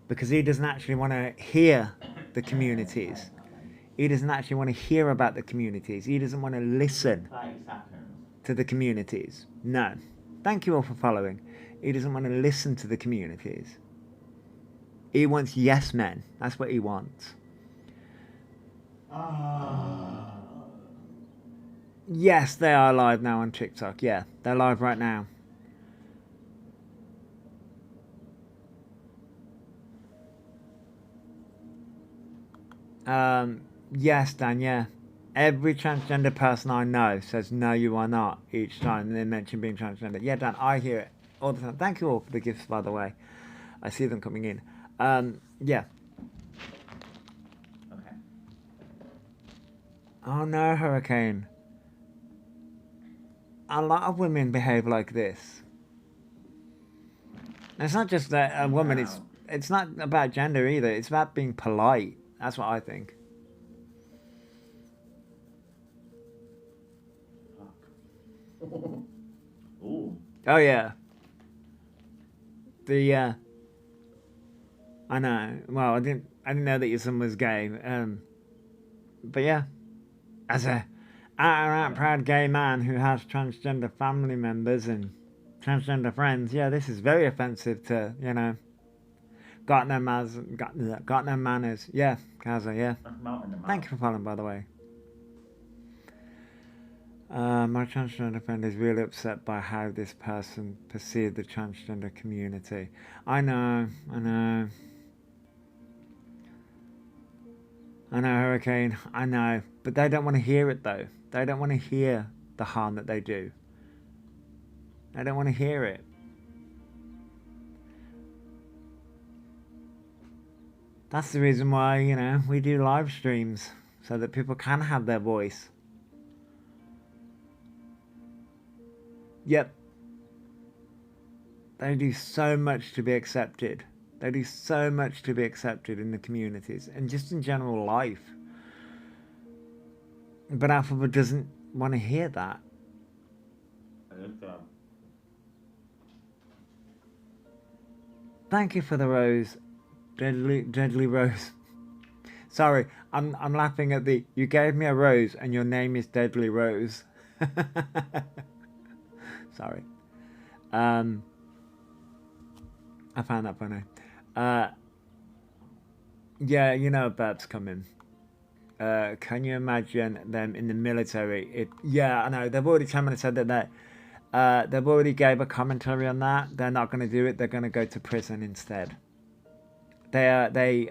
Because he doesn't actually want to hear the communities. He doesn't actually want to hear about the communities. He doesn't want to listen to the communities. No. Thank you all for following. He doesn't want to listen to the communities. He wants yes men. That's what he wants. Yes, they are live now on TikTok. Yeah, they're live right now. Yes, Dan, yeah. Every transgender person I know says, no, you are not, each time they mention being transgender. Yeah, Dan, I hear it all the time. Thank you all for the gifts, by the way. I see them coming in. Yeah. Okay. Oh no, Hurricane. A lot of women behave like this. It's not just that a woman, Wow. it's not about gender either. It's about being polite. That's what I think. Fuck. Ooh. Oh yeah. The I know. Well, I didn't know that your son was gay. But yeah, as a out and out proud gay man who has transgender family members and transgender friends, yeah, this is very offensive to, got no manners, got no manners. Yeah, Kaza, yeah. Knock him out in the mouth. Thank you for following, by the way. My transgender friend is really upset by how this person perceived the transgender community. I know, Hurricane, I know. But they don't want to hear it, though. They don't want to hear the harm that they do. They don't want to hear it. That's the reason why, we do live streams, so that people can have their voice. Yep. They do so much to be accepted. They do so much to be accepted in the communities and just in general life. But Alphabet doesn't want to hear that. Thank you for the rose, Deadly Rose. Sorry, I'm laughing at you gave me a rose and your name is Deadly Rose. Sorry. I found that funny. Yeah, Burp's coming. Can you imagine them in the military? Yeah, I know. They've already said that they've already gave a commentary on that. They're not going to do it. They're going to go to prison instead. They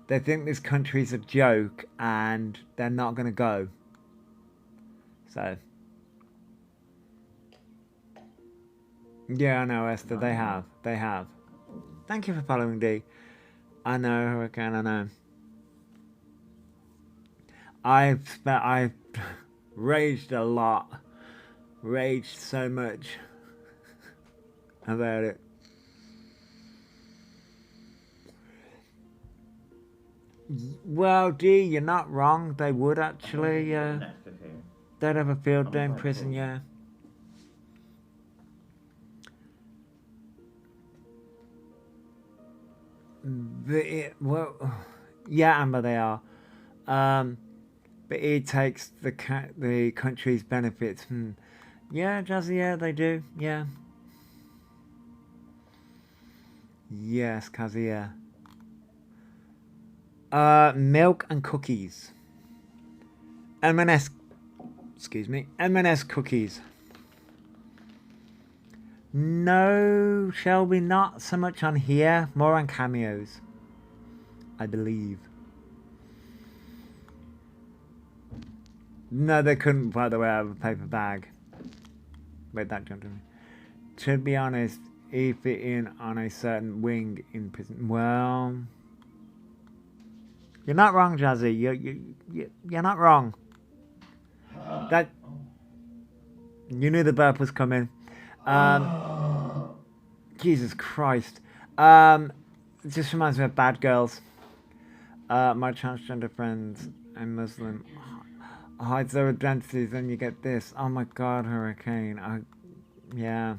think this country's a joke and they're not going to go. So. Yeah, I know, Esther. They have. Thank you for following, D. I know, Hurricane. I know. I've raged a lot. Raged so much about it. Well, D, you're not wrong. They would actually. They'd have a field day in prison, yeah. Yeah, Amber, they are. But it takes the country's benefits. Yeah, Jazzy, yeah, they do. Yeah. Yes, Kazia. Milk and cookies. M&S. Excuse me. M&S cookies. No, Shelby, not so much on here. More on cameos, I believe. No, they couldn't, by the way, have a paper bag. Wait, that jumped to me. To be honest, he fit in on a certain wing in prison. Well, you're not wrong, Jazzy. You're not wrong. That you knew the burp was coming. Jesus Christ. It just reminds me of Bad Girls. My transgender friends and Muslim hides their identities, and you get this. Oh my God, Hurricane. Yeah.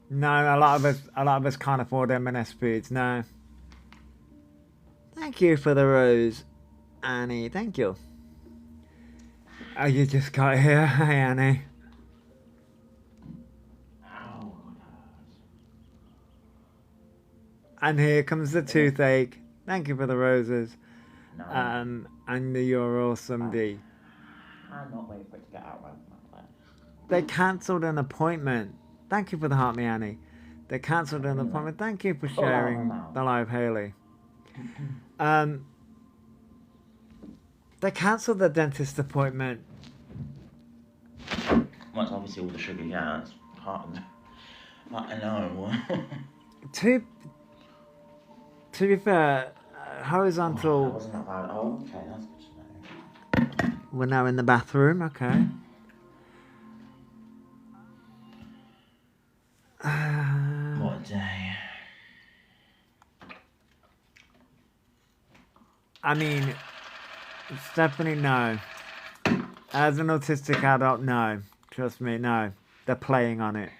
No, a lot of us can't afford M&S foods. No. Thank you for the rose, Annie. Thank you. Oh, you just got here. Hi, Annie. And here comes the toothache. Thank you for the roses. No. And you're awesome, D. I cannot wait for it to get out right now. They cancelled an appointment. Thank you for the heart, me, Annie. They cancelled an appointment. Thank you for sharing the live, Haley. They cancelled the dentist appointment. Well, it's obviously all the sugar, yeah, that's part of it. I know. To be fair, That horizontal. wasn't that bad. Oh, okay, that's good to know. We're now in the bathroom. Okay. What a day. I mean, it's definitely no. As an autistic adult, no. Trust me, no. They're playing on it.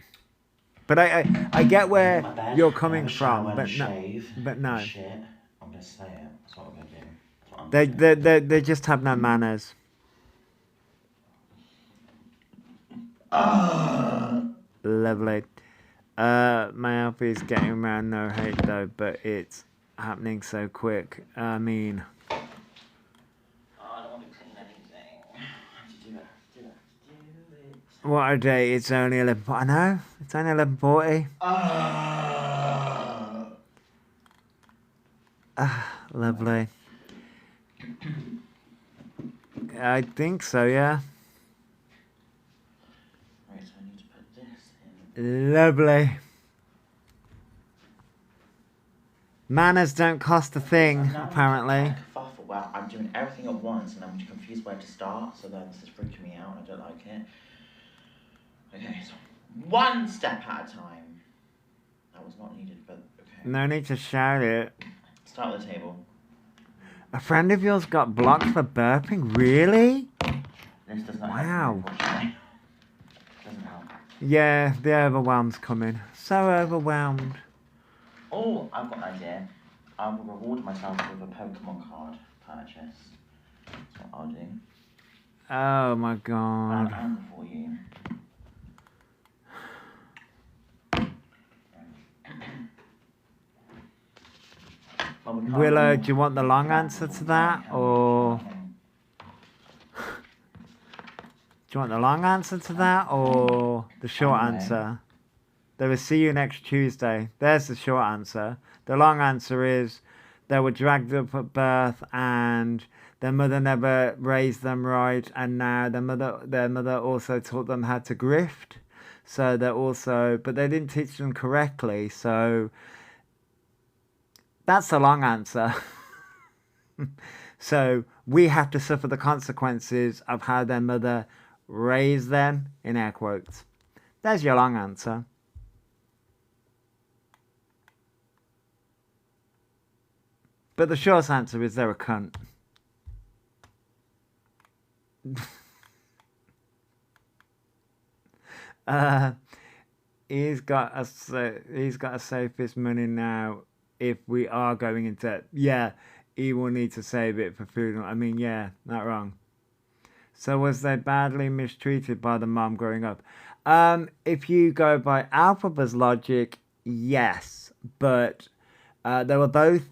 But I get where My bed, you're have coming a shower, from, and a but no. shave, But and no. shit. I'm gonna say it. That's what I'm gonna do. That's what I'm gonna do. They just have no manners. Lovely. My Alfie's getting around no hate though, but it's happening so quick. I mean, Oh, I don't want to clean anything. I have to do it. what a day! It's only 11. I know it's only 11:40. Lovely. I think so. Yeah. Right, so I need to put this in. Lovely. Manners don't cost a thing, Now apparently. I'm kerfuffle. Well, I'm doing everything at once and I'm confused where to start, so this is freaking me out. I don't like it. Okay, so one step at a time. That was not needed, but okay. No need to shout it. Start with the table. A friend of yours got blocked for burping? Really? This does not Wow. help, unfortunately. Doesn't help. Yeah, the overwhelm's coming. So overwhelmed. Oh, I've got an idea. I will reward myself with a Pokemon card purchase. That's what I'll do. Oh my god. And for you. Willow, do you want the long answer to that, or do you want the long answer to that, or the short answer? They will see you next Tuesday. There's the short answer. The long answer is they were dragged up at birth and their mother never raised them right, and now their mother also taught them how to grift. So they're also, but they didn't teach them correctly. So that's the long answer. So we have to suffer the consequences of how their mother raised them, in air quotes. There's your long answer. But the short answer is they're a cunt. He's got to save his money now. If we are going into debt, yeah, he will need to save it for food. I mean, yeah, not wrong. So was they badly mistreated by the mom growing up? If you go by Alphaba's logic, yes, but they were both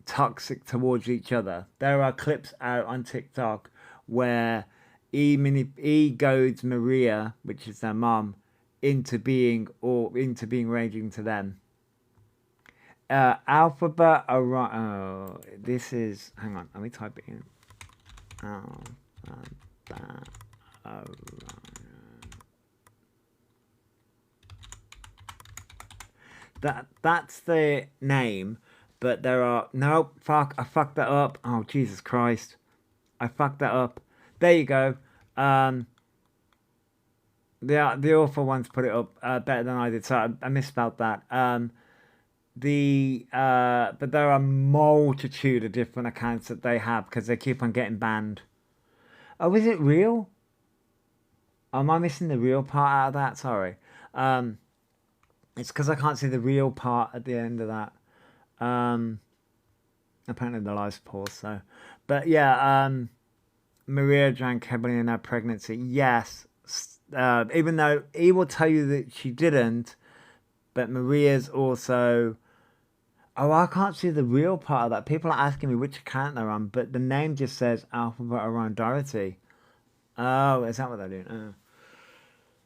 toxic towards each other. There are clips out on TikTok where he goads Maria, which is their mom, into being raging to them. Alphabet Orion. Oh, this is. Hang on, let me type it in. Alphabet Orion. That's the name, but there are nope. Fuck, I fucked that up. Oh Jesus Christ, I fucked that up. There you go. The awful ones put it up better than I did, so I misspelled that. But there are a multitude of different accounts that they have because they keep on getting banned. Oh, is it real? Am I missing the real part out of that? Sorry. It's because I can't see the real part at the end of that. Apparently the live's paused, so. But yeah, Maria drank heavily in her pregnancy. Yes. Even though he will tell you that she didn't, but Maria's also... Oh, I can't see the real part of that. People are asking me which account they're on, but the name just says Alphabet Orion Dorothy. Oh, is that what they're doing?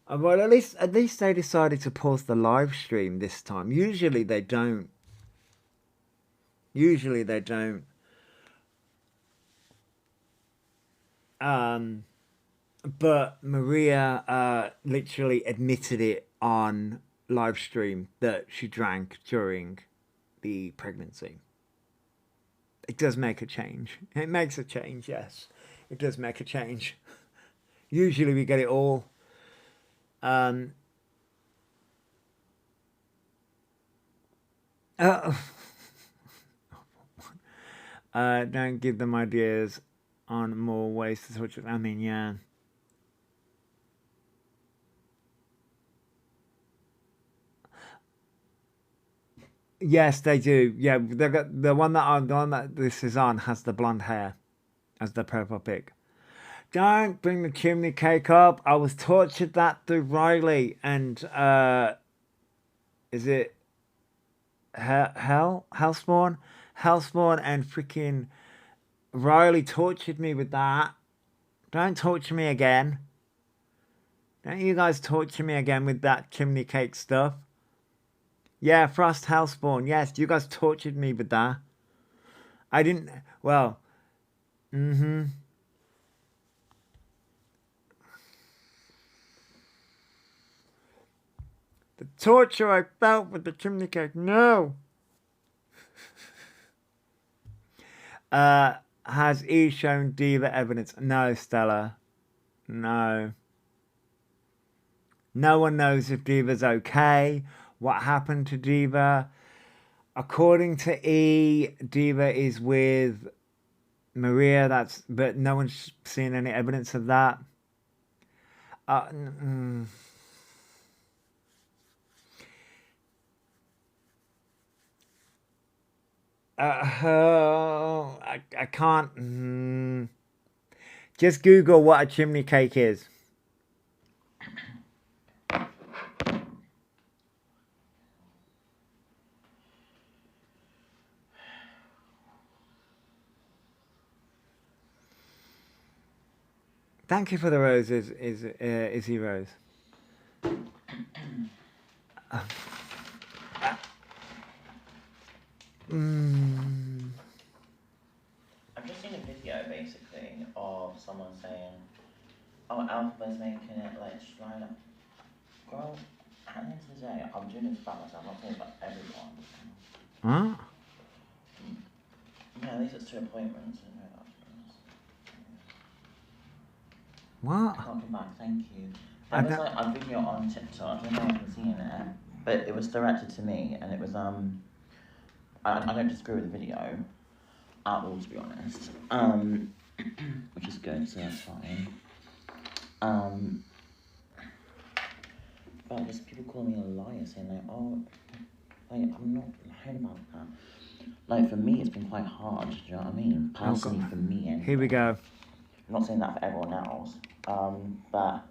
Oh. Well, at least they decided to pause the live stream this time. Usually they don't. Usually they don't. But Maria literally admitted it on live stream that she drank during the pregnancy. It does make a change. It makes a change, yes. It does make a change. Usually we get it all. Um, uh, don't give them ideas on more ways to touch it. I mean, yeah. Yes, they do. Yeah, they got the one that this is on has the blonde hair as the purple pick. Don't bring the chimney cake up. I was tortured that through Riley and is it Hellspawn? Hellspawn and freaking Riley tortured me with that. Don't torture me again. Don't you guys torture me again with that chimney cake stuff. Yeah, Frost Hellspawn. Yes, you guys tortured me with that. I didn't. Well, mm-hmm. The torture I felt with the chimney cake. No. Has E shown Diva evidence? No, Stella. No. No one knows if Diva's okay. What happened to Diva? According to E, Diva is with Maria. But no one's seen any evidence of that. I can't. Just Google what a chimney cake is. Thank you for the roses, Izzy Rose. I've just seen a video basically of someone saying, "Oh, Alphaba's making it like just line up." Girl, at the end of the day, I'm doing this about myself. I'm not saying about everyone. Huh? Yeah, at least it's 2 appointments. I know that. What? I can't come back. Thank you. There was like a video on TikTok. I don't know if you've seen it, but it was directed to me, and it was I don't disagree with the video at all, to be honest. Which is good, so that's fine. But just people call me a liar, saying like, "Oh, like I'm not lying about that." Like for me, it's been quite hard. Do you know what I mean? Personally, for me. Anyway. Here we go. I'm not saying that for everyone else. But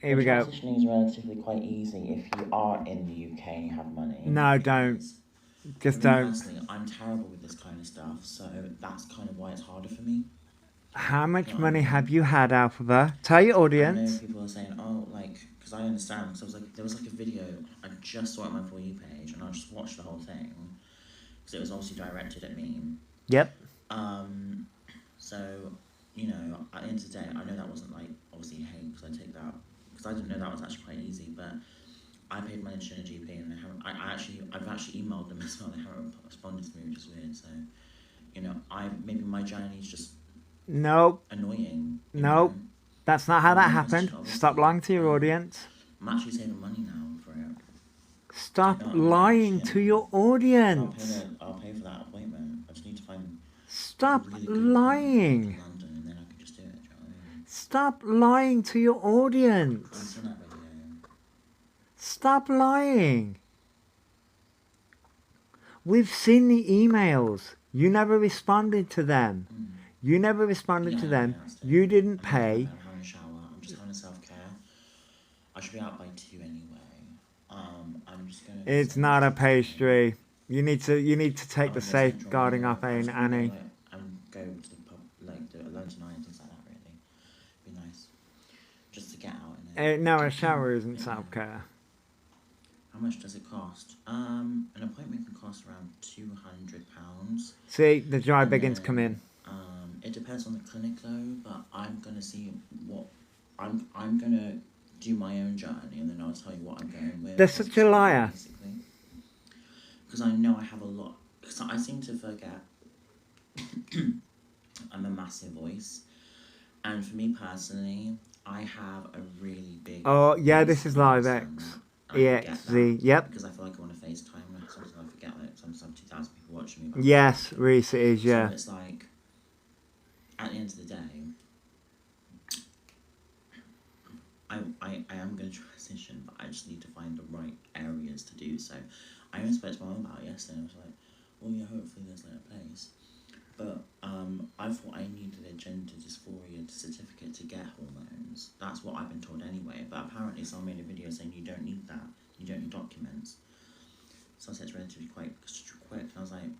here we go. Transitioning is relatively quite easy if you are in the UK and you have money. No, don't. Just don't. Personally, I'm terrible with this kind of stuff, so that's kind of why it's harder for me. How much money have you had, Alphaba? Tell your audience. I know people are saying, "Oh, like," because I understand. Because there was like a video I just saw it on my For You page, and I just watched the whole thing because it was obviously directed at me. Yep. So you know, at the end of the day, I know that wasn't like obviously hate because I take that because I didn't know that was actually quite easy, but I paid money to a GP and they haven't. I've actually emailed them as well. They haven't responded to me, which is weird. So, you know, maybe my journey is just annoying. Nope. That's not how that happened. Stop lying to your audience. I'm actually saving money now for it. Stop lying to your audience. I'll pay for that appointment. I just need to find. Stop lying. In London, and then I can just do it. Do you know what I mean? Stop lying to your audience. Stop lying. We've seen the emails. You never responded to them. You never responded to them. You didn't pay. I'm having a shower. I'm just having a self-care. I should be out by 2 anyway. I'm just gonna. It's not a pastry. You need to take the safeguarding off Annie. And go to the pub, like do it alone tonight and things like that. Really, be nice. Just to get out. No, a shower isn't self-care. How much does it cost? An appointment can cost around £200. See, the dry And beggings come in. then, it depends on the clinic though, but I'm gonna see what I'm gonna do my own journey, and then I'll tell you what I'm going with. They're such a liar. Basically, because I know I have a lot. Because I seem to forget. I'm a massive voice, and for me personally, I have a really big. Oh yeah, voice this is Live X. EXZ. Yep. Because I feel like I want to FaceTime, and sometimes I forget like sometimes I have 2,000 people watching me. Yes, Reese, it is. Yeah. So it's like, at the end of the day, I am going to transition, but I just need to find the right areas to do so. I even spoke to my mum about it yesterday, and I was like, well, yeah, hopefully there's like a place. But I thought I needed a gender dysphoria certificate to get hormones. That's what I've been told anyway. But apparently someone made a video saying you don't need that. You don't need documents. So I said it's relatively quick. And I was like,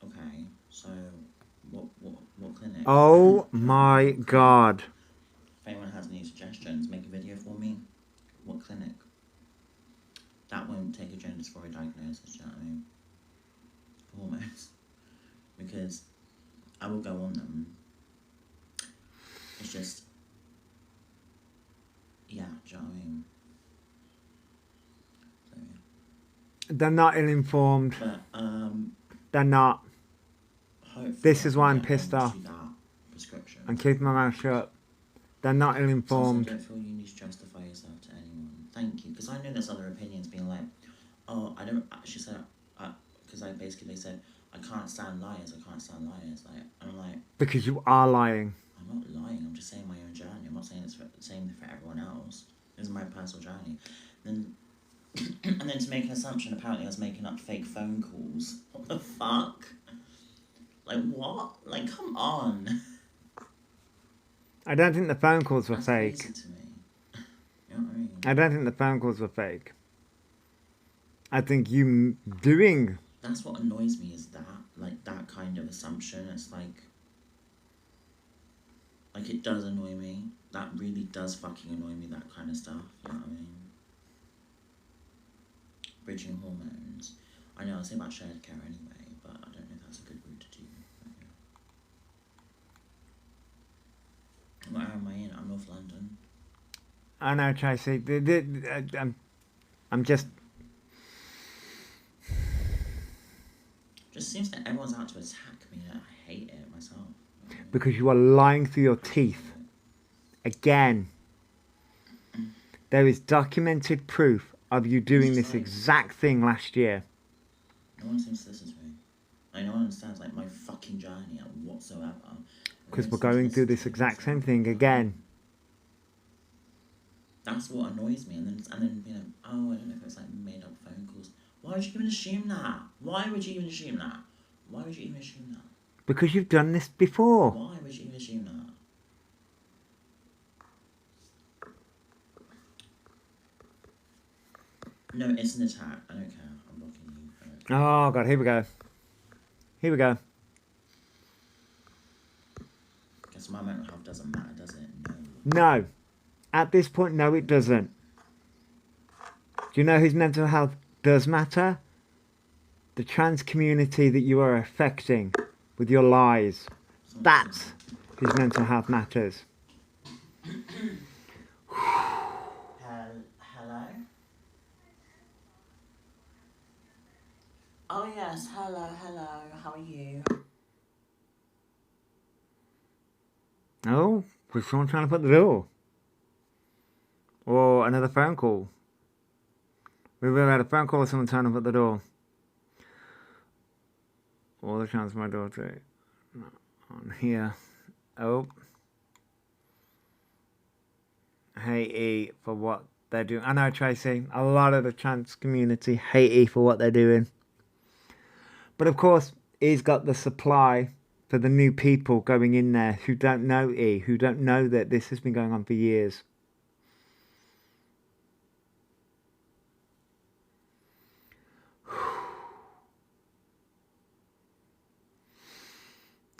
okay, so what clinic? Oh my god. If anyone has any suggestions, make a video for me. What clinic? That won't take a gender dysphoria diagnosis, do you know what I mean? Hormones. Because I will go on them. It's just, yeah, do you know what I mean? So, yeah. They're not ill-informed. But, They're not. hopefully This I is can why I'm get pissed them to off. do that prescription. I'm keeping my mouth shut. They're not So ill-informed. don't feel you need to justify yourself to anyone. Thank you. Because I know there's other opinions being like, oh, I don't, she said, because I basically said, I can't stand liars, I can't stand liars. Like, and I'm like, Because you are lying. I'm not lying, I'm just saying my own journey. I'm not saying it's the same for everyone else. This is my personal journey. Then, and then to make an assumption, apparently I was making up fake phone calls. What the fuck? Like, what? Like, come on. I don't think the phone calls were That's fake. crazy to me. You know what I mean? I don't think the phone calls were fake. I think you doing... That's what annoys me is that, like, that kind of assumption. It's like it does annoy me. That really does fucking annoy me, that kind of stuff. You know what I mean? Bridging hormones. I know, I'll say about shared care anyway, but I don't know if that's a good route to do. But, yeah. What area am I in? I'm North London. I know, Tracy. I'm just... Just seems that everyone's out to attack me, and I hate it myself. Because you are lying through your teeth. Again. There is documented proof of you doing this exact thing last year. No one seems to listen to me. Like, no one understands, like, my fucking journey whatsoever. Because we're going through this exact same thing again. That's what annoys me. And then being like, oh, I don't know if it's like made up phone calls. Why would you even assume that? Why would you even assume that? Why would you even assume that? Because you've done this before. Why would you even assume that? No, it's an attack. I don't care. I'm blocking you. Oh, God, here we go. Here we go. Guess my mental health doesn't matter, does it? No. No. At this point, no, it doesn't. Do you know whose mental health does matter? The trans community that you are affecting with your lies. That's whose mental health matters. Hello? Oh yes, hello, how are you? Oh, was someone trying to put the door? Or another phone call? We've had a phone call with someone trying to put the door. Or the chance my daughter on here. Oh. Hate E for what they're doing. I know, Tracy, a lot of the trans community hate E for what they're doing. But of course, E's got the supply for the new people going in there who don't know E, who don't know that this has been going on for years.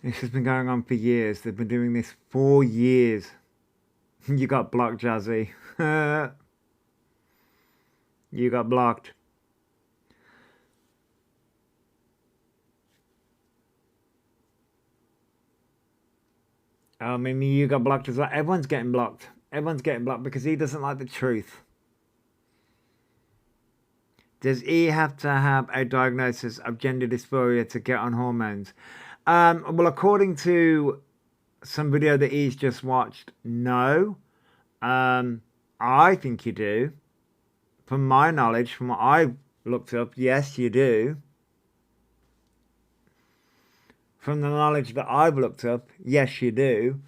This has been going on for years. They've been doing this for years. You got blocked, Jazzy. You got blocked. I mean, you got blocked as well. Everyone's getting blocked. Everyone's getting blocked because he doesn't like the truth. Does he have to have a diagnosis of gender dysphoria to get on hormones? Well, according to some video that he's just watched, no. I think you do. From my knowledge, from what I looked up, yes, you do. From the knowledge that I've looked up, yes, you do.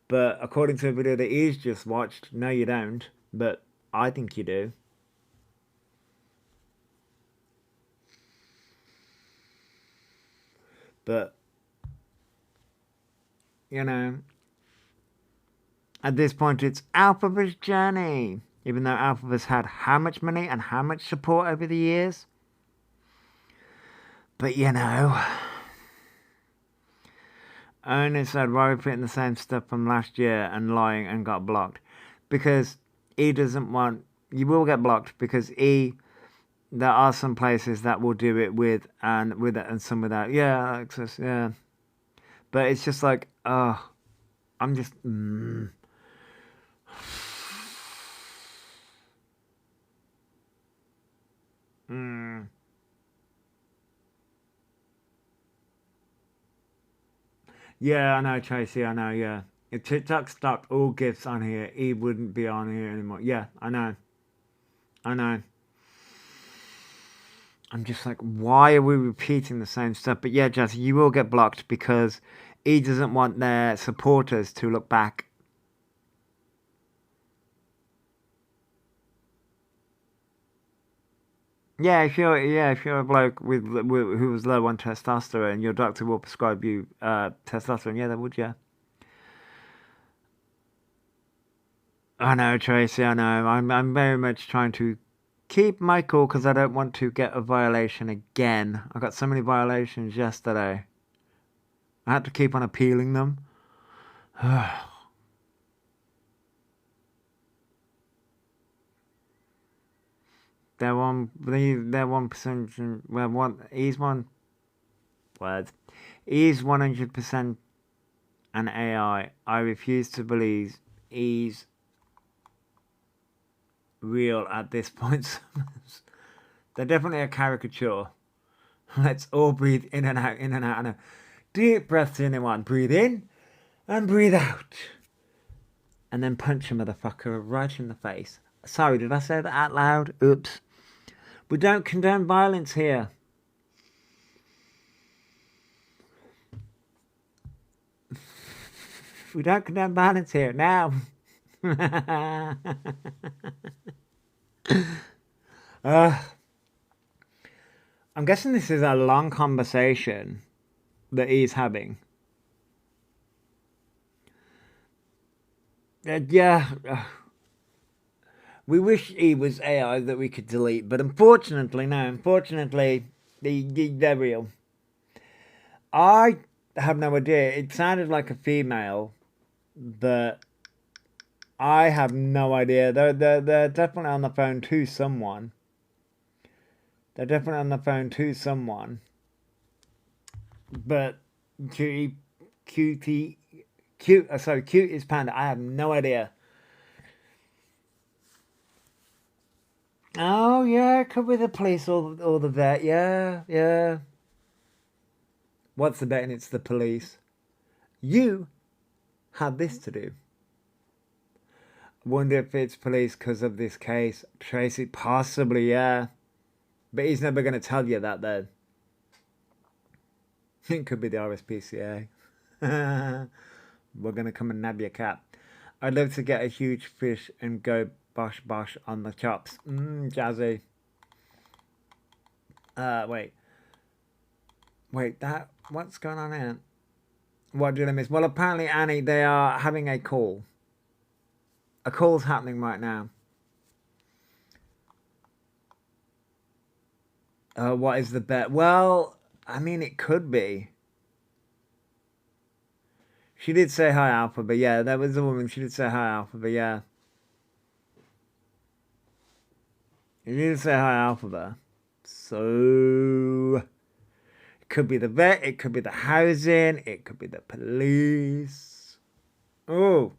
But according to a video that he's just watched, no, you don't. But I think you do. But, you know, at this point, it's Alphaba's journey. Even though Alphaba's had how much money and how much support over the years. But, you know, Owner said, why are we putting the same stuff from last year and lying and got blocked? Because he doesn't want... You will get blocked because there are some places that will do it with it and some without. Yeah, access, yeah. But it's just like, oh, I'm just... Yeah, I know, Tracy, I know, yeah. If TikTok stopped all gifts on here, he wouldn't be on here anymore. Yeah, I know. I know. I'm just like, why are we repeating the same stuff? But yeah, Jazzy, you will get blocked because he doesn't want their supporters to look back. Yeah, if you're a bloke who was low on testosterone, your doctor will prescribe you testosterone. Yeah, they would, yeah. I know, Tracy, I know. I'm very much trying to keep my cool because I don't want to get a violation again. I got so many violations yesterday. I had to keep on appealing them. They're 1%. Well, he's one word. He's 100% an AI. I refuse to believe he's real at this point. They're definitely a caricature. Let's all breathe in and out, in and out, and a deep breaths in and one. Breathe in and breathe out. And then punch a motherfucker right in the face. Sorry, did I say that out loud? Oops. We don't condone violence here. We don't condone violence here. Now. I'm guessing this is a long conversation that he's having. Yeah. We wish he was AI that we could delete, but unfortunately, no. Unfortunately, they're real. I have no idea. It sounded like a female, but I have no idea. They're definitely on the phone to someone. They're definitely on the phone to someone. But cute is Panda. I have no idea. Oh yeah, could be the police or the vet. Yeah, yeah. What's the betting? It's the police. You had this to do. Wonder if it's police because of this case. Tracy, possibly, yeah. But he's never going to tell you that, though. It could be the RSPCA. We're going to come and nab your cat. I'd love to get a huge fish and go bosh bosh on the chops. Jazzy. Wait, what's going on here? What did I miss? Well, apparently, Annie, they are having a call. A call's happening right now. What is the bet? Well, I mean, it could be. She did say hi, Alpha, but yeah, that was a woman. She did say hi, Alpha, but yeah. She did say hi, Alpha. So, it could be the vet, it could be the housing, it could be the police. Oh,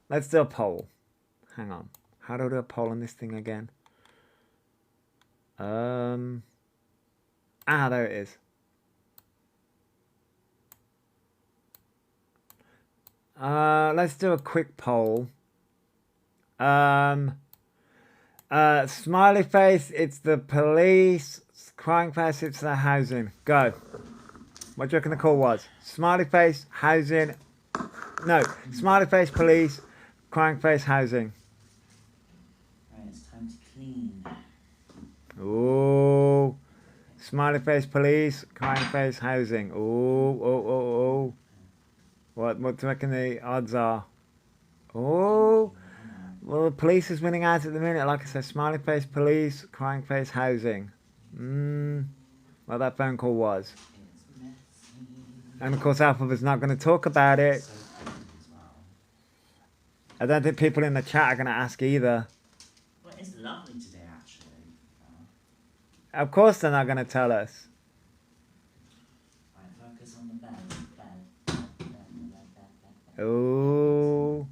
let's do a poll. Hang on. How do I do a poll on this thing again? There it is. Let's do a quick poll. Smiley face, it's the police. Crying face, it's the housing. Go. What do you reckon the call was? Smiley face, housing. No, smiley face, police. Crying face, housing. Right, it's time to clean. Oh. Smiley face, police. Crying face, housing. Oh. What do you reckon the odds are? Oh. Well, the police is winning out at the minute. Like I said, smiley face, police. Crying face, housing. Well, that phone call was. And of course, Alpha's not going to talk about it. I don't think people in the chat are going to ask either. Well, it's lovely today, actually. Of course, they're not going to tell us. Right, focus on the bed. Oh.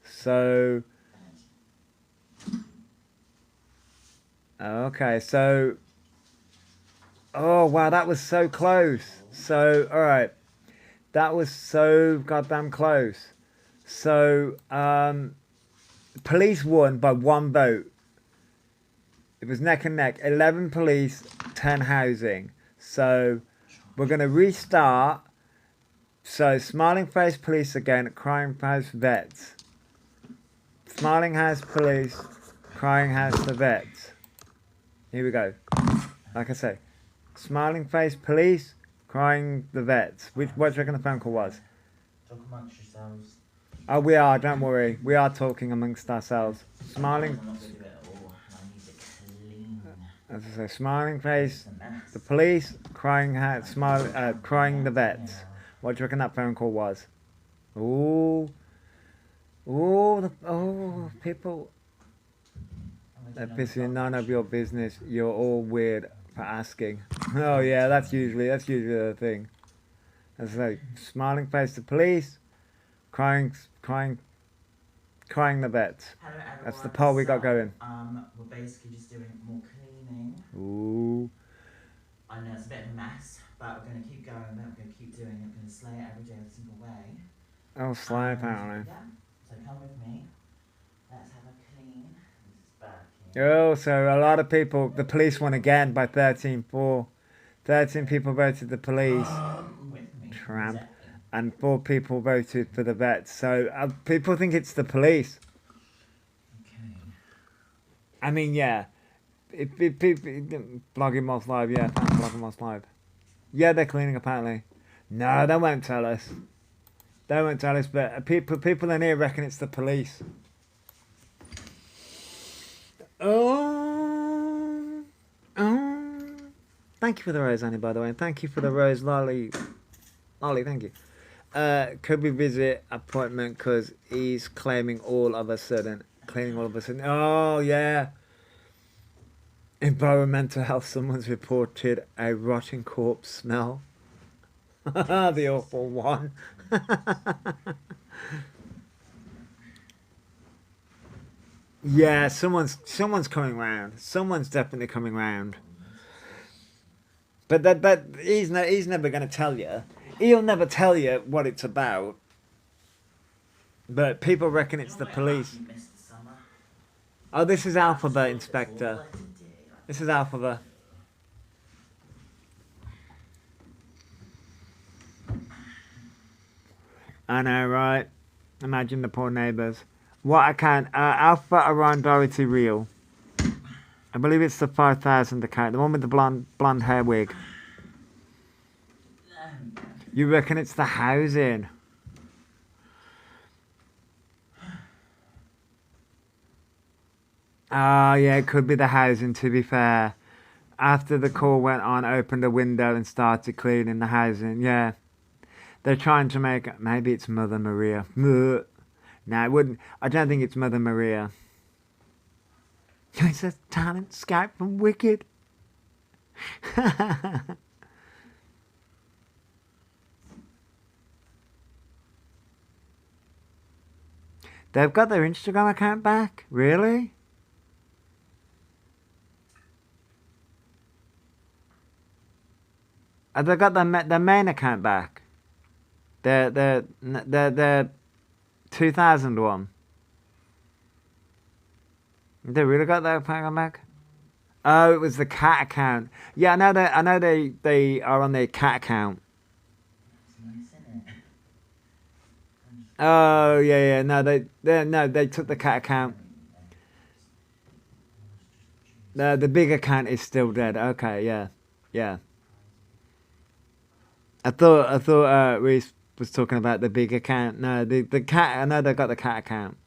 So. Okay, so. Oh, wow, that was so close. So, alright. That was so goddamn close. So, police won by 1 vote. It was neck and neck. 11 police, 10 housing. So, we're going to restart. So, smiling face police again, crying face vets. Smiling house police, crying house the vets. Here we go. Like I say, smiling face police, crying the vets. What do you reckon the phone call was? Talk amongst yourselves. Oh, we are, don't worry. We are talking amongst ourselves. Smiling. I'm not going to do it at all. I need to clean. As I say, smiling face, It's a mess. the police, crying crying the vets. Yeah. What do you reckon that phone call was? Ooh, people. They're busy, none of your business. You're all weird for asking. Oh yeah, that's usually the thing. As I say, smiling face, the police, crying the vets. Hello, everyone. That's the poll we got going. We're basically just doing more cleaning. Ooh. I know it's a bit of a mess, but we're going to keep going. We're going to keep doing it. We're going to slay it every day, every single way. Oh, slay apparently. Yeah. So come with me. Let's have a clean. This is back here. Oh, so a lot of people, the police won again by 13-4. 13 people voted the police, With me. Tramp. Exactly. And 4 people voted for the vets. So people think it's the police. Okay. I mean, yeah. Blogging Moss Live, yeah. Thanks, Blogging Moss Live. Yeah, they're cleaning apparently. No, they won't tell us. They won't tell us, but people in here reckon it's the police. Oh. Thank you for the rose, Annie, by the way. And thank you for the rose, Lolly. Lolly, thank you. Could we visit appointment because he's claiming all of a sudden. Cleaning all of a sudden. Oh, yeah. Environmental health. Someone's reported a rotting corpse smell. The awful one. Yeah, someone's coming round. Someone's definitely coming round. But that he's never going to tell you. He'll never tell you what it's about. But people reckon it's the police. You missed the summer. Oh, this is Alphabet, It's Inspector. all I did. This is Alphabet. I know, right? Imagine the poor neighbours. What account? Alpha Orion Dorothy Real. I believe it's the 5,000 account. The one with the blonde hair wig. You reckon it's the housing? Ah, yeah, it could be the housing, to be fair. After the call went on, opened a window and started cleaning the housing. Yeah. They're trying to make... Maybe it's Mother Maria. No, it wouldn't. I don't think it's Mother Maria. It says talent scout from Wicked. They've got their Instagram account back? Really? Have they got their main account back? Their 2000 one? They really got their account back? Oh, it was the cat account. Yeah, I know they are on their cat account. Oh yeah. No, they took the cat account. The big account is still dead. Okay, yeah. I thought Reese was talking about the big account. No, the cat. I know they got the cat account,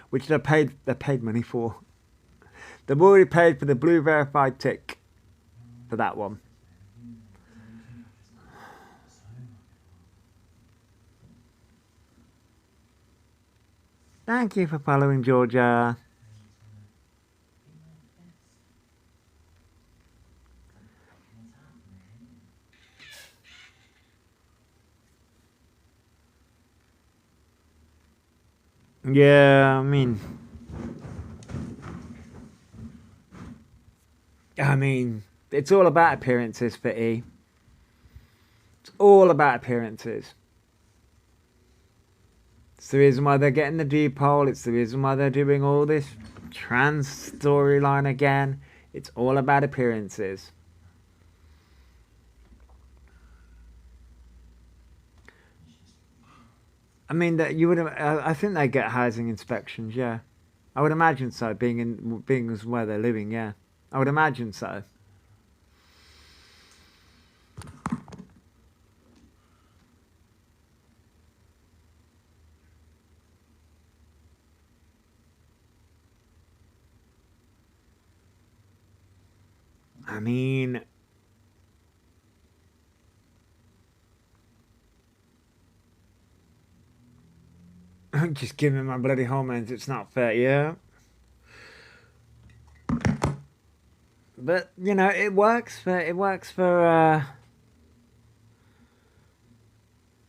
which they paid money for. They've already paid for the blue verified tick for that one. Thank you for following, Georgia. Yeah, I mean, it's all about appearances for E. It's all about appearances. It's the reason why they're getting the D-pole. It's the reason why they're doing all this trans storyline again. It's all about appearances. I mean, that you would. I think they get housing inspections. Yeah, I would imagine so. Being as where they're living. Yeah, I would imagine so. I mean, just give me my bloody hormones. It's not fair. Yeah, but you know, it works for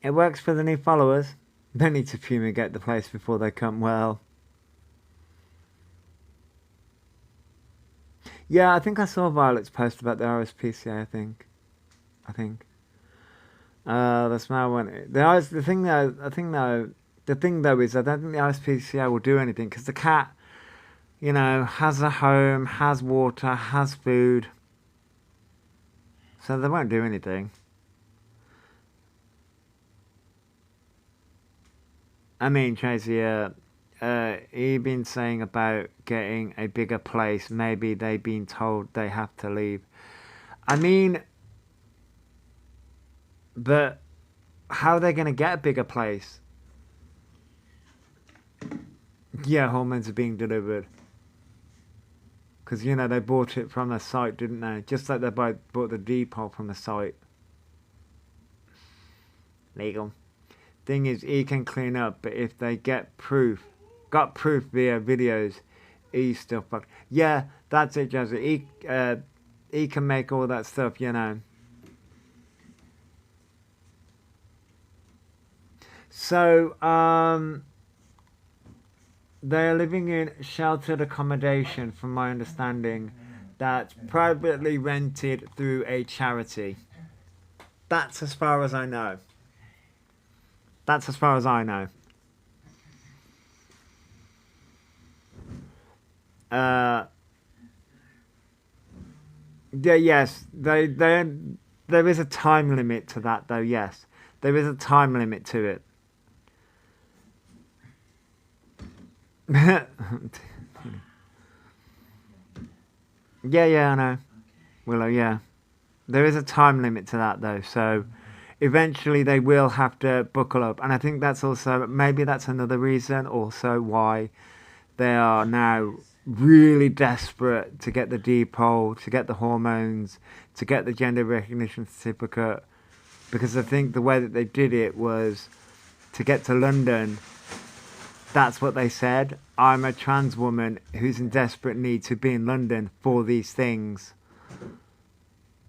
the new followers. They need to fumigate the place before they come. Well, yeah, I think I saw Violet's post about the RSPCA. I think. The smell one. The thing though. I think though. The thing though is I don't think the RSPCA will do anything because the cat, you know, has a home, has water, has food. So they won't do anything. I mean, Tracy, you've been saying about getting a bigger place. Maybe they've been told they have to leave. I mean, but how are they going to get a bigger place? Yeah, hormones are being delivered. Because, you know, they bought it from the site, didn't they? Just like they bought the depot from the site. Legal. Thing is, E can clean up, but if they got proof via videos, E still fucked. Yeah, that's it, Jazzy. E can make all that stuff, you know. So, they're living in sheltered accommodation, from my understanding, that's privately rented through a charity. That's as far as I know. That's as far as I know. Yeah, yes, there is a time limit to that, though. Yes, there is a time limit to it. Yeah, I know. Willow, yeah. There is a time limit to that, though. So eventually they will have to buckle up. And I think that's also, maybe that's another reason also why they are now really desperate to get the depot, to get the hormones, to get the gender recognition certificate. Because I think the way that they did it was to get to London. That's what they said. I'm a trans woman who's in desperate need to be in London for these things.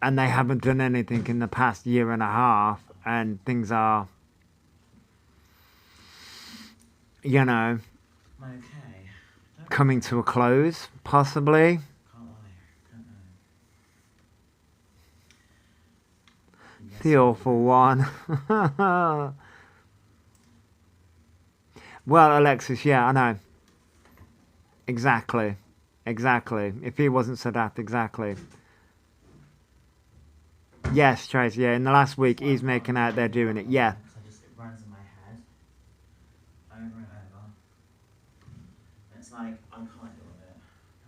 And they haven't done anything in the past year and a half. And things are, you know, Am I okay? Don't Coming know. to a close, possibly. Can't lie. Don't know. Yes, The awful one. Well, Alexis, yeah, I know. Exactly. Exactly. If he wasn't so daft, exactly. Yes, Trace, yeah, in the last week, That's why I he's can't making out they're really doing think it. about Yeah. them, 'cause it runs in my head over and over. And it's like I can't deal with it.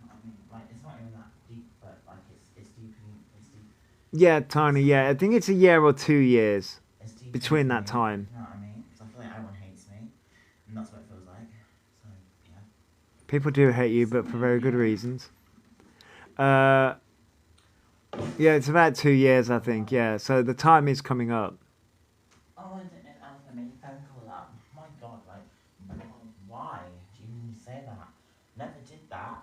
You know what I mean? Like it's not even that deep, but like it's deep in it's deep Yeah, Tony, yeah. I think it's a year or 2 years it's deep between into that me. time. You know what I mean? Because I feel like everyone hates me, and that's what it feels like. So yeah. People do hate you, but for very good reasons. Uh, yeah, it's about 2 years, I think. Yeah, so the time is coming up. Oh, I didn't know Alpha made a phone call up. My God, like, why do you even say that? Never did that.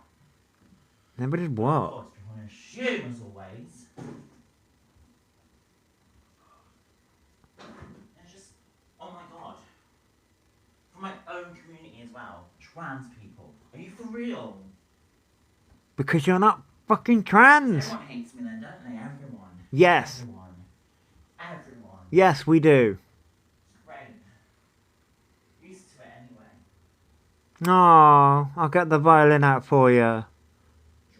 Never did Of what? course, people want to assume as always. It's just, oh my God. For my own community as well. Trans people. Are you for real? Because you're not fucking trans. Everyone hates me then, don't they? Everyone. Yes. Everyone. Everyone. Yes, we do. It's great. Used to it anyway. Oh, I'll get the violin out for you.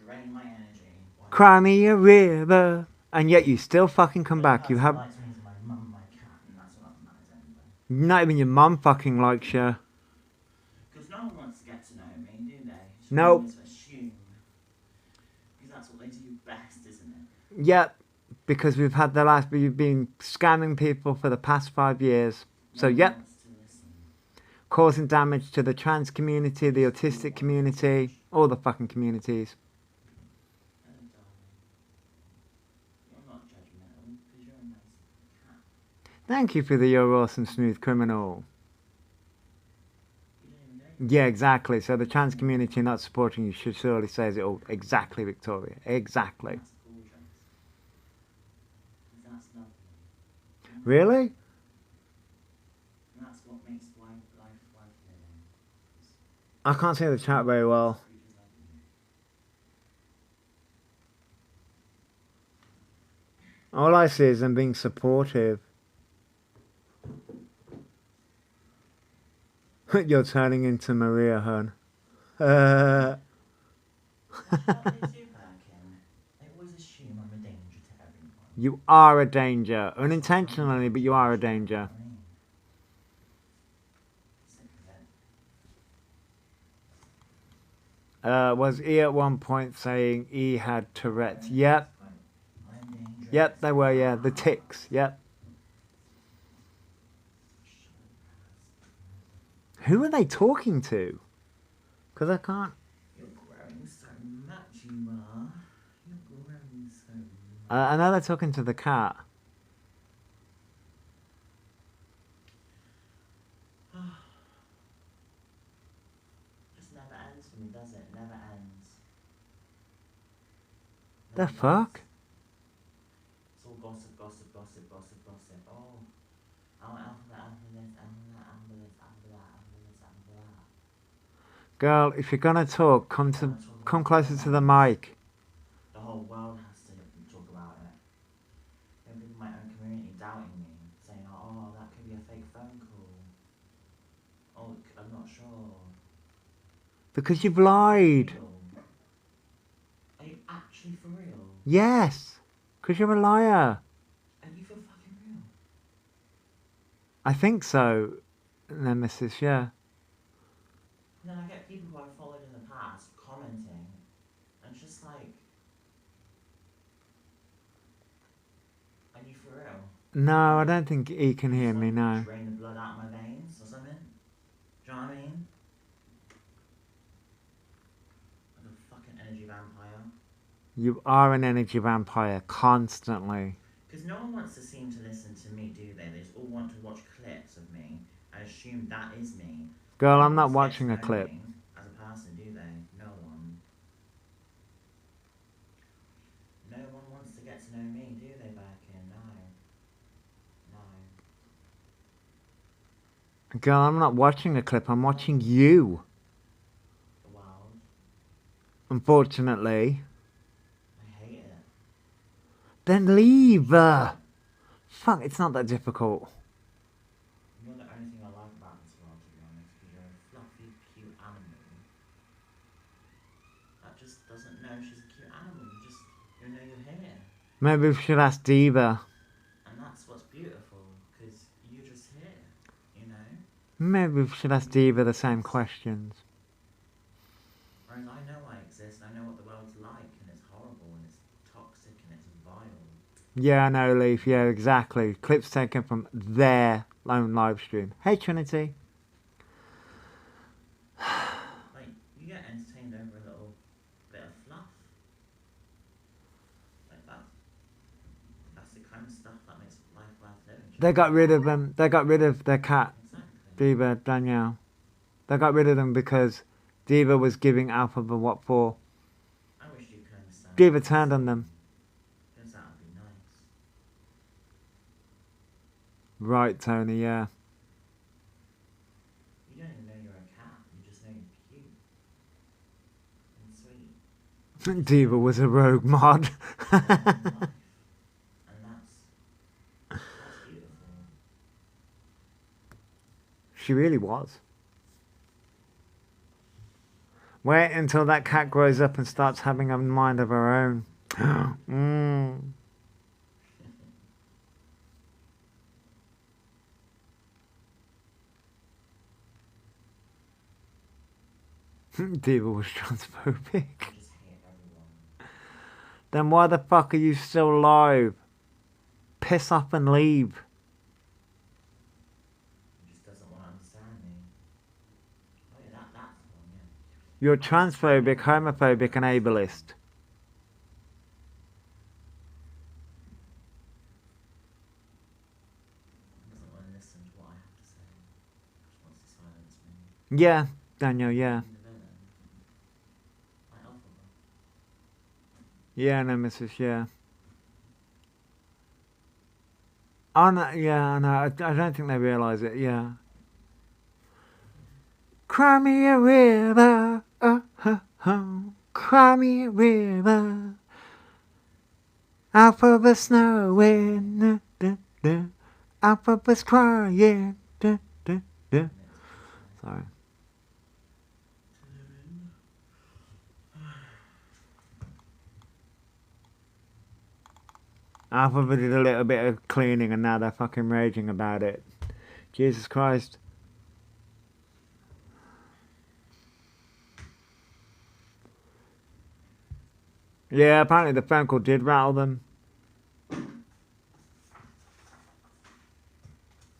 Drain my energy. Why Cry me a river. And yet you still fucking come back. You have... likes me is my mum and my cat, and that's what matters anyway. Not even your mum fucking likes you. Because no one wants to get to know me, do they? Just Nope. always assume. Because that's what they do best, isn't it? Yep. Because you've been scamming people for the past 5 years. So, No one yep. wants to listen. Causing damage to the trans community, the autistic community, all the fucking communities. Oh, darling. You're not judgmental, because you're a nice cat. Thank you for the You're Awesome Smooth Criminal. You don't even know. Yeah, exactly. So the trans community not supporting you should surely says it all. Exactly, Victoria. Exactly. That's gorgeous. That's lovely. Really? And that's what makes life worth living. I can't see the chat very well. Creatures like you. All I see is them being supportive. You're turning into Maria, hun. That's what they do, Birkin. They always assume I'm a danger to everyone. You are a danger. Unintentionally, but you are a danger. I mean, sick of it. Was E at one point saying E had Tourette's? Yep. I'm dangerous. Yep, they were, yeah. The tics, yep. Who are they talking to? Because I can't... You're growing so much, you are. You're growing so much. I know they're talking to the cat. Just never ends for me, does it? Never ends. The Never fuck? ends. It's all gossip, gossip, gossip, gossip, gossip. Oh, alphabet, alphabet, alphabet, alphabet, alphabet, alphabet, alphabet. Girl, if you're gonna talk, come closer to the mic. The whole world has to talk about it. Even people in my own community doubting me, saying, oh, that could be a fake phone call. Oh, I'm not sure. Because you've lied. Real. Are you actually for real? Yes. Because you're a liar. Are you for fucking real? I think so, Nemesis, yeah. And then I get people who I've followed in the past commenting, and it's just like, are you for real? No, I don't think he can hear Just me, like no. drain the blood out of my veins or something? Do you know what I mean? Like a fucking energy vampire. You are an energy vampire, constantly. Because no one wants to seem to listen to me, do they? They just all want to watch clips of me and assume that is me. Girl, No I'm one not wants to watching get a to know clip. me as a person, do they? No one. No one wants to get to know me, do they, Birkin? No. No. Girl, I'm not watching a clip, I'm watching you. unfortunately. I hate it. Then leave. Fuck, it's not that difficult. You're the only thing I like about this world, to be honest, because you're a fluffy, cute animal that just doesn't know she's a cute animal. You know you're here. Maybe we should ask Diva. And that's what's beautiful, because you're just here, you know? Maybe we should ask Diva the same questions. Whereas I know I exist, I know what the world's like, and it's horrible, and it's toxic, and it's vile. Yeah, I know, Leaf. Yeah, exactly. Clips taken from their own live stream. Hey, Trinity. Like, you get entertained over a little bit of fluff. Like, that's the kind of stuff that makes life worth living. They got rid of them. They got rid of their cat, Exactly. Diva, Danielle. They got rid of them because Diva was giving Alpha the what for. I wish you could understand. Diva turned on them. Because that would be nice. Right, Tony, yeah. You don't even know you're a cat, you just know you're cute. And sweet. Diva was a rogue mod. And that's beautiful. She really was. Wait until that cat grows up and starts having a mind of her own. Diva was transphobic. I just hate everyone. Then why the fuck are you still live? Piss off and leave. He just doesn't want to understand me. Oh yeah, that's the one, yeah. You're transphobic, homophobic and ableist. He doesn't want to listen to what I have to say. Just wants to silence me. Yeah, Daniel, yeah. He's the villain. Like Alphabet. Yeah, Nemesis, yeah. Oh, no, yeah, no, I don't think they realise it, yeah. Cry me a river, cry me a river, Alphabet's snowing, Alphabet's crying, Sorry. Alphabet did a little bit of cleaning and now they're fucking raging about it. Jesus Christ. Yeah, apparently the phone call did rattle them.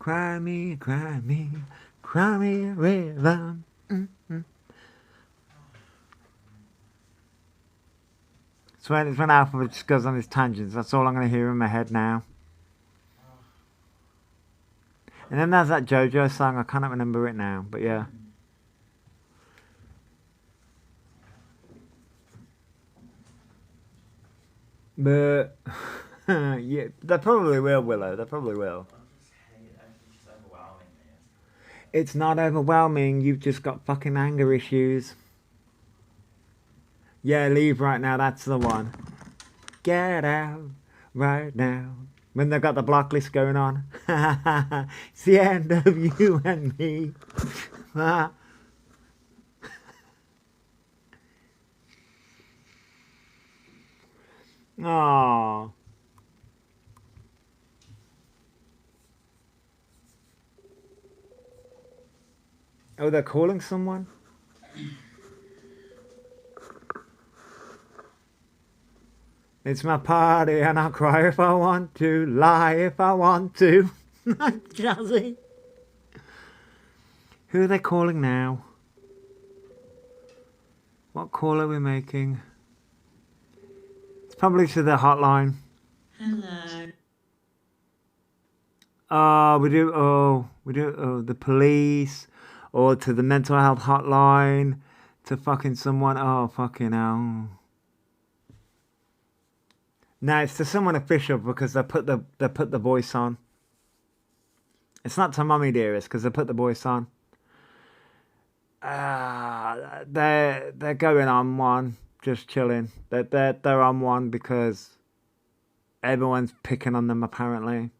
Cry me, cry me, cry me a river. It's when Alphabet just goes on his tangents. That's all I'm going to hear in my head now. And then there's that JoJo song. I cannot remember it now, but yeah. But yeah, they probably will, Willow. They probably will. I just hate it. It's just overwhelming me. It's not overwhelming. You've just got fucking anger issues. Yeah, leave right now. That's the one. Get out right now. When they've got the block list going on. It's the end of you and me. Aww. Oh, they're calling someone? It's my party and I'll cry if I want to, lie if I want to. Jazzy. Who are they calling now? What call are we making? It's probably to the hotline. Hello. We do the police, or to the mental health hotline, to fucking someone. Oh, fucking hell. No, it's to someone official because they put the voice on. It's not to Mummy Dearest because they put the voice on. They're going on one. just chilling. They're on one because everyone's picking on them apparently.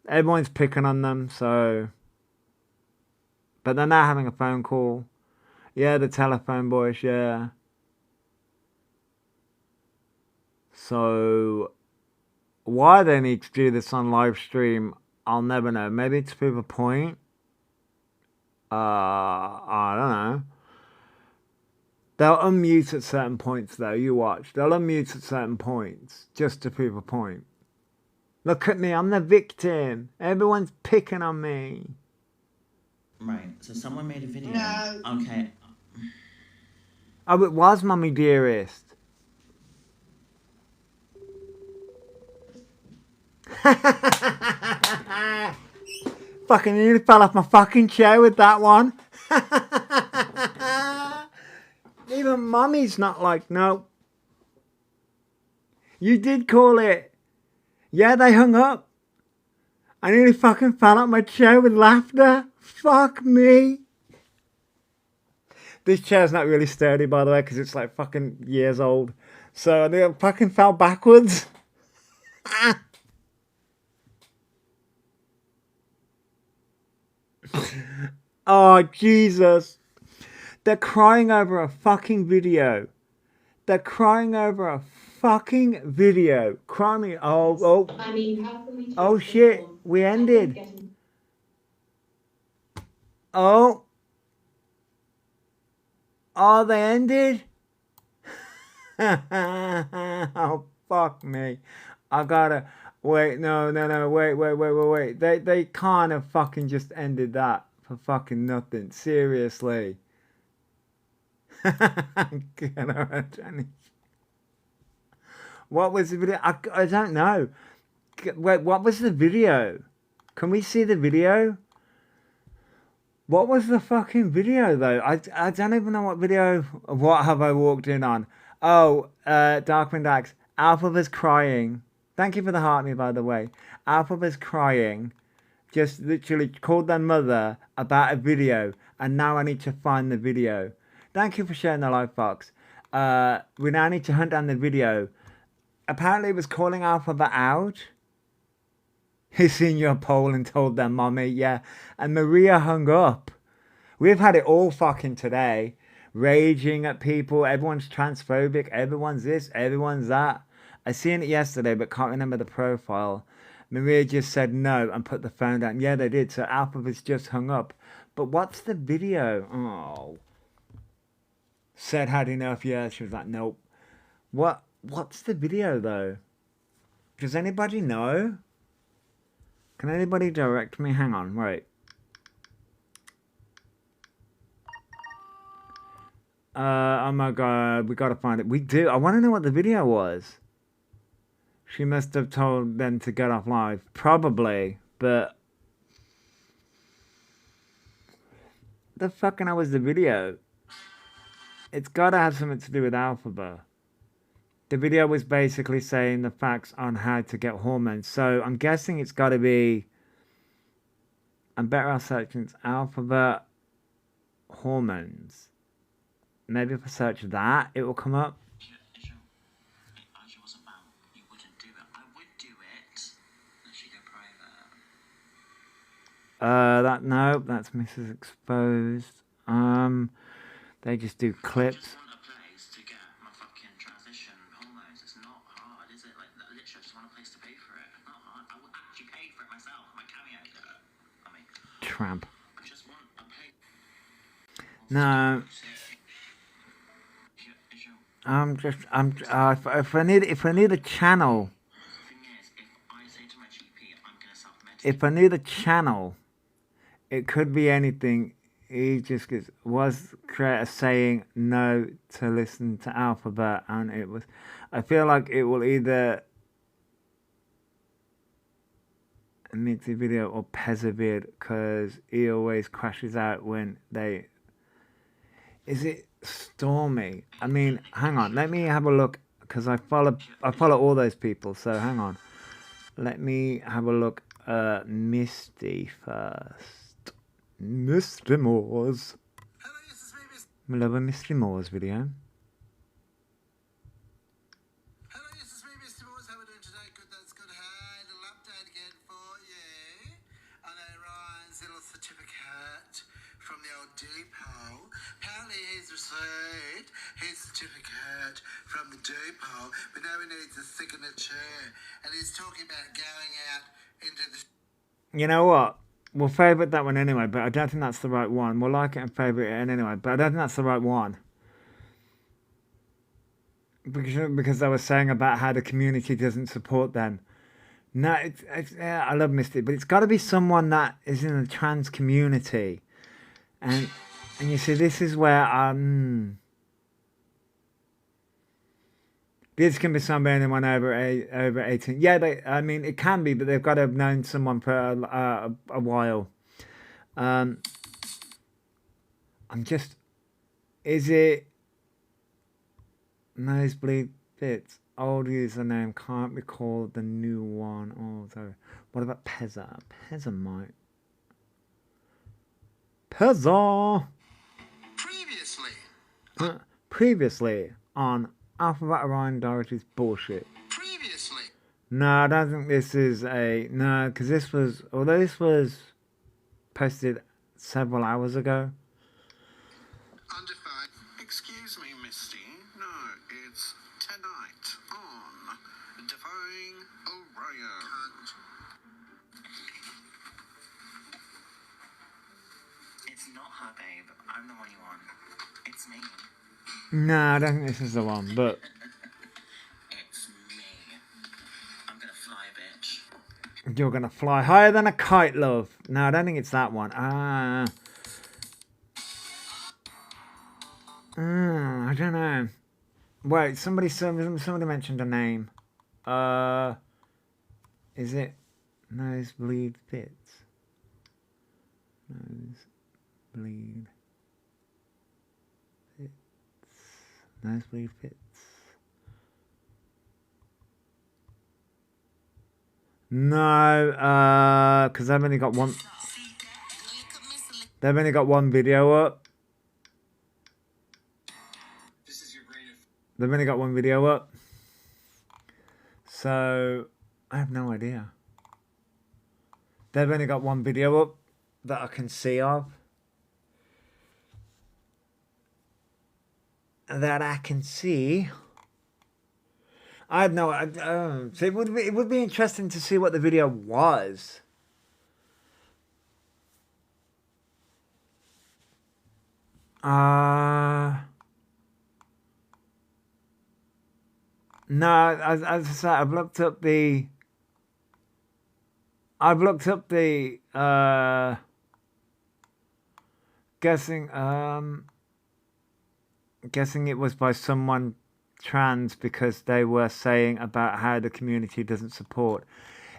Everyone's picking on them, so. But they're now having a phone call. Yeah, the telephone boys, yeah. So, why they need to do this on live stream, I'll never know. Maybe to prove a point. I don't know. They'll unmute at certain points, though. You watch. They'll unmute at certain points just to prove a point. Look at me, I'm the victim. Everyone's picking on me. Right, so someone made a video. No. Okay. Oh, it was Mummy Dearest. Fucking nearly fell off my fucking chair with that one. Even Mummy's not like, no. You did call it. Yeah, they hung up. I nearly fucking fell off my chair with laughter. Fuck me. This chair's not really sturdy, by the way, because it's like fucking years old. So I nearly fucking fell backwards. Oh, Jesus. They're crying over a fucking video. They're crying over a fucking video. Cry me. Oh. I mean, how can we oh, shit. We ended. Oh. Oh, they ended? Oh, fuck me. I gotta... Wait, no, wait. They can't have fucking just ended that for fucking nothing. Seriously. What was the video? I don't know. Wait, what was the video? Can we see the video? What was the fucking video, though? I don't even know what video... What have I walked in on? Oh, Darkwing Dax. Alphaba's crying. Thank you for the heart me, by the way. Alphaba's crying. Just literally called their mother about a video. And now I need to find the video. Thank you for sharing the live box. We now need to hunt down the video. Apparently it was calling Alphaba out. He's seen your poll and told their mommy, yeah. And Maria hung up. We've had it all fucking today. Raging at people. Everyone's transphobic. Everyone's this. Everyone's that. I seen it yesterday but can't remember the profile. Maria just said no and put the phone down. Yeah, they did. So Alphaba's just hung up. But what's the video? Oh. Said, how do you know if yeah? She was like, nope. What's the video, though? Does anybody know? Can anybody direct me? Hang on, wait. Oh my god, we gotta find it. We do. I want to know what the video was. She must have told them to get off live. Probably, but... The fucking hell was the video? It's gotta have something to do with Alphaba. The video was basically saying the facts on how to get hormones. So I'm guessing it's gotta be... I'm better off searching Alphaba hormones. Maybe if I search that, it will come up. No, that's Mrs. Exposed. They just do clips. I just want a place to get my fucking transition hormones. It's not hard, is it? Like, literally, I just want a place to pay for it. It's not hard. I will actually pay for it myself. My cameo. I mean, tramp. I just want a place. No. If I need a channel. If I need a channel, it could be anything. He just was creator saying no to listen to Alphaba, and it was. I feel like it will either a Mitzi video or Pezzavid, because he always crashes out when they. Is it Stormy? I mean, hang on. Let me have a look, because I follow all those people. So hang on. Let me have a look. Misty first. Mr. Moores. Hello, yes, We love a Mystery Moors video. Hello, this is me, Mr. Moores. How are we doing today? Good, that's good. Hey, little update again for you. I know Ryan's little certificate from the old depot. Apparently he's received his certificate from the depot, but now he needs a signature. And he's talking about going out into the... You know what? We'll favourite that one anyway, but I don't think that's the right one. We'll like it and favourite it anyway, but I don't think that's the right one. Because I was saying about how the community doesn't support them. No, I love Misty, but it's got to be someone that is in the trans community. And you see, this is where this can be anyone over 18. Yeah, I mean, it can be, but they've got to have known someone for a while. Is it Nosebleed Fits? Old username, can't recall the new one. Oh, sorry. What about Pezza? Pezza might. Pezza! Previously on Alphabet Orion Dorothy's bullshit. Previously. No, I don't think this is no, because this was, although this was posted several hours ago. Undefined. Excuse me, Misty. No, it's tonight on Defying Orion. It's not her, babe. I'm the one you want. It's me. No, I don't think this is the one, but... It's me. I'm gonna fly, bitch. You're gonna fly higher than a kite, love. No, I don't think it's that one. I don't know. Wait, somebody mentioned a name. Is it Nosebleed Fits? Nosebleed Fits. Nosebleed Fits. No, because I've only got one. They've only got one video up. They've only got one video up. So, I have no idea. They've only got one video up that I can see of. That I can see. I have no idea. So it would be interesting to see what the video was. No, as I said, I've looked up the guessing it was by someone trans because they were saying about how the community doesn't support.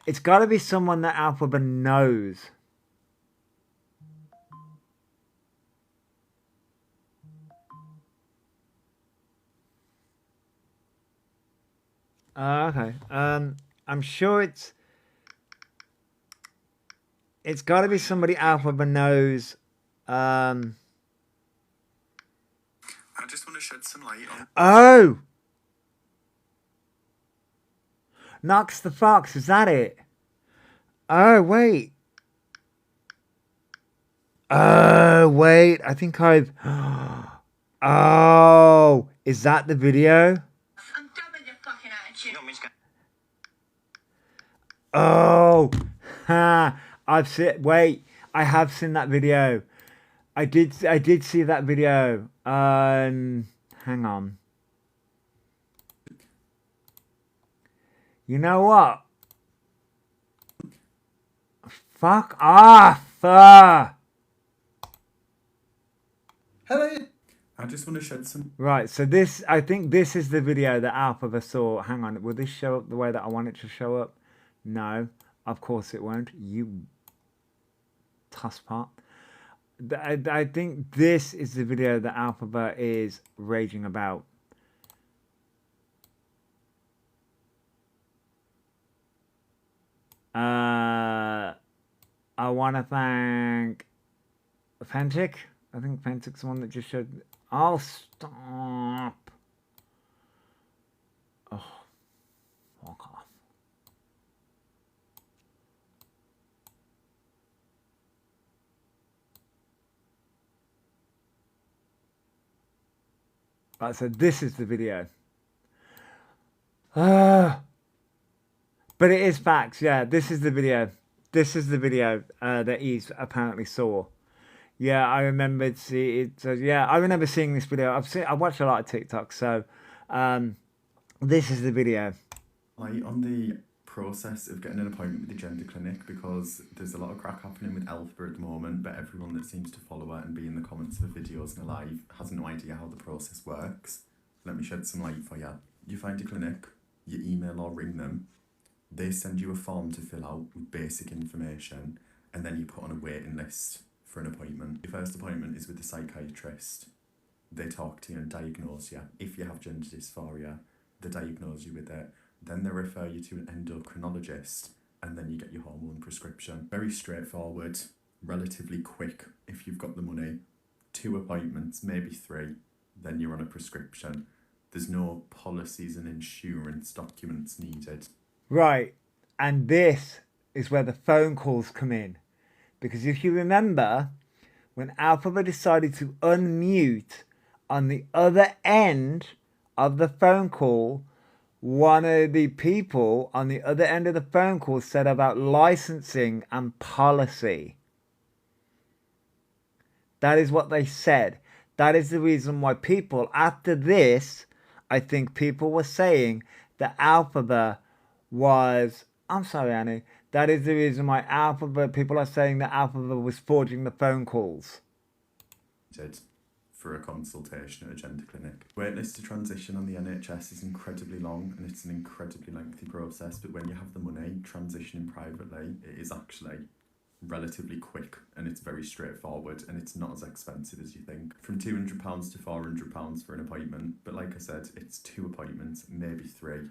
It's got to be someone that Alphaba knows. Okay. I'm sure it's got to be somebody Alphaba knows. I just want to shed some light on. Oh! Knox the Fox, is that it? Oh, wait. Oh, wait. I think I've... Oh, is that the video? I'm dubbing your fucking attitude. Oh, ha! I've seen. Wait, I have seen that video. I did see that video. Hang on. You know what? Fuck off! Hello. I just want to shed some. Right, so I think this is the video that Alphaba saw. Hang on, will this show up the way that I want it to show up? No, of course it won't. You tosspot. I think this is the video that Alphaba is raging about. I want to thank Fentic. I think Fentic's the one that just showed Oh, stop. Oh, fuck off. Right, so this is the video. But it is facts, yeah. This is the video. This is the video that he's apparently saw. Yeah, I remembered see it. So yeah, I remember seeing this video. I watched a lot of TikTok, so this is the video. Like on the process of getting an appointment with the gender clinic, because there's a lot of crack happening with Alpha at the moment, but everyone that seems to follow her and be in the comments of the videos and live has no idea how the process works. Let me shed some light for you. You find a clinic, you email or ring them, they send you a form to fill out with basic information, and then you put on a waiting list for an appointment. Your first appointment is with the psychiatrist. They talk to you and diagnose you. If you have gender dysphoria, they diagnose you with it. Then they refer you to an endocrinologist, and then you get your hormone prescription. Very straightforward, relatively quick if you've got the money. 2 appointments, maybe 3, then you're on a prescription. There's no policies and insurance documents needed. Right, and this is where the phone calls come in. Because if you remember, when Alphabet decided to unmute on the other end of the phone call, one of the people on the other end of the phone call said about licensing and policy. That is what they said. That is the reason why people, after this, I think people were saying that Alphabet was... I'm sorry, Annie. That is the reason why Alphabet, people are saying that Alphabet was forging the phone calls. For a consultation at a gender clinic. Waitlist to transition on the NHS is incredibly long and it's an incredibly lengthy process, but when you have the money, transitioning privately, it is actually relatively quick and it's very straightforward and it's not as expensive as you think. From £200 to £400 for an appointment, but like I said, it's 2 appointments, maybe 3.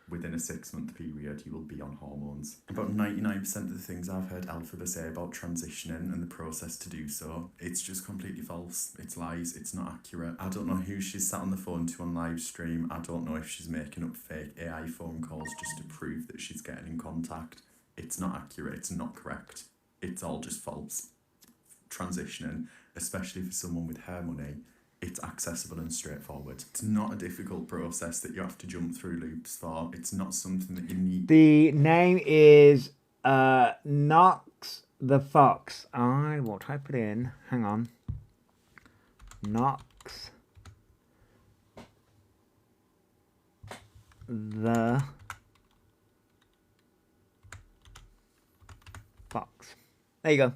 Within a 6-month period, you will be on hormones. About 99% of the things I've heard Alphabet say about transitioning and the process to do so, it's just completely false. It's lies. It's not accurate. I don't know who she's sat on the phone to on live stream. I don't know if she's making up fake AI phone calls just to prove that she's getting in contact. It's not accurate. It's not correct. It's all just false. Transitioning, especially for someone with her money, it's accessible and straightforward. It's not a difficult process that you have to jump through loops for. It's not something that you need. The name is Knox the Fox. I will type it in. Hang on. Knox the Fox. There you go.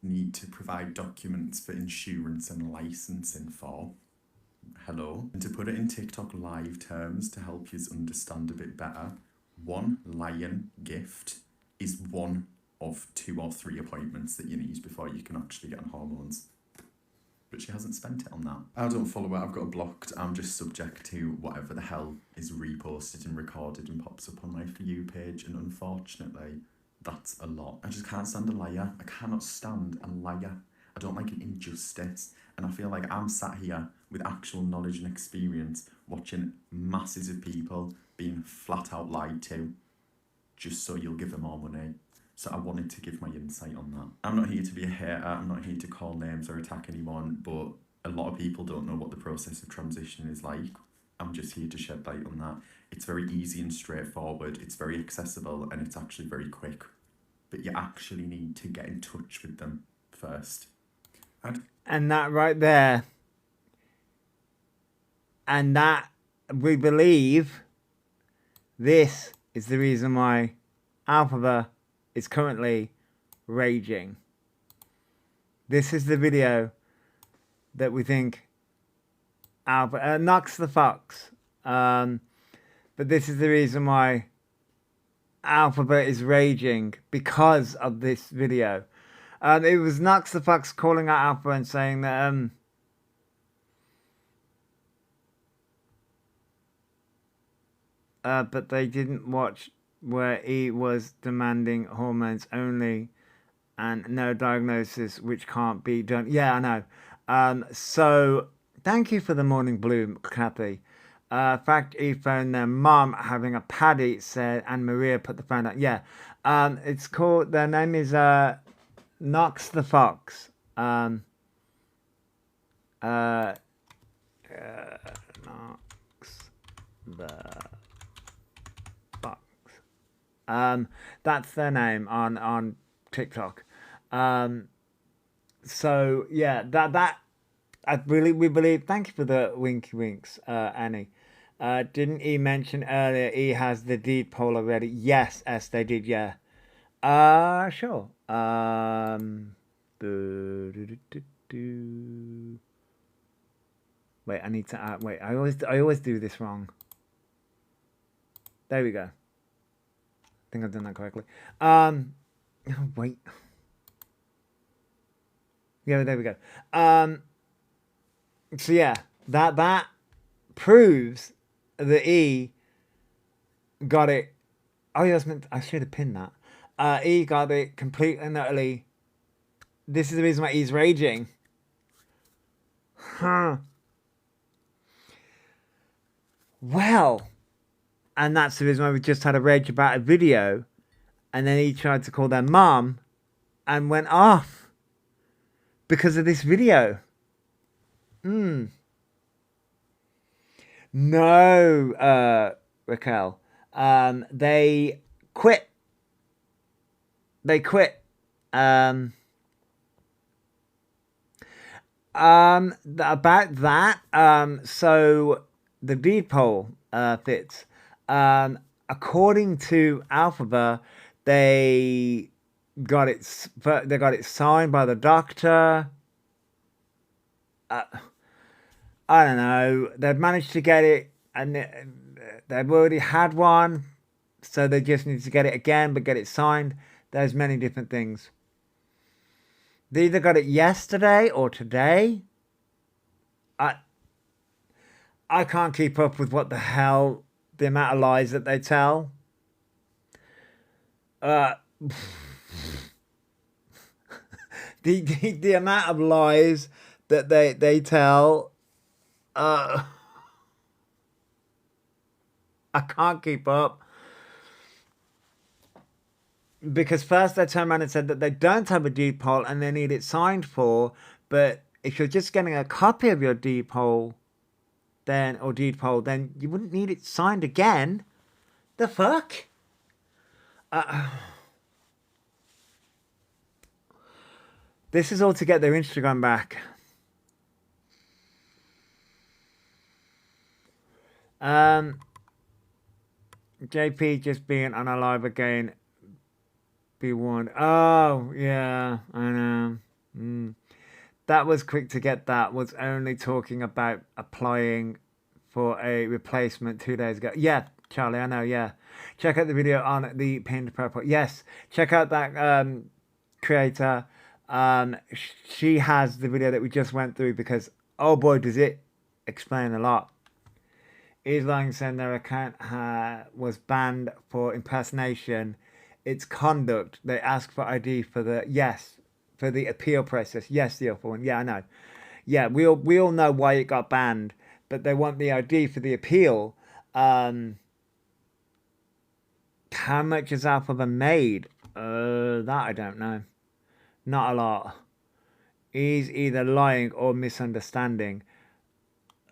Need to provide documents for insurance and licensing for. Hello. And to put it in TikTok live terms to help you understand a bit better, 1 lion gift is 1 of 2 or 3 appointments that you need before you can actually get on hormones. But she hasn't spent it on that. I don't follow it, I've got it blocked. I'm just subject to whatever the hell is reposted and recorded and pops up on my For You page, and unfortunately, that's a lot. I just can't stand a liar. I cannot stand a liar. I don't like an injustice. And I feel like I'm sat here with actual knowledge and experience watching masses of people being flat out lied to just so you'll give them more money. So I wanted to give my insight on that. I'm not here to be a hater. I'm not here to call names or attack anyone, but a lot of people don't know what the process of transition is like. I'm just here to shed light on that. It's very easy and straightforward. It's very accessible and it's actually very quick. But you actually need to get in touch with them first. And that right there. And that, we believe, this is the reason why Alphabet is currently raging. This is the video that we think Knox the Fox. But this is the reason why Alphabet is raging, because of this video. It was Knox the Fox calling out Alphabet and saying that but they didn't watch where he was demanding hormones only. and no diagnosis which can't be done. Yeah, I know. So thank you for the morning bloom, Kathy. Fact he phoned their mum having a paddy, said, and Maria put the phone down. Yeah. It's called, their name is Knox the Fox. Knox the Fox. That's their name on TikTok. So yeah, that we believe. Thank you for the winky winks, Annie. Didn't he mention earlier he has the deed poll already? Yes, they did. Yeah. Sure. Wait, I need to. Wait, I always do this wrong. There we go. I think I've done that correctly. Oh, wait. Yeah, there we go. So yeah, that proves that E got it. Oh, yeah, I should have pinned that. E got it completely and utterly. This is the reason why he's raging. Huh. Well, and that's the reason why we just had a rage about a video, and then he tried to call their mom and went off because of this video. No, Raquel. They quit. About that. So the deed poll fits. According to Alphaba, they got it signed by the doctor. I don't know. They've managed to get it, and they've already had one, so they just need to get it again, but get it signed. There's many different things. They either got it yesterday or today. I can't keep up with what the hell, the amount of lies that they tell. The amount of lies that they tell. I can't keep up. Because first they turned around and said that they don't have a deed poll and they need it signed for, but if you're just getting a copy of your deed poll, then you wouldn't need it signed again. The fuck? This is all to get their Instagram back. JP just being on a live again. Be warned. Oh, yeah, I know. That was quick to get that. Was only talking about applying for a replacement 2 days ago. Yeah, Charlie, I know, yeah. Check out the video on the pinned profile. Yes, check out that creator. She has the video that we just went through because, oh boy, does it explain a lot. Is lying saying their account was banned for impersonation. It's conduct. They ask for ID for the appeal process. Yes, the other one. Yeah, I know. Yeah, we all know why it got banned, but they want the ID for the appeal. How much has Alphaba made? That I don't know. Not a lot. He's either lying or misunderstanding.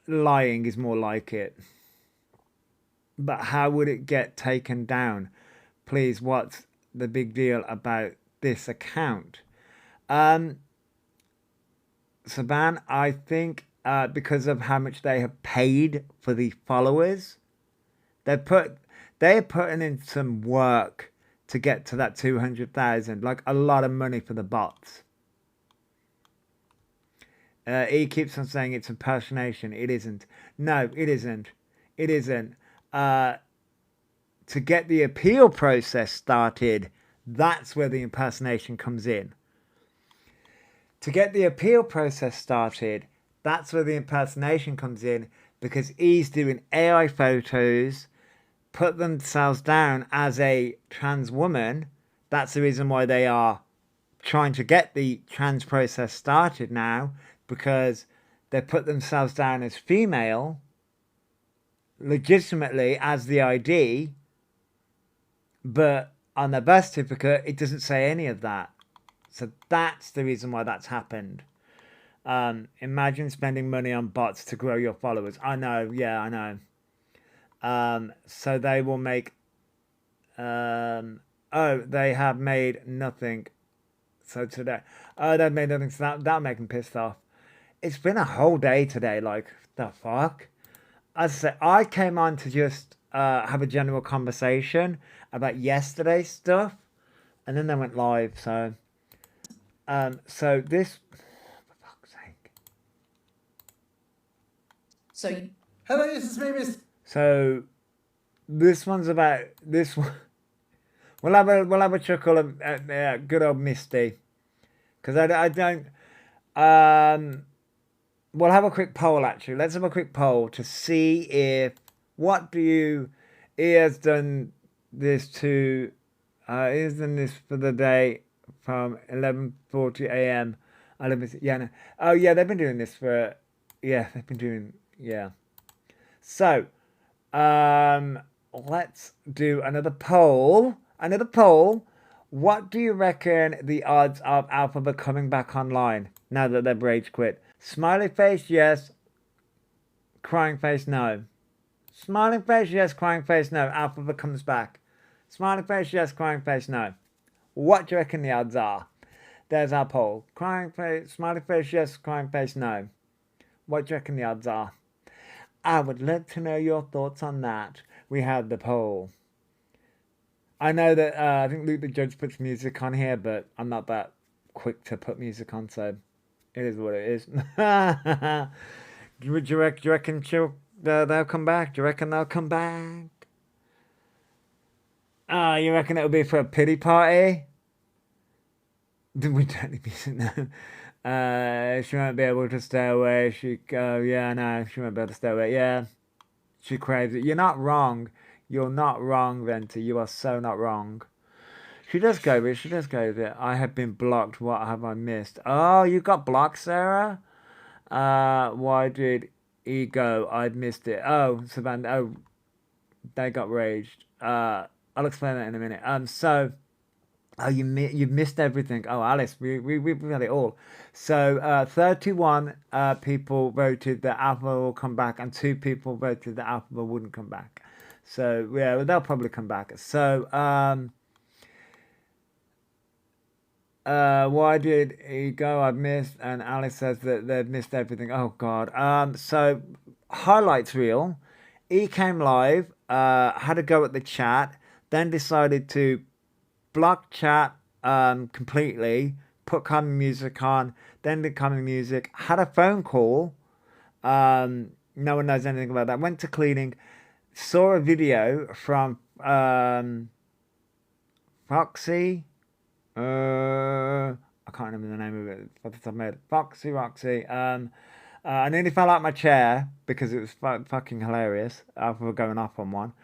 Lying is more like it. But how would it get taken down? Please, what's the big deal about this account? Saban, I think because of how much they have paid for the followers, they're putting in some work to get to that 200,000, like a lot of money for the bots. He keeps on saying it's impersonation. It isn't. No, it isn't. It isn't. To get the appeal process started, that's where the impersonation comes in. To get the appeal process started, that's where the impersonation comes in, because he's doing AI photos, put themselves down as a trans woman. That's the reason why they are trying to get the trans process started now because they put themselves down as female legitimately as the ID, but on their birth certificate it doesn't say any of that. So that's the reason why that's happened. Imagine spending money on bots to grow your followers. I know, yeah, I know. So they will make oh, they have made nothing. So today, oh, they've made nothing. So that'll make them pissed off. It's been a whole day today. Like, the fuck? As I said, I came on to just have a general conversation about yesterday's stuff, and then they went live. So, so this, for fuck's sake. So Hello, this is me, Miss. So, this one's about this one. We'll have a chuckle at good old Misty, because I don't. We'll have a quick poll actually. Let's have a quick poll to see if he has done this to. He has done this for the day from 11:40 a.m. Yeah, no. Oh yeah, they've been doing this for. Yeah, they've been doing. Yeah. So, let's do another poll. What do you reckon the odds of Alphabet coming back online now that they've rage quit? Smiley face, yes. Crying face, no. Smiling face, yes. Crying face, no. Alphabet comes back. Smiling face, yes. Crying face, no. What do you reckon the odds are? There's our poll. Crying face, smiley face, yes. Crying face, no. What do you reckon the odds are? I would love to know your thoughts on that. We have the poll. I know that I think Luke the Judge puts music on here, but I'm not that quick to put music on, so it is what it is. Do you reckon they'll come back? Do you reckon they'll come back? You reckon it'll be for a pity party? We don't need music now. She won't be able to stay away. Yeah, no, she won't be able to stay away. Yeah, she craves it. You're not wrong. You're not wrong, Venti. You are so not wrong. She does go with it. I have been blocked. What have I missed? Oh, you got blocked, Sarah? Why did he go? I missed it. Oh, Savannah. Oh, they got raged. I'll explain that in a minute. So, oh, you missed everything. Oh, Alice, we've got it all. So, 31 people voted that Alpha will come back, and 2 people voted that Alpha wouldn't come back. So, yeah, they'll probably come back. So, why did he go? I've missed. And Alice says that they've missed everything. Oh, God. So, highlights reel. He came live, had a go at the chat, then decided to block chat completely, put common music on, then did common music, had a phone call. No one knows anything about that. Went to cleaning. Saw a video from Foxy. I can't remember the name of it off the top of my head. Roxy. I nearly fell out my chair because it was fucking hilarious after going off on one.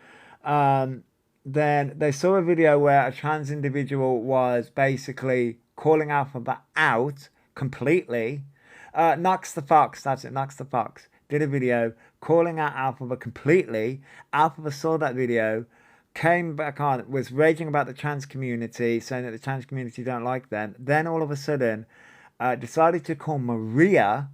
Then they saw a video where a trans individual was basically calling Alphabet out completely. Knox the Fox, that's it, Knox the Fox. Did a video calling out Alphabet completely. Alphabet saw that video, came back on, was raging about the trans community, saying that the trans community don't like them. Then all of a sudden, decided to call Maria,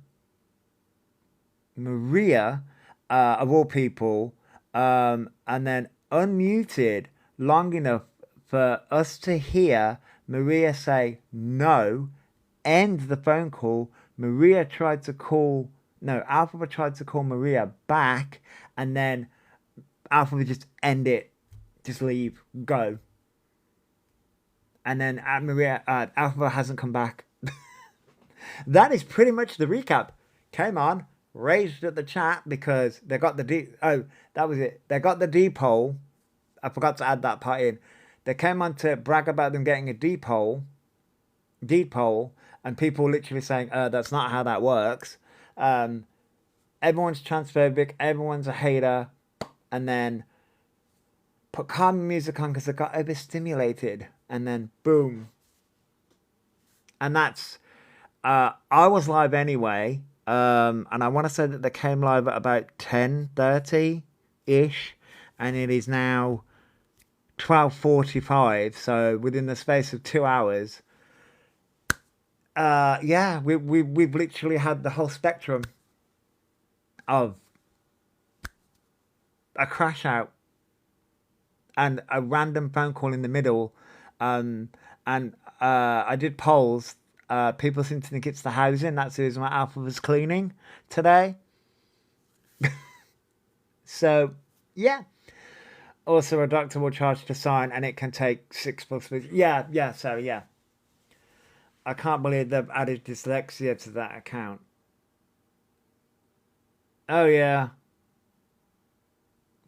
of all people, and then unmuted long enough for us to hear Maria say no, end the phone call. Alphabet tried to call Maria back, and then Alphabet just end it, just leave, go. And then Alphabet hasn't come back. That is pretty much the recap. Came on, raged at the chat because they got that was it. They got the D poll. I forgot to add that part in. They came on to brag about them getting a D poll, and people literally saying, that's not how that works. Everyone's transphobic, everyone's a hater, and then put calm music on because they got overstimulated, and then boom. and that's I was live anyway, and I want to say that they came live at about 10:30 ish, and it is now 12:45. So within the space of 2 hours, yeah, we've literally had the whole spectrum of a crash out and a random phone call in the middle, and I did polls. People seem to think it's the housing. That's the reason why Alpha was cleaning today. So, yeah. Also, a doctor will charge to sign, and it can take 6 plus weeks. Yeah. So, yeah. I can't believe they've added dyslexia to that account. Oh, yeah.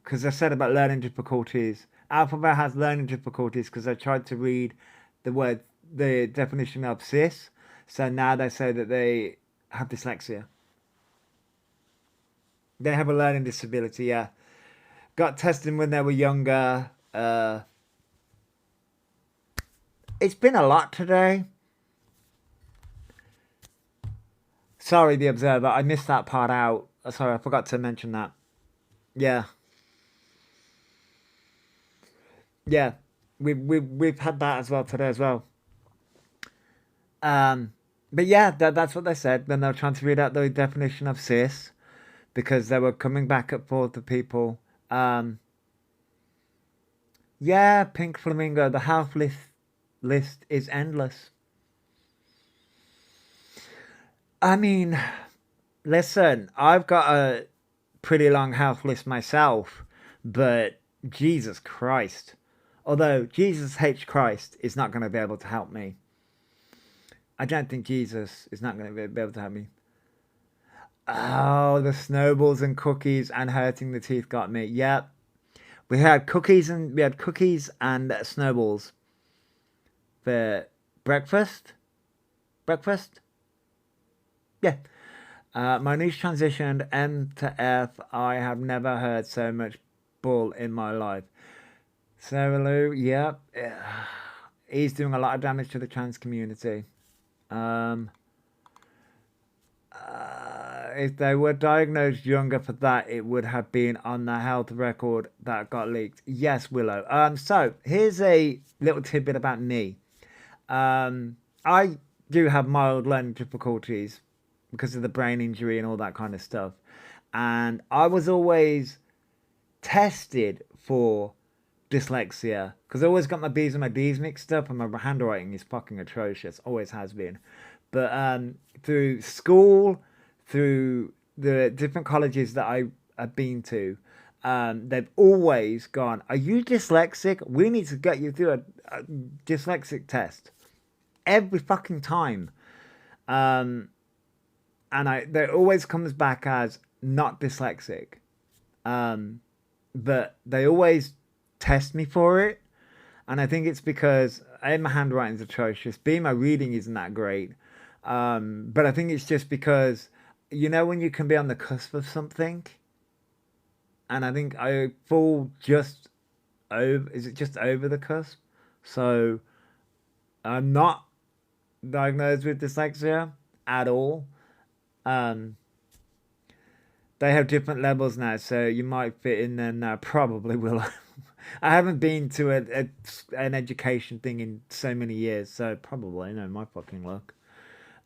Because I said about learning difficulties. Alphabet has learning difficulties because I tried to read the definition of cis. So now they say that they have dyslexia. They have a learning disability, yeah. Got tested when they were younger. It's been a lot today. Sorry, The Observer. I missed that part out. Sorry, I forgot to mention that. Yeah. Yeah. We've had that as well today as well. But yeah, that's what they said. Then they were trying to read out the definition of cis because they were coming back at forth to people. Yeah, Pink Flamingo. The health list is endless. I mean, listen, I've got a pretty long health list myself, but Jesus Christ. Although Jesus H. Christ is not going to be able to help me. I don't think Jesus is not going to be able to help me. Oh, the snowballs and cookies and hurting the teeth got me. Yep. We had cookies and snowballs for breakfast. Yeah. My niece transitioned M to F. I have never heard so much bull in my life. Sarah Lou, yep. He's doing a lot of damage to the trans community. If they were diagnosed younger for that, it would have been on the health record that got leaked. Yes, Willow. So here's a little tidbit about me. I do have mild learning difficulties because of the brain injury and all that kind of stuff. And I was always tested for dyslexia because I always got my B's and my D's mixed up, and my handwriting is fucking atrocious. Always has been. But through school, through the different colleges that I have been to, they've always gone, "Are you dyslexic? We need to get you through a dyslexic test." Every fucking time. And it always comes back as not dyslexic. But they always test me for it. And I think it's because A, my handwriting's atrocious. B, my reading isn't that great. But I think it's just because, you know, when you can be on the cusp of something, and I think I fall just over, is it just over the cusp? So I'm not diagnosed with dyslexia at all. They have different levels now, so you might fit in there now. Probably will. I haven't been to an education thing in so many years, so probably, no, my fucking luck.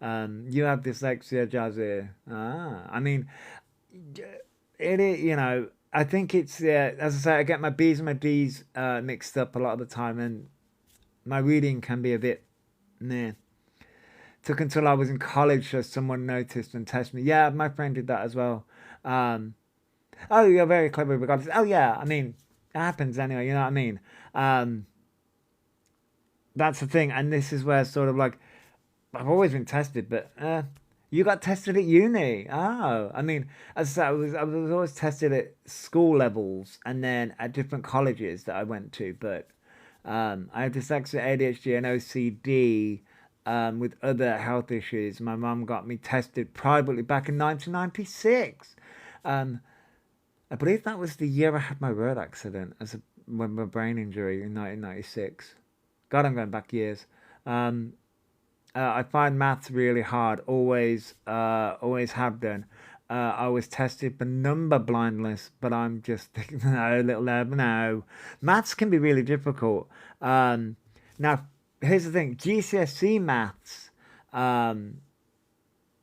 You have dyslexia, Jazzy. I mean, it is, you know, I think it's, as I say, I get my B's and my D's mixed up a lot of the time, and my reading can be a bit meh. Took until I was in college so someone noticed and tested me. Yeah, my friend did that as well. Oh, you're very clever regardless. Oh, yeah, I mean, it happens anyway, you know what I mean? That's the thing, and this is where sort of like, I've always been tested, but you got tested at uni. Oh, I mean, as I said, I was always tested at school levels and then at different colleges that I went to, but I have dyslexia, ADHD, and OCD. With other health issues. My mum got me tested privately back in 1996. I believe that was the year I had my road accident when my brain injury in 1996. God, I'm going back years. I find maths really hard. Always have done. I was tested for number blindness, but I'm just thinking, no, little love, no. Maths can be really difficult. Now, here's the thing: GCSE maths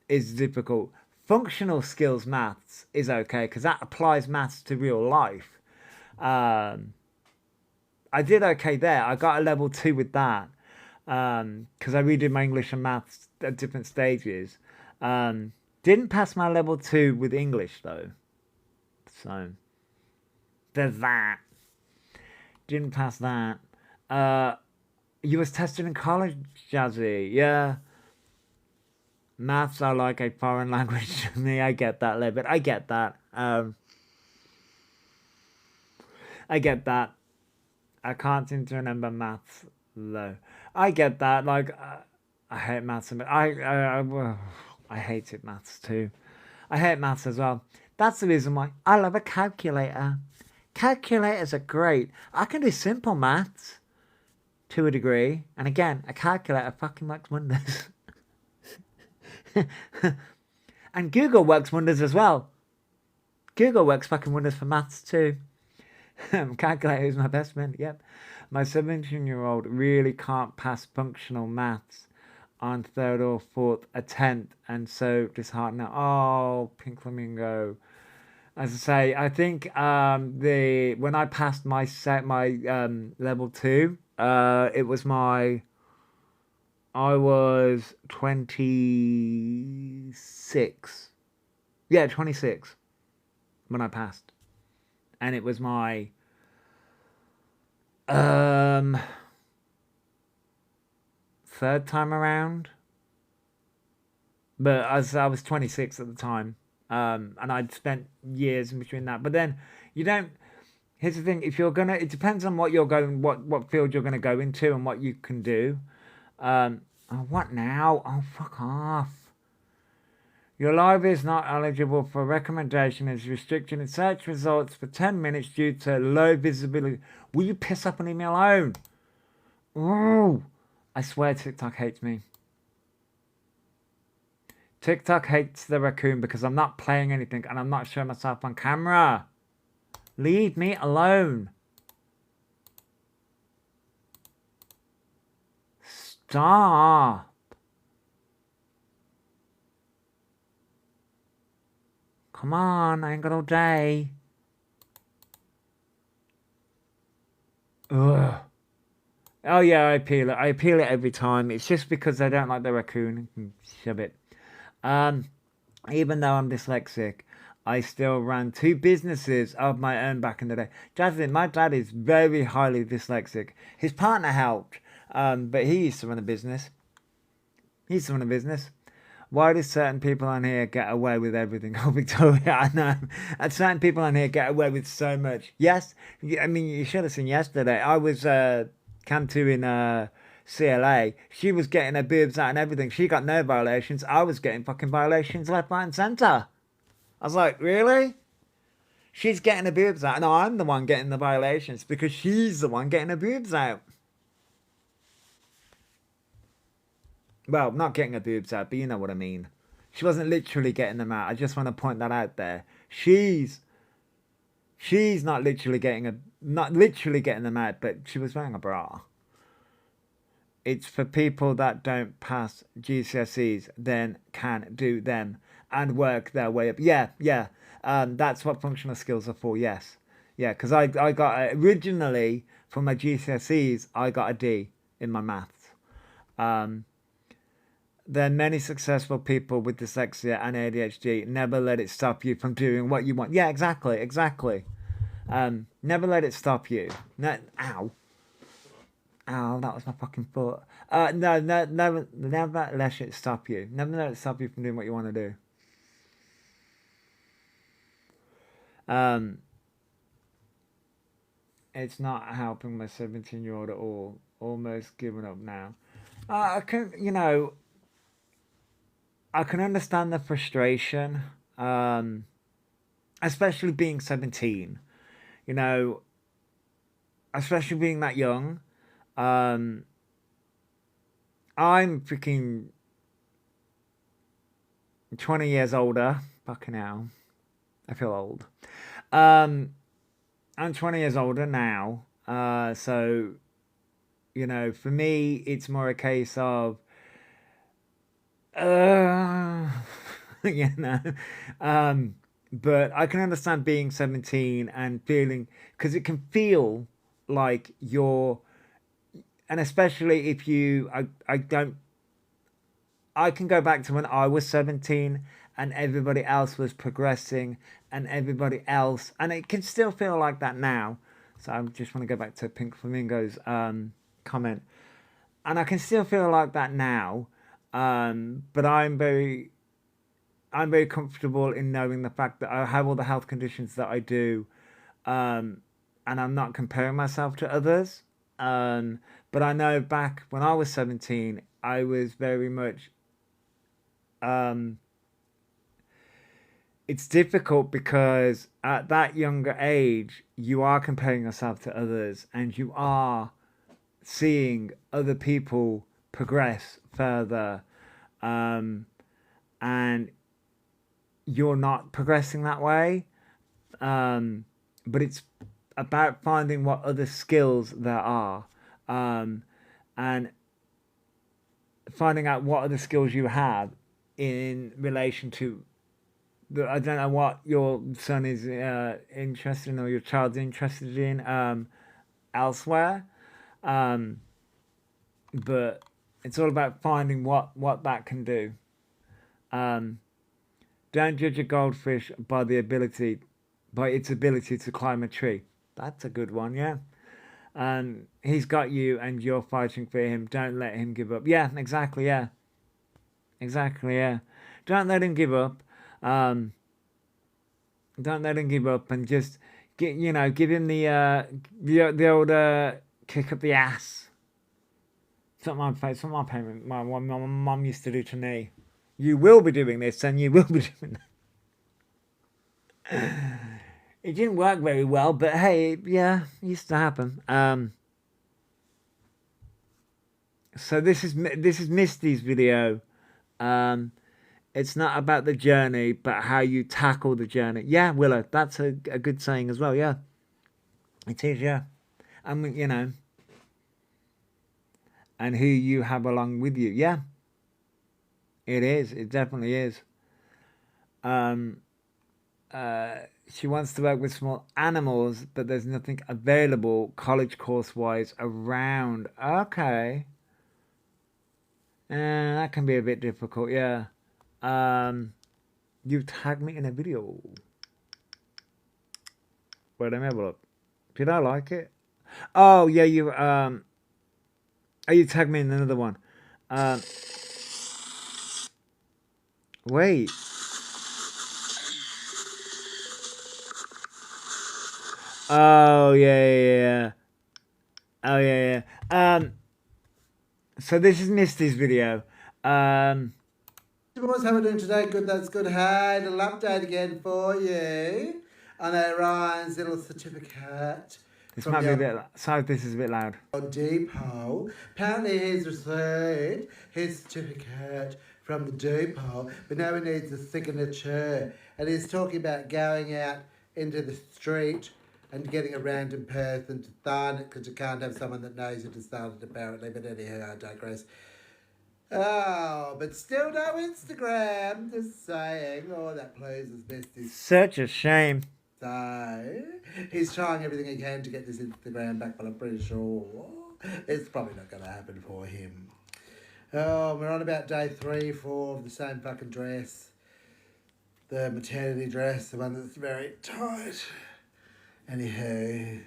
is difficult. Functional skills maths is okay because that applies maths to real life. Um, I did okay there. I got a level 2 with that because I redid my English and maths at different stages. Um, didn't pass my level 2 with English though. So there's that. Didn't pass that. Uh, you was tested in college, Jazzy. Yeah. Maths are like a foreign language to me. I get that, Levitt. I get that. I get that. I can't seem to remember maths though. I get that. Like, I hate maths. I hated maths too. I hate maths as well. That's the reason why I love a calculator. Calculators are great. I can do simple maths to a degree. And again, a calculator fucking works wonders. And Google works wonders as well. Google works fucking wonders for maths too. Calculator is my best friend, yep. My 17-year-old really can't pass functional maths on third or fourth attempt, and so disheartening. Oh, Pink Flamingo. As I say, I think when I passed my level 2, it was I was 26. Yeah, 26 when I passed. And it was my third time around. But as I was 26 at the time. And I'd spent years in between that. But then you don't. Here's the thing: if you're gonna, it depends on what field you're gonna go into and what you can do. Oh, what now? Oh, fuck off. Your live is not eligible for recommendation as restricted in search results for 10 minutes due to low visibility. Will you piss up and leave me alone? Oh, I swear TikTok hates me. TikTok hates the raccoon because I'm not playing anything and I'm not showing myself on camera. Leave me alone. Stop. Come on, I ain't got all day. Ugh. Oh yeah, I appeal it. I appeal it every time. It's just because I don't like the raccoon. Shove it. Even though I'm dyslexic, I still ran 2 businesses of my own back in the day. Jasmine, my dad is very highly dyslexic. His partner helped, but he used to run a business. Why do certain people on here get away with everything? Oh, Victoria, I know. And certain people on here get away with so much. Yes, I mean, you should have seen yesterday. I was Cantu in CLA. She was getting her boobs out and everything. She got no violations. I was getting fucking violations left, right, and centre. I was like, really? She's getting her boobs out, and I'm the one getting the violations because she's the one getting her boobs out. Well, not getting her boobs out, but you know what I mean. She wasn't literally getting them out. I just want to point that out there. She's not literally getting them out, but she was wearing a bra. It's for people that don't pass GCSEs, then can do them and work their way up. Yeah. That's what functional skills are for. Yes. Yeah, because I got originally for my GCSEs, I got a D in my maths. There are many successful people with dyslexia and ADHD. Never let it stop you from doing what you want. Yeah, exactly. Never let it stop you. No, ow, that was my fucking foot. No, never let it stop you. Never let it stop you from doing what you want to do. It's not helping my 17-year-old at all. Almost given up now. I can understand the frustration, especially being 17. Especially being that young. I'm freaking 20 years older. Fucking hell. I feel old. I'm 20 years older now. So, you know, for me, it's more a case of, uh, you know, but I can understand being 17 and feeling, because it can feel like you're, and especially if you, I don't, I can go back to when I was 17 and everybody else was progressing and everybody else, and it can still feel like that now. So I just want to go back to Pink Flamingo's comment, and I can still feel like that now. But I'm very comfortable in knowing the fact that I have all the health conditions that I do, and I'm not comparing myself to others. But I know back when I was 17, I was very much. Um, it's difficult because at that younger age, you are comparing yourself to others, and you are seeing other people progress further, um, and you're not progressing that way. Um, but it's about finding what other skills there are, um, and finding out what other skills you have in relation to. I don't know what your son is interested in or your child's interested in elsewhere, um, but it's all about finding what that can do. Um, don't judge a goldfish by its ability to climb a tree. That's a good one, yeah. He's got you, and you're fighting for him. Don't let him give up. Yeah, exactly. Yeah, exactly. Yeah, don't let him give up. Um, don't let him give up, and just give him the old kick up the ass. It's not my face. It's not my parent. My mum used to do to me. You will be doing this, and you will be doing that. It didn't work very well, but hey, yeah, it used to happen. So this is Misty's video. It's not about the journey, but how you tackle the journey. Yeah, Willow, that's a good saying as well. Yeah, it is. Yeah, I mean, and who you have along with you. Yeah, it is. It definitely is. Um, she wants to work with small animals, but there's nothing available college course wise around. Okay. That can be a bit difficult, yeah. You tagged me in a video. Wait, let me have a look. Did I like it? Oh yeah, you tagged me in another one. Wait. Oh yeah. Oh yeah. So this is Misty's video. What's how we doing today? Good, that's good. Had a little update again for you on Ryan's little certificate. This might be a bit. Sorry, this is a bit loud. Depot. Apparently, he's received his certificate from the depot, but now he needs a signature. And he's talking about going out into the street and getting a random person to sign it because you can't have someone that knows you to sign it, apparently. But anyhow, I digress. Oh, but still no Instagram. Just saying. Oh, that pleases Misty. Such a shame. So, he's trying everything he can to get this Instagram back, but I'm pretty sure it's probably not going to happen for him. Oh, we're on about day 3, 4 of the same fucking dress. The maternity dress, the one that's very tight. Anyhow,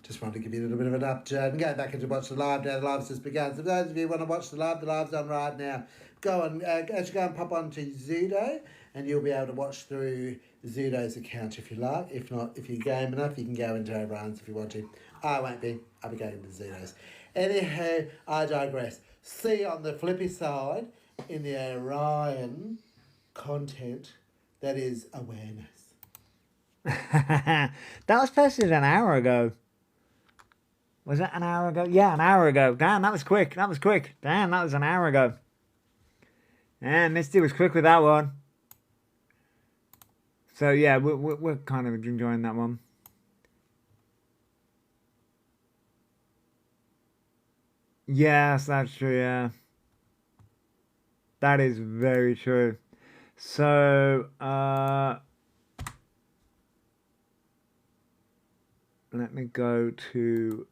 just wanted to give you a little bit of an update and go back and watch the live now. The live's just begun. So, those of you who want to watch the live's on right now. Go and pop onto Zudo, and you'll be able to watch through Zudo's account if you like. If not, if you're game enough, you can go into O'Brien's if you want to. I won't be. I'll be going into Zudo's. Anyhow, I digress. See on the flippy side in the Orion content that is awareness. That was posted an hour ago. Was it an hour ago? Yeah, an hour ago. Damn, that was quick. That was quick. Damn, that was an hour ago. Yeah, Misty was quick with that one. So yeah, we're kind of enjoying that one. Yes, that's true, yeah. That is very true. So, let me go to...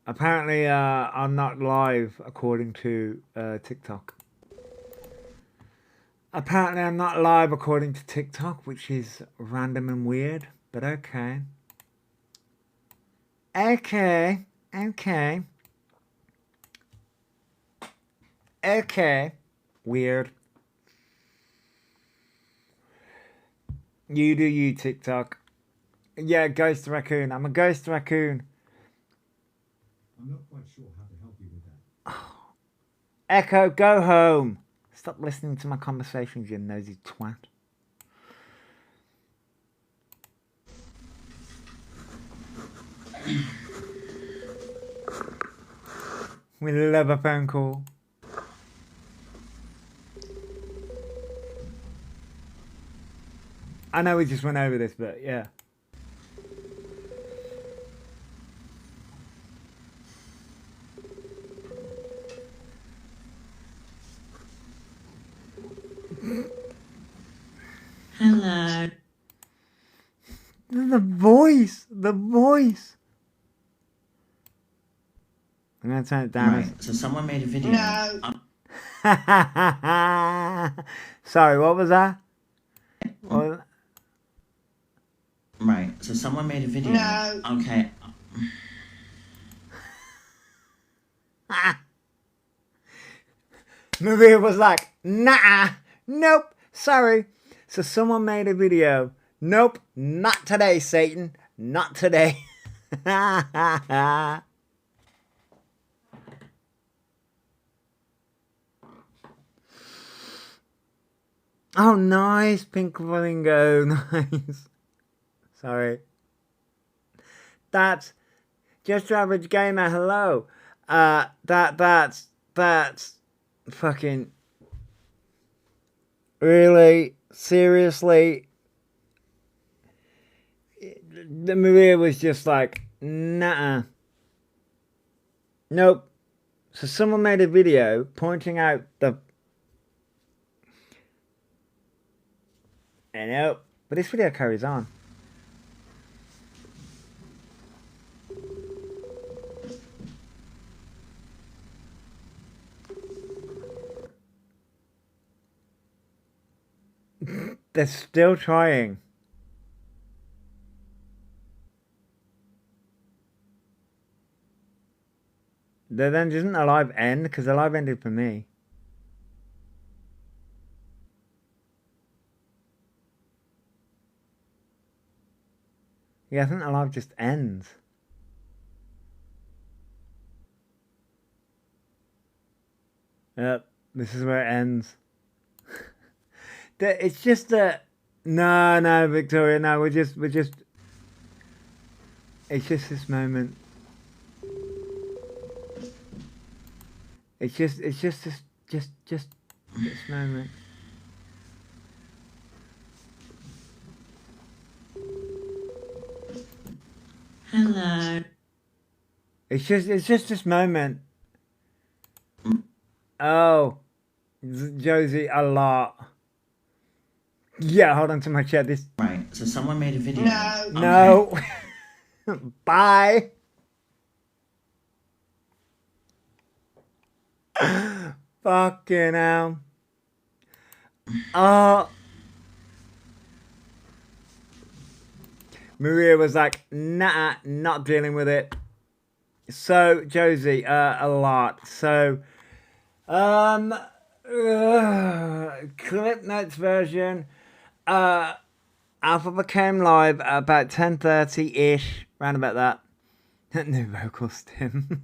Apparently, I'm not live according to TikTok. Apparently, I'm not live according to TikTok, which is random and weird, but okay. Okay. Weird. You do you, TikTok. Yeah, Ghost Raccoon. I'm a Ghost Raccoon. I'm not quite sure how to help you with that. Echo, go home. Stop listening to my conversations, you nosy twat. We love a phone call. I know we just went over this, but yeah. Hello. The voice. I'm gonna turn it down. Right, so someone made a video. No. Sorry, what was that? What? Right, so someone made a video. No. Okay. Maria was like, nah, nope, sorry. So someone made a video. Nope, not today, Satan. Not today. Oh, nice, Pink Flamingo. Nice. Sorry. That's Just Your Average Gamer. Hello. That's fucking really, seriously. The Maria was just like, nah. Nope. So someone made a video pointing out the... And nope. But this video carries on. They're still trying. Then doesn't the live end? Because the live ended for me. Yeah, I think the live just ends. Yep, this is where it ends. It's just that... No, Victoria, no, we're just... It's just this moment. It's just this moment. Hello. It's just this moment. Oh, Josie, a lot. Yeah, hold on to my chair. This. Right, so someone made a video. No. No. Bye. Fucking hell. Maria was like, nah, not dealing with it. So, Josie, a lot. So, Clip Notes version. Alpha became live at about 10:30-ish, round about that. New vocals, Tim.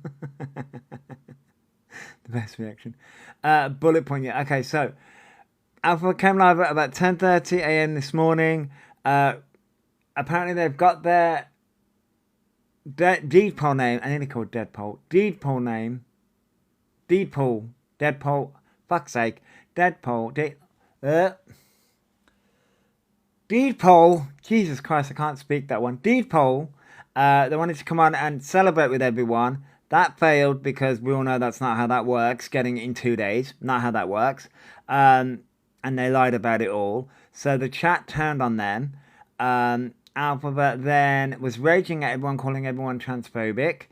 The best reaction. Bullet point, yeah. Okay, so Alpha came live at about 10:30 a.m. this morning. Apparently they've got their deed poll name. I nearly called Deadpool. Deed poll name. Deadpool. Deadpool. Fuck's sake. Deadpool. Deed poll. Jesus Christ, I can't speak that one. Deed poll. They wanted to come on and celebrate with everyone. That failed because we all know that's not how that works. Getting it in 2 days. Not how that works. And they lied about it all. So the chat turned on them. Alphabet then was raging at everyone, calling everyone transphobic.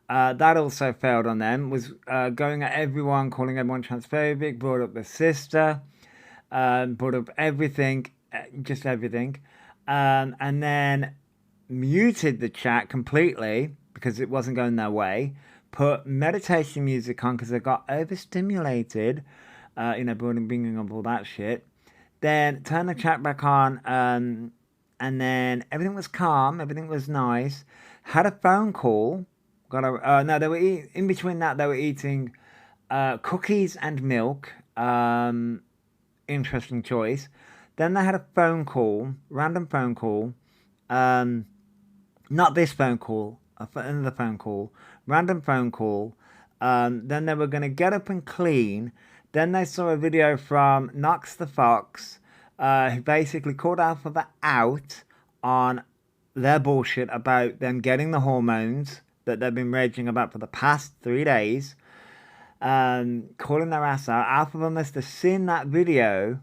That also failed on them. Was going at everyone, calling everyone transphobic. Brought up the sister. Brought up everything. Just everything. And then muted the chat completely because it wasn't going their way. Put meditation music on because they got overstimulated. Bringing up all that shit. Then turned the chat back on. And then everything was calm. Everything was nice. Had a phone call. They were in between that. They were eating cookies and milk. Interesting choice. Then they had a phone call, random phone call. Not this phone call, another phone call, random phone call. Then they were going to get up and clean. Then they saw a video from Knox the Fox, who basically called Alphabet out on their bullshit about them getting the hormones that they've been raging about for the past 3 days. Calling their ass out. Alphabet must have seen that video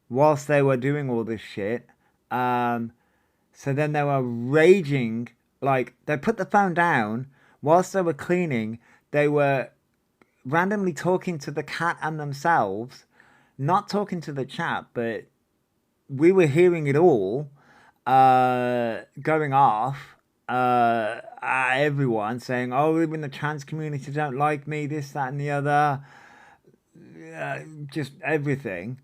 whilst they were doing all this shit. So then they were raging, like, they put the phone down whilst they were cleaning. They were randomly talking to the cat and themselves, not talking to the chat, but we were hearing it all going off at everyone, saying, oh, even the trans community don't like me, this, that, and the other. Just everything.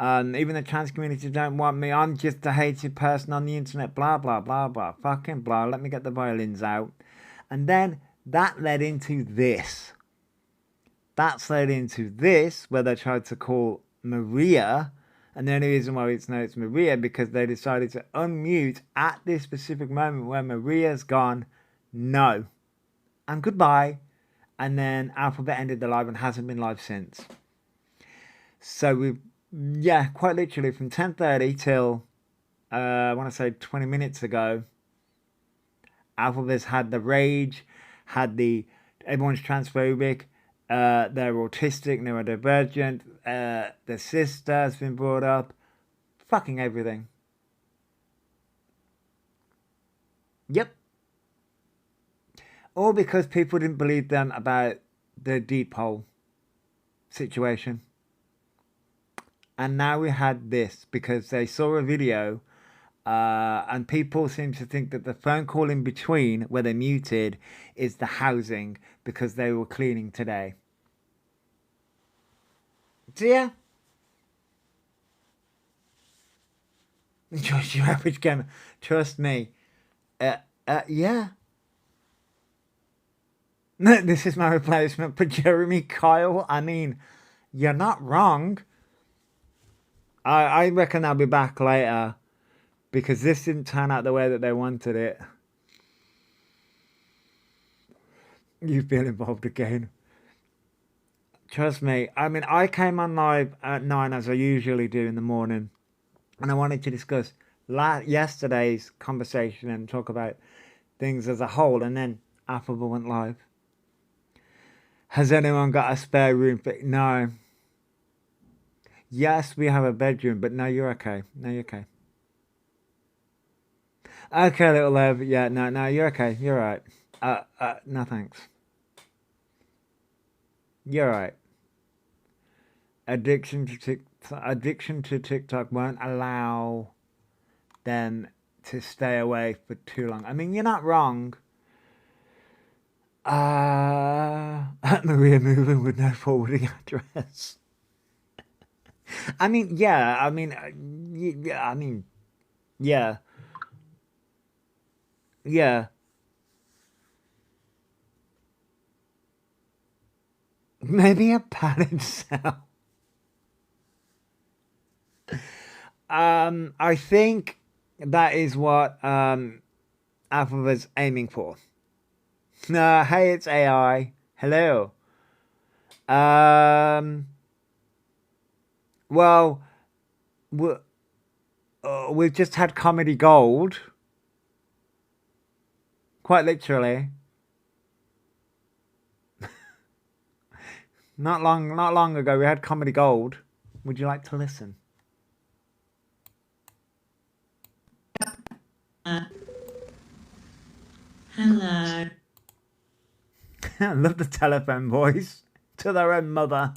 Even the trans community don't want me. I'm just a hated person on the internet. Blah, blah, blah, blah. Fucking blah. Let me get the violins out. And then that led into this. That's led into this, where they tried to call Maria. And the only reason why it's Maria, because they decided to unmute at this specific moment where Maria's gone, no. And goodbye. And then Alphabet ended the live and hasn't been live since. So we've, quite literally from 10:30 till, I want to say 20 minutes ago, Alphabet's had the rage, had the, everyone's transphobic, they're autistic, neurodivergent, their sister has been brought up, fucking everything. Yep. All because people didn't believe them about the deep hole situation. And now we had this because they saw a video and people seem to think that the phone call in between where they muted is the housing because they were cleaning today. So yeah. Just your average gamer. Trust me. Yeah. This is my replacement for Jeremy Kyle. I mean, you're not wrong. I reckon I'll be back later because this didn't turn out the way that they wanted it. You feel involved again. Trust me. I mean, I came on live at 9 as I usually do in the morning. And I wanted to discuss yesterday's conversation and talk about things as a whole. And then Alphabet went live. Has anyone got a spare room for... No. Yes, we have a bedroom, but no, you're okay. No, you're okay. Okay, little Lev. Yeah, no, you're okay. You're all right. No, thanks. You're all right. Addiction to TikTok won't allow them to stay away for too long. I mean, you're not wrong. Maria moving with no forwarding address. I mean, yeah. Maybe a padded cell. I think that is what Alphabet's aiming for. Hey, it's AI. Hello. Well, we've just had Comedy Gold. Quite literally. Not long ago we had Comedy Gold. Would you like to listen? Hello. I love the telephone voice to their own mother.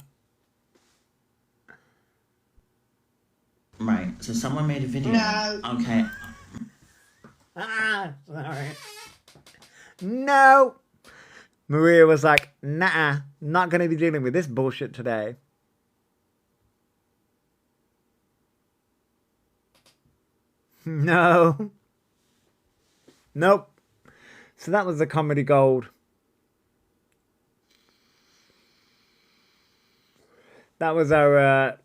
Right, so someone made a video. No. Okay. Sorry. No. Maria was like, nah, not going to be dealing with this bullshit today. No. Nope. So that was the Comedy Gold. That was our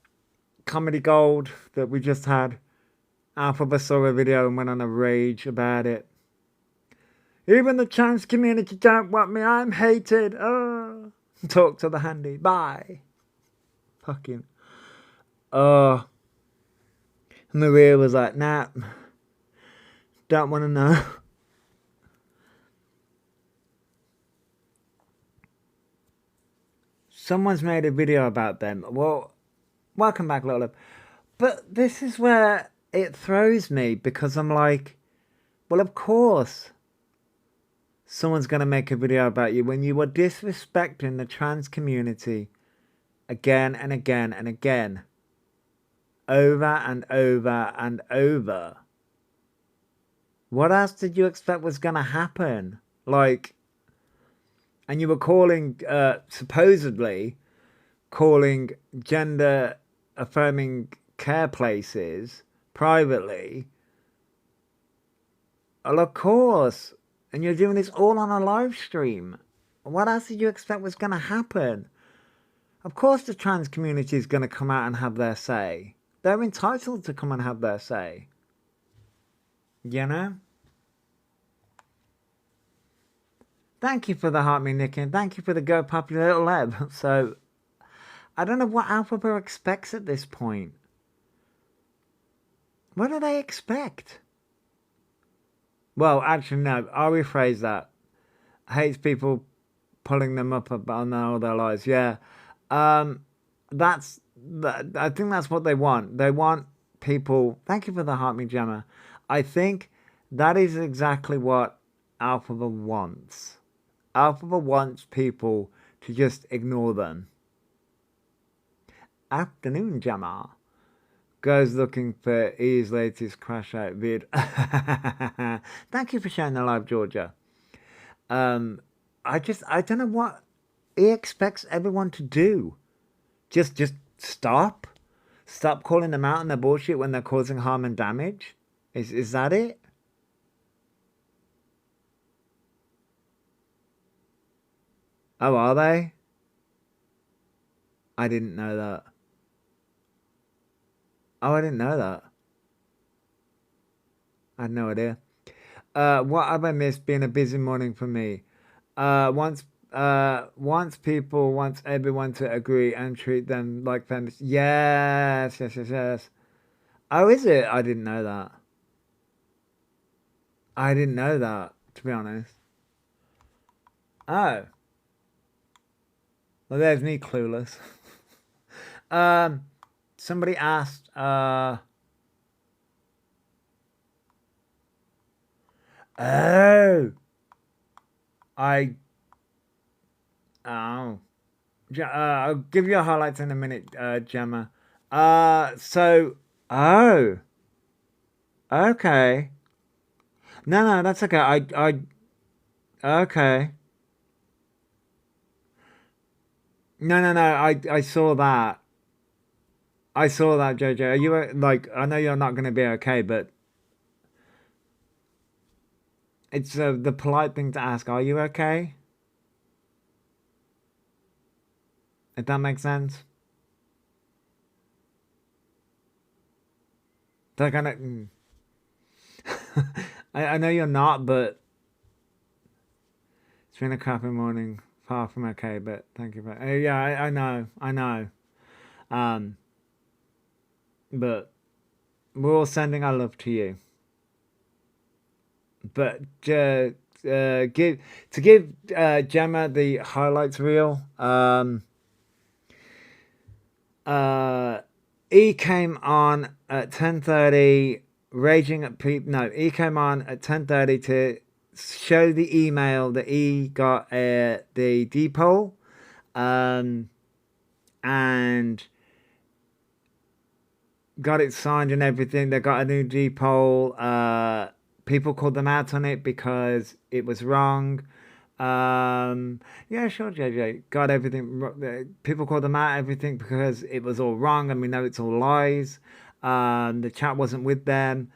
Comedy Gold that we just had. Alphabet saw a video and went on a rage about it. Even the trans community don't want me. I'm hated. Oh. Talk to the handy. Bye. Fucking. Oh. Maria was like, nah. Don't want to know. Someone's made a video about them. Well, welcome back, Little Love. But this is where it throws me because I'm like, well, of course someone's going to make a video about you when you were disrespecting the trans community again and again and again. Over and over and over. What else did you expect was going to happen? Like, and you were calling, supposedly, calling gender affirming care places privately. Well, of course. And you're doing this all on a live stream. What else did you expect was going to happen? Of course the trans community is going to come out and have their say. They're entitled to come and have their say. You know? Thank you for the heart me, Nick, and thank you for the go puppy little Leb. So, I don't know what Alphabet expects at this point. What do they expect? Well, actually, no. I'll rephrase that. Hates people pulling them up on all their lives. Yeah. I think that's what they want. They want people... Thank you for the heart me, Gemma. I think that is exactly what Alphabet wants. Alphabet wants people to just ignore them. Afternoon, Gemma. Goes looking for E's latest crash out vid. Thank you for sharing the live, Georgia. I don't know what he expects everyone to do. Just stop. Stop calling them out on their bullshit when they're causing harm and damage. Is that it? Oh, are they? I didn't know that. Oh, I didn't know that. I had no idea. What have I missed? Been a busy morning for me. Wants everyone to agree and treat them like feminists. Yes. Oh, is it? I didn't know that. I didn't know that, to be honest. Oh. Well, there's me clueless. Somebody asked, oh. Oh. I'll give you a highlights in a minute, Gemma. Oh. Okay. No, that's okay. Okay. No. I saw that. I saw that, JJ. Are you, like, I know you're not going to be okay, but it's the polite thing to ask, are you okay? If that makes sense. They're gonna. I know you're not, but it's been a crappy morning. Far from okay, but thank you for. Yeah, I know. But we're all sending our love to you. But give Gemma the highlights reel. He came on at 10:30, raging at people. No, he came on at 10:30 to show the email that he got the depot, and got it signed and everything. They got a new depot. People called them out on it because it was wrong. Yeah, sure, JJ. Got everything. People called them out everything because it was all wrong, and we know it's all lies. The chat wasn't with them.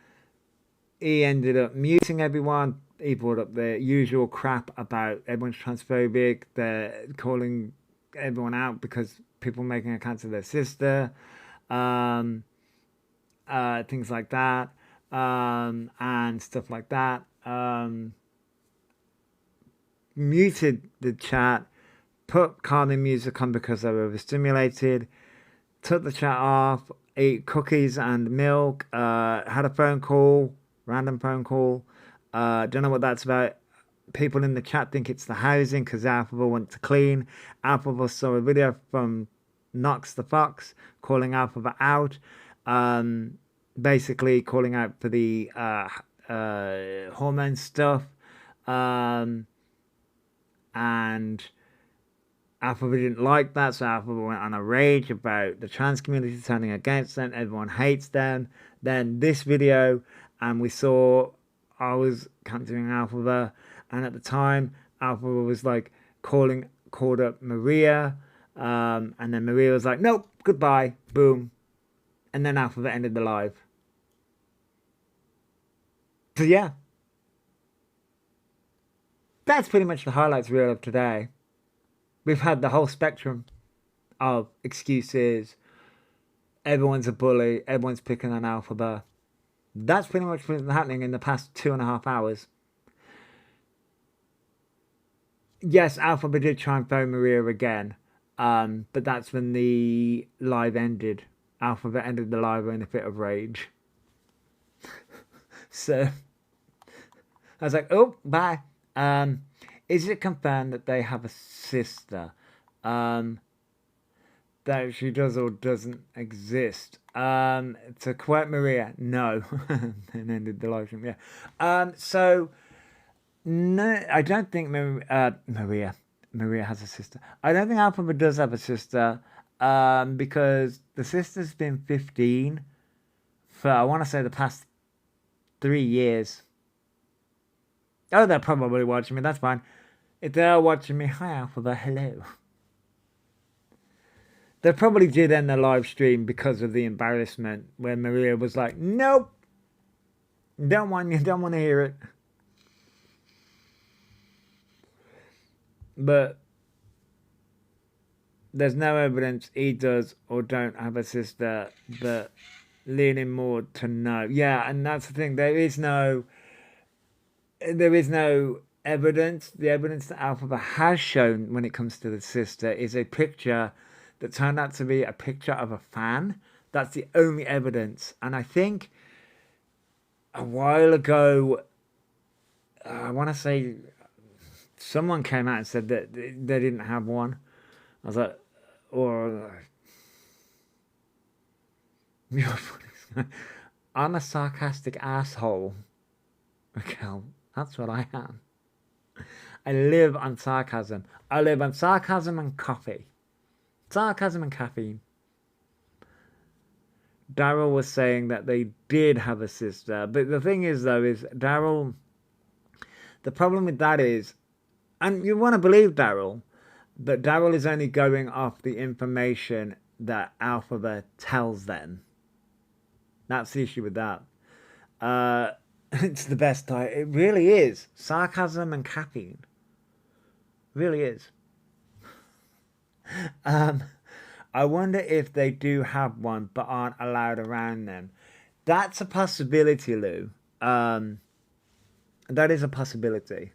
He ended up muting everyone. He brought up the usual crap about everyone's transphobic. They're calling everyone out because people making accounts of their sister. Things like that. And stuff like that. Muted the chat, put calming music on because they were overstimulated, took the chat off, ate cookies and milk, had a phone call, random phone call. Don't know what that's about. People in the chat think it's the housing because Alphabet want to clean. Alphabet saw a video from Knox the Fox calling Alphabet out, basically calling out for the hormone stuff. And Alphabet didn't like that, so Alphabet went on a rage about the trans community turning against them. Everyone hates them. Then this video, and we saw I was counting Alphabet, and at the time Alphabet was like called up Maria, and then Maria was like, nope, goodbye, boom, and then Alphabet ended the live. So yeah. That's pretty much the highlights reel of today. We've had the whole spectrum of excuses. Everyone's a bully. Everyone's picking on Alphabet. That's pretty much what's been happening in the past 2.5 hours. Yes, Alphabet did try and phone Maria again. But that's when the live ended. Alphabet ended the live in a fit of rage. So I was like, oh, bye. Is it confirmed that they have a sister? That she does or doesn't exist? To quote Maria, no. And ended the live stream, yeah. So, no, I don't think Maria has a sister. I don't think Alphabet does have a sister, because the sister's been 15 for, I want to say, the past 3 years. Oh, they're probably watching me. That's fine. If they're watching me, hi Alphabet, hello. They probably did end the live stream because of the embarrassment where Maria was like, nope, don't want to hear it. But there's no evidence he does or don't have a sister, but leaning more to no. Yeah, and that's the thing. There is no evidence. The evidence that Alphabet has shown when it comes to the sister is a picture that turned out to be a picture of a fan. That's the only evidence. And I think a while ago, I want to say someone came out and said that they didn't have one. I was like, I'm a sarcastic asshole. Raquel, that's what I am. I live on sarcasm. I live on sarcasm and coffee. Sarcasm and caffeine. Daryl was saying that they did have a sister. But the thing is, though, is Daryl... The problem with that is... And you want to believe Daryl, but Daryl is only going off the information that Alphabet tells them. That's the issue with that. It's the best diet. It really is. Sarcasm and caffeine. Really is. I wonder if they do have one but aren't allowed around them. That's a possibility, Lou. That is a possibility.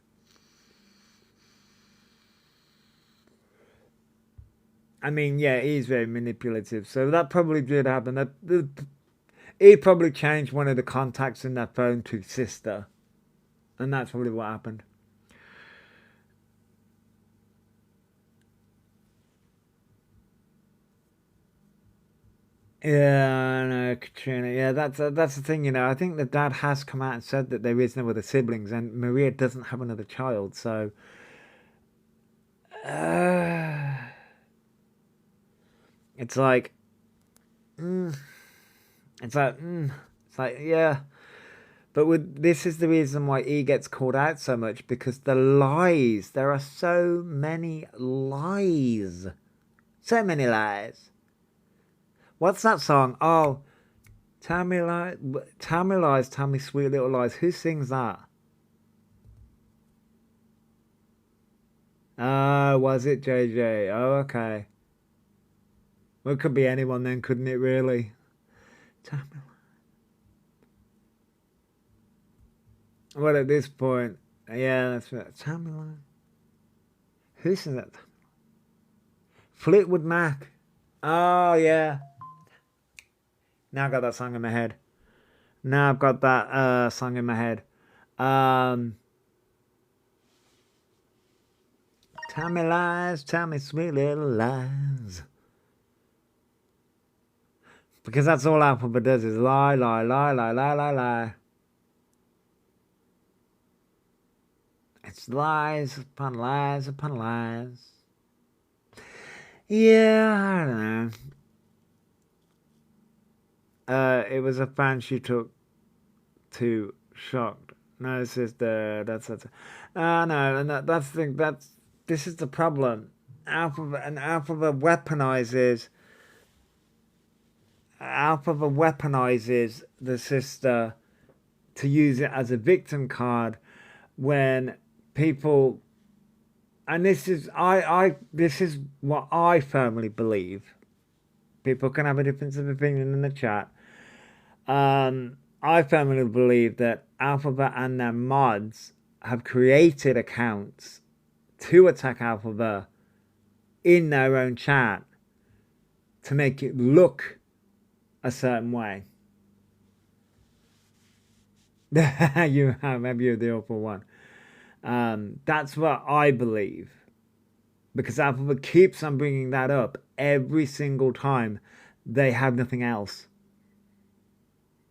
I mean, yeah, he's very manipulative, so that probably did happen. He probably changed one of the contacts in their phone to sister, and that's probably what happened. Yeah, I know, Katrina. Yeah, that's the thing, you know. I think the dad has come out and said that there is no other siblings, and Maria doesn't have another child, so. It's like, it's like, it's like, yeah. But this is the reason why he gets called out so much, because the lies. There are so many lies. So many lies. What's that song? Oh, tell me lies, tell me sweet little lies. Who sings that? Oh, was it JJ? Oh, okay. Well, it could be anyone then, couldn't it, really? Tell me. Well, at this point, yeah, that's right. Tell me lies. Who sings that? Fleetwood Mac. Oh, yeah. Now I've got that song in my head. Now I've got that song in my head. Tell me lies, tell me sweet little lies. Because that's all Alphabet does is lie, lie, lie, lie, lie, lie, lie. It's lies upon lies upon lies. Yeah, I don't know. It was a fan she took to Shocked. No, this is that's no, and that's the thing. This is the problem. Alphabet weaponizes. Alphabet weaponizes the sister to use it as a victim card when people, and this is this is what I firmly believe. People can have a difference of opinion in the chat. I firmly believe that Alphabet and their mods have created accounts to attack Alphabet in their own chat to make it look a certain way. You have, maybe you're the awful one. That's what I believe, because Alphabet keeps on bringing that up every single time they have nothing else.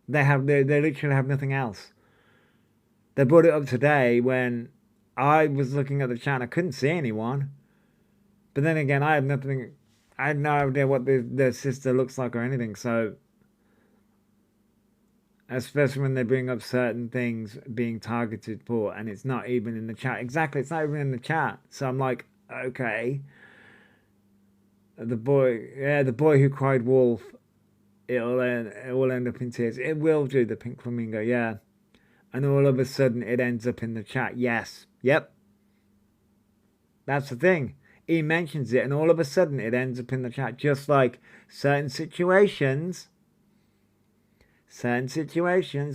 They literally have nothing else. They brought it up today when I was looking at the chat and I couldn't see anyone. But then again, I had nothing. I had no idea what the sister looks like or anything. So, especially when they bring up certain things being targeted for, and it's not even in the chat. Exactly, it's not even in the chat. So I'm like, okay. The boy who cried wolf. It will end up in tears. It will do, the pink flamingo, yeah. And all of a sudden it ends up in the chat. Yes. Yep. That's the thing. He mentions it and all of a sudden it ends up in the chat. Just like certain situations,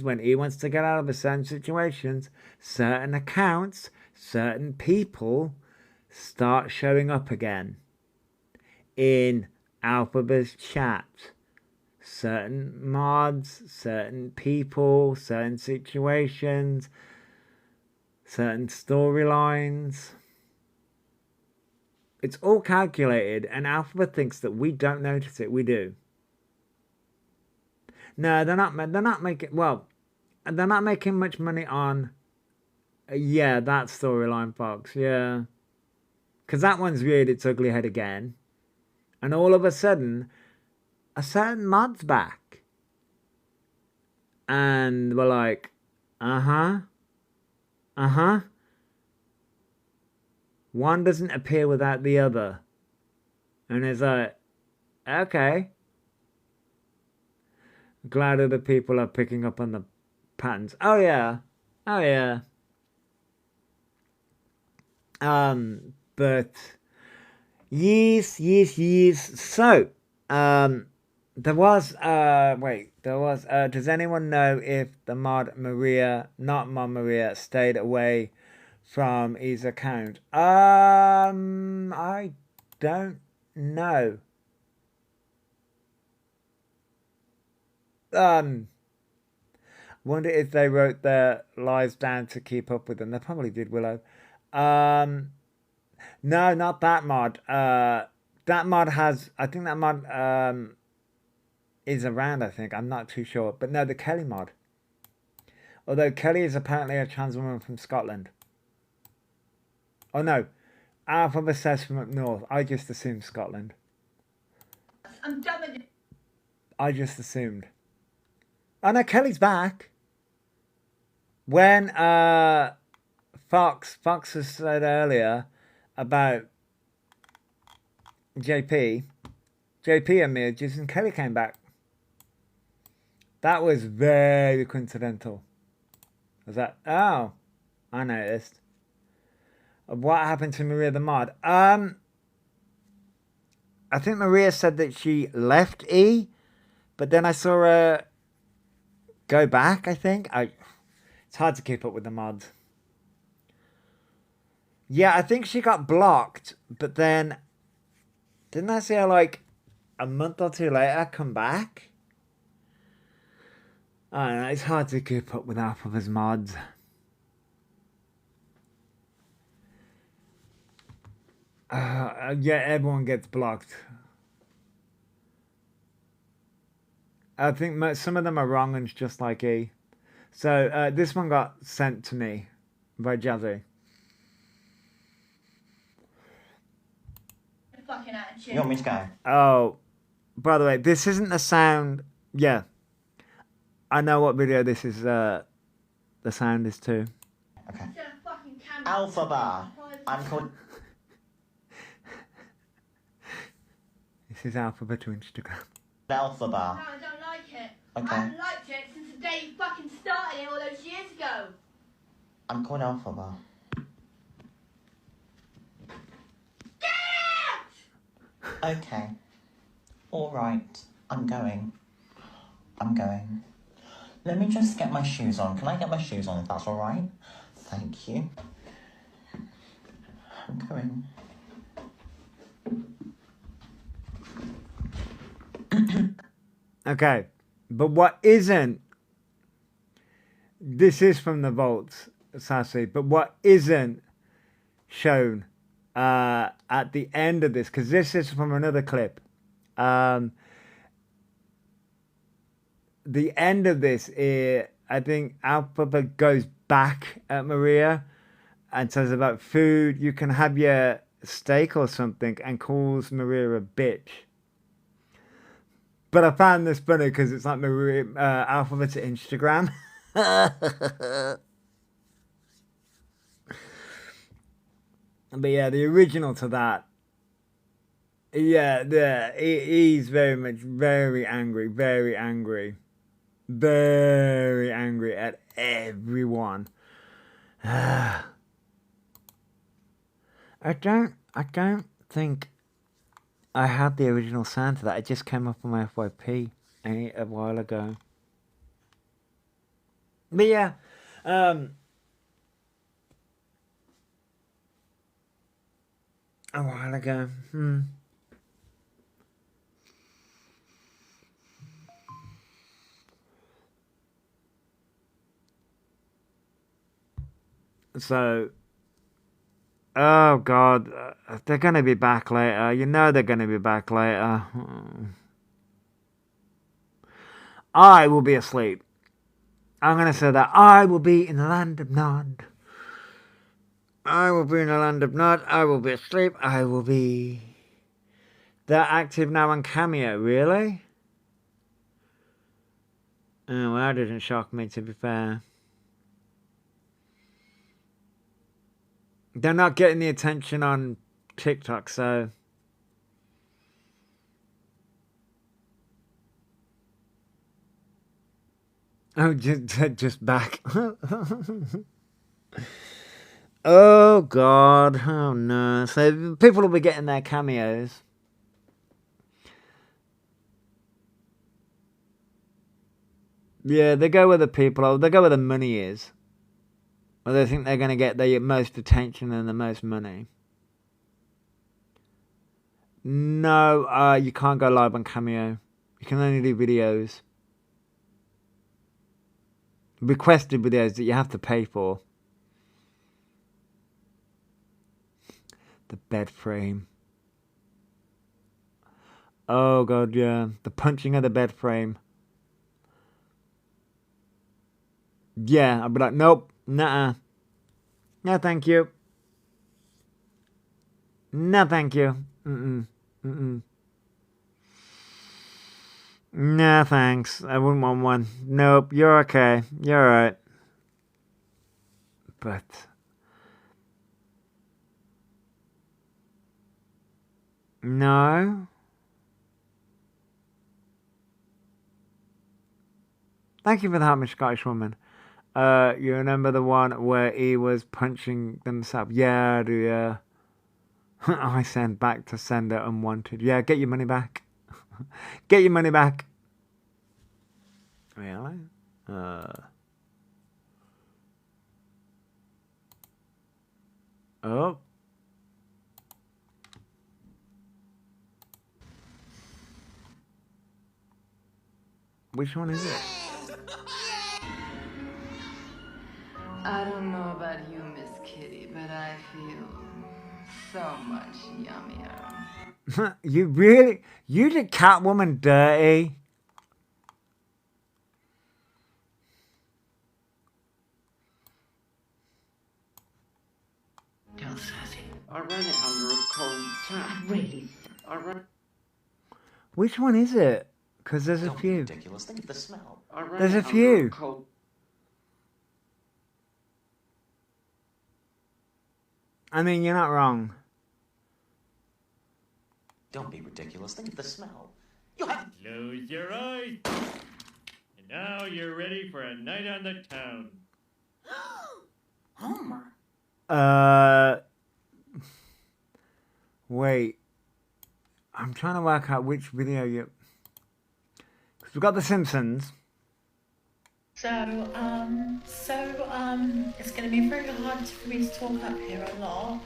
when he wants to get out of a certain situations, certain accounts, certain people start showing up again in Alphabet's chat. Certain mods, certain people, certain situations, certain storylines. It's all calculated, and Alphabet thinks that we don't notice it. We do. No, they're not making. Well, they're not making much money on. Yeah, that storyline, Fox. Yeah, because that one's reared its ugly head again, and all of a sudden, a certain mod's back. And we're like, one doesn't appear without the other. And it's like, okay. Glad other people are picking up on the patterns. Oh yeah. But Yes, yes, yes. So, there was, does anyone know if the mod Maria, not Mod Maria, stayed away from his account? I don't know. Wonder if they wrote their lives down to keep up with them. They probably did, Willow. No, not that mod. That mod has, I think that mod, is around, I think. I'm not too sure. But no, the Kelly mod. Although Kelly is apparently a trans woman from Scotland. Oh no, Alphabet says from up north. I just assumed Scotland. I'm done with it. I just assumed. Oh no, Kelly's back. When Fox has said earlier about JP emerges and Kelly came back. That was very coincidental. Was that? Oh, I noticed. What happened to Maria the mod? I think Maria said that she left E, but then I saw her go back, I think. It's hard to keep up with the mods. Yeah, I think she got blocked, but then didn't I see her like a month or two later come back? I don't know, it's hard to keep up with half of his mods. Yeah, everyone gets blocked. I think some of them are wrong and it's just like E. So this one got sent to me by Jazzy. Fucking attitude. You want me to go? Oh, by the way, this isn't the sound. Yeah, I know what video this is. The sound is too. Okay. Instead of fucking camera. Alpha Bar. I'm called. This is Alphabet to Instagram. Alpha No, Bar. I don't like it. Okay. I haven't liked it since the day you fucking started it all those years ago. I'm called Alpha Bar. Get out! Okay. Alright. I'm going. Let me just get my shoes on. Can I get my shoes on if that's alright? Thank you. I'm going. Okay, but what isn't? This is from the vaults, Sassy. But what isn't shown at the end of this, because this is from another clip. The end of this is, I think Alphabet goes back at Maria and says about food. You can have your steak or something, and calls Maria a bitch. But I found this funny because it's like Maria Alphabet's Instagram. But yeah, the original to that. Yeah, he's very angry at everyone. I don't think I had the original sound to that. It just came up on my FYP a while ago. But yeah, a while ago. So, oh God, they're going to be back later. You know they're going to be back later. I will be asleep. I'm going to say that. I will be in the land of Nod. I will be in the land of Nod. I will be asleep. I will be... They're active now on Cameo, really? Oh, well, that didn't shock me, to be fair. They're not getting the attention on TikTok, so... Oh, just back. Oh God, oh no. So people will be getting their cameos. Yeah, they go where the people are. They go where the money is. Or they think they're going to get the most attention and the most money. No, you can't go live on Cameo. You can only do videos. Requested videos that you have to pay for. The bed frame. Oh God, yeah. The punching of the bed frame. Yeah, I'd be like, nope, nah. No, thank you. No, thank you. Mm-mm. No, thanks. I wouldn't want one. Nope, you're okay. You're alright. But... no. Thank you for the help, Miss Scottish woman. You remember the one where he was punching themselves? Yeah, I do, yeah. I send back to sender unwanted. Yeah, get your money back. Get your money back. Really? Oh. Which one is it? I don't know about you, Miss Kitty, but I feel so much yummier. You really? You did Catwoman dirty? Don't sassy. I ran it under a cold tap. Really? I ran. Which one is it? Because there's a Don't be few. ridiculous. Think of the smell. I ran There's it a under few. cold. I mean, you're not wrong. Don't be ridiculous. Think of the smell. You have... Close your eyes. And now you're ready for a night on the town. Homer. Wait. I'm trying to work out which video you... Because we've got The Simpsons. So, it's going to be very hard for me to talk up here a lot,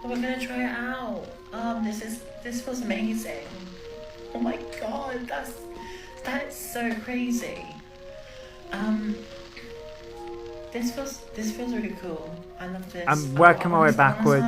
but we're going to try it out. This was amazing. Oh my God, that is so crazy. This feels really cool. I love this. I'm working my way backwards.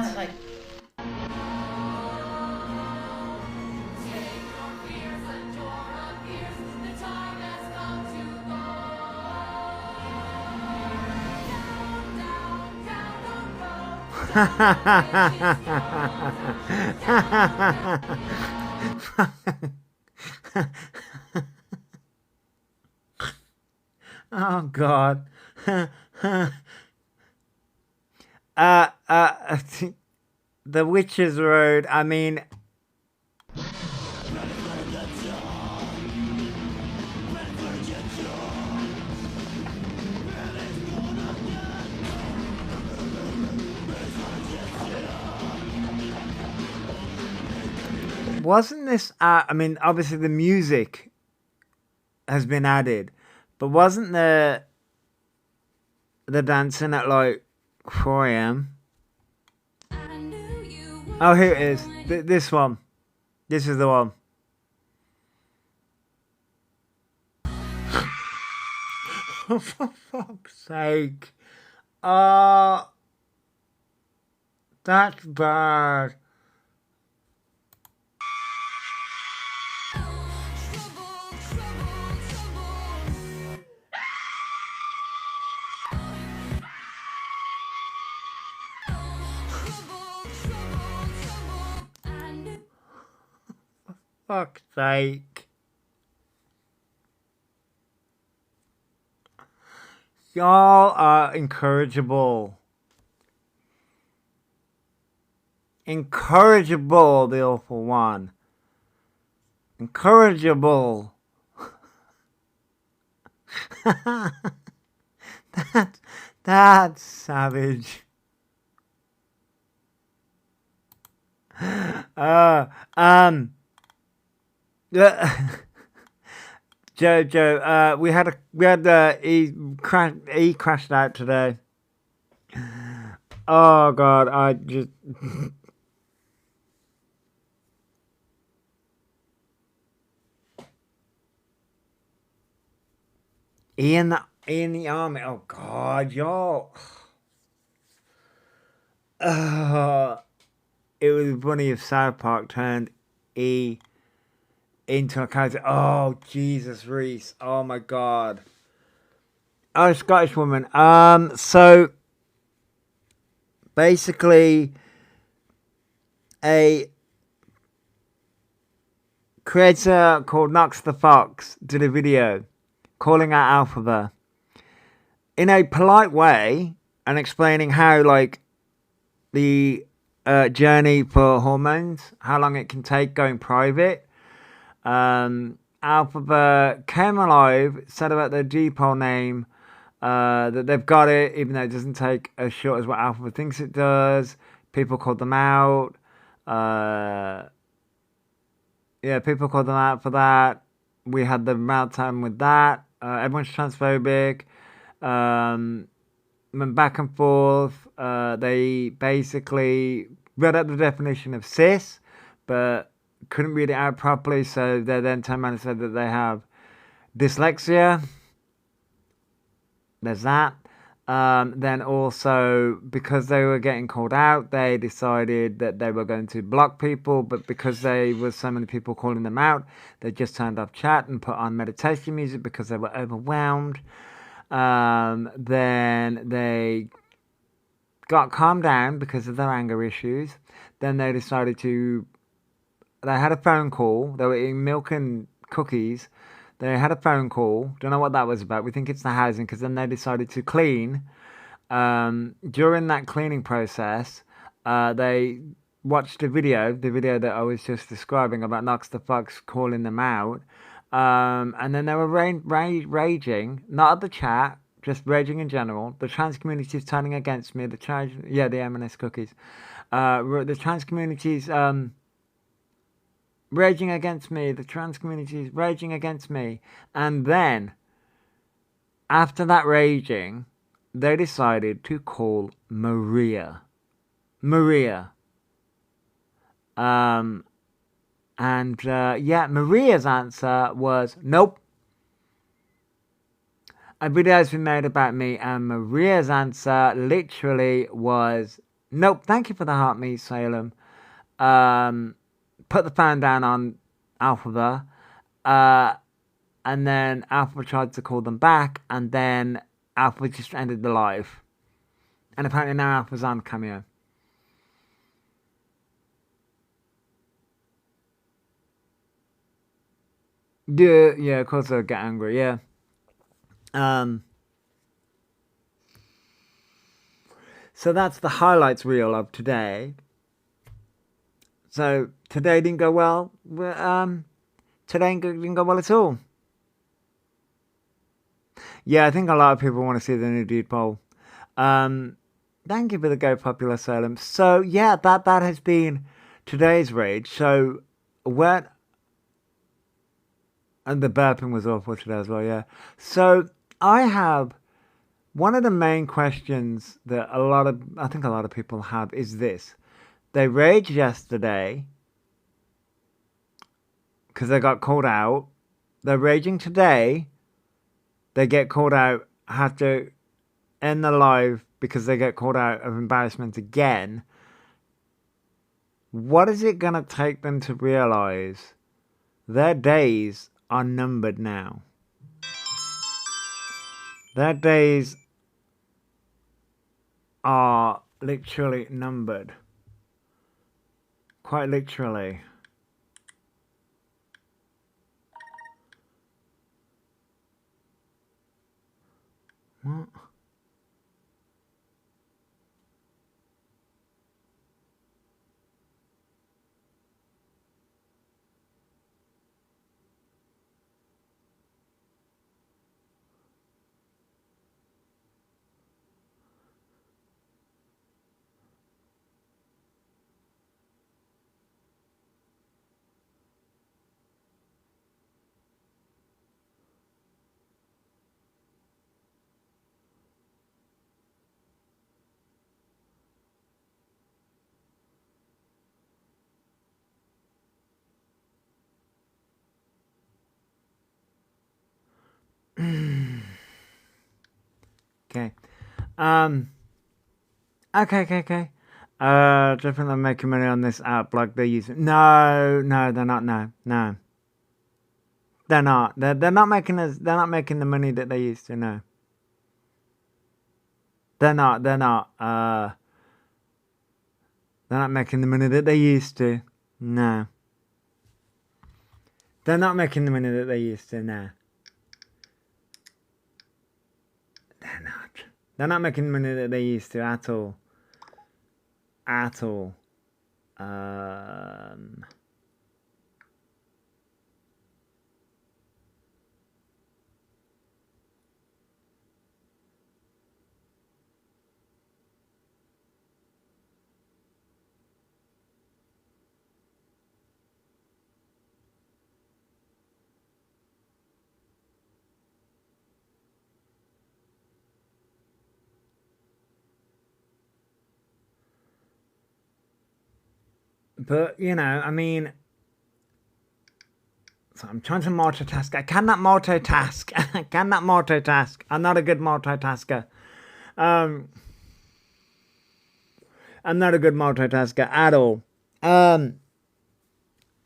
Oh God. The Witches Road. I mean. Wasn't this, I mean, obviously the music has been added, but wasn't the dancing at like 4 a.m.? Oh, here it is. This one. This is the one. Oh, for fuck's sake. That's bad. Fuck's sake. Y'all are incorrigible. Incorrigible, the awful one. Incorrigible. That's savage. Jojo, he crashed out today. Oh God, I just. He in the army. Oh God, y'all. It was funny if South Park turned E into a character. Oh Jesus, Reese. Oh my God. Oh, Scottish woman. So basically, a creator called Nox the Fox did a video calling out Alphabet in a polite way and explaining how, like, the journey for hormones, how long it can take going private. Alphabet came alive, said about their Depot name, that they've got it, even though it doesn't take as short as what Alphabet thinks it does. People called them out. People called them out for that. We had the meltdown with that. Everyone's transphobic. Went back and forth. They basically read out the definition of cis, but couldn't read it out properly, so they then turned around and said that they have dyslexia. There's that. Then also, because they were getting called out, they decided that they were going to block people, but because there was so many people calling them out, they just turned off chat and put on meditation music because they were overwhelmed. Then they got calmed down because of their anger issues. Then they decided they had a phone call. They were eating milk and cookies. They had a phone call. Don't know what that was about. We think it's the housing, because then they decided to clean. During that cleaning process, they watched the video that I was just describing about Nox the Fox calling them out. And then they were raging, not at the chat, just raging in general. The trans community is turning against me. The M&S cookies. The trans community's raging against me. The trans community is raging against me. And then, after that raging, they decided to call Maria. Maria's answer was nope. A video has been made about me, and Maria's answer literally was nope. Thank you for the heart, me Salem. Put the phone down on Alphabet, and then Alphabet tried to call them back, and then Alphabet just ended the live. And apparently now Alphabet's on Cameo. Yeah, of course they'll get angry, yeah. So that's the highlights reel of today. So today didn't go well. Today didn't go well at all. Yeah, I think a lot of people want to see the new Dude poll. Thank you for the Go Popular Salem. So yeah, that has been today's rage. So and the burping was awful today as well, yeah. So I have one of the main questions that I think a lot of people have is this. They raged yesterday because they got called out. They're raging today. They get called out, have to end the live because they get called out of embarrassment again. What is it going to take them to realize their days are numbered now? Their days are literally numbered. Quite literally. What? Okay. Okay. Definitely making money on this app like they used. No, they're not. No. They're not. They're not making us. They're not making the money that they used to. No. They're not. They're not making the money that they used to. No. They're not making the money that they used to. No. They're not. They're not making the money that they used to at all. At all. But, you know, I mean, so I'm trying to multitask. I cannot multitask. I cannot multitask. I'm not a good multitasker. I'm not a good multitasker at all. And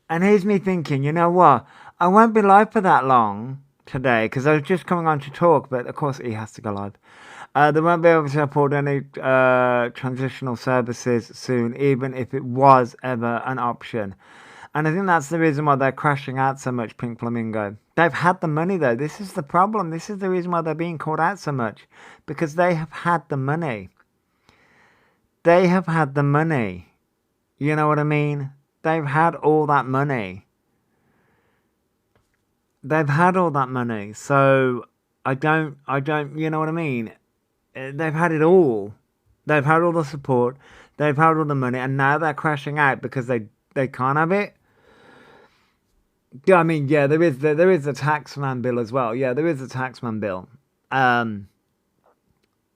here's me thinking, you know what? I won't be live for that long today because I was just coming on to talk, but of course he has to go live. They won't be able to afford any transitional services soon, even if it was ever an option. And I think that's the reason why they're crashing out so much, Pink Flamingo. They've had the money, though. This is the problem. This is the reason why they're being called out so much. Because they have had the money. They have had the money. You know what I mean? They've had all that money. They've had all that money. So, I don't, you know what I mean? They've had it all. They've had all the support. They've had all the money. And now they're crashing out because they can't have it. Yeah, I mean, yeah, there is a taxman bill as well. Yeah, there is a taxman bill.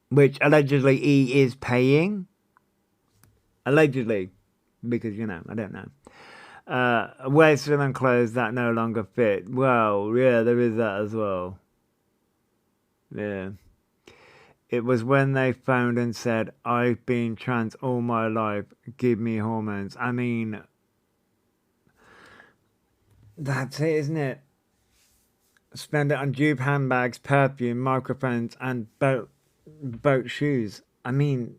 Which allegedly E is paying. Allegedly. Because, you know, I don't know. Wasted on clothes that no longer fit. Well, yeah, there is that as well. Yeah. It was when they phoned and said, I've been trans all my life, give me hormones. I mean, that's it, isn't it? Spend it on dupe handbags, perfume, microphones, and boat shoes. I mean,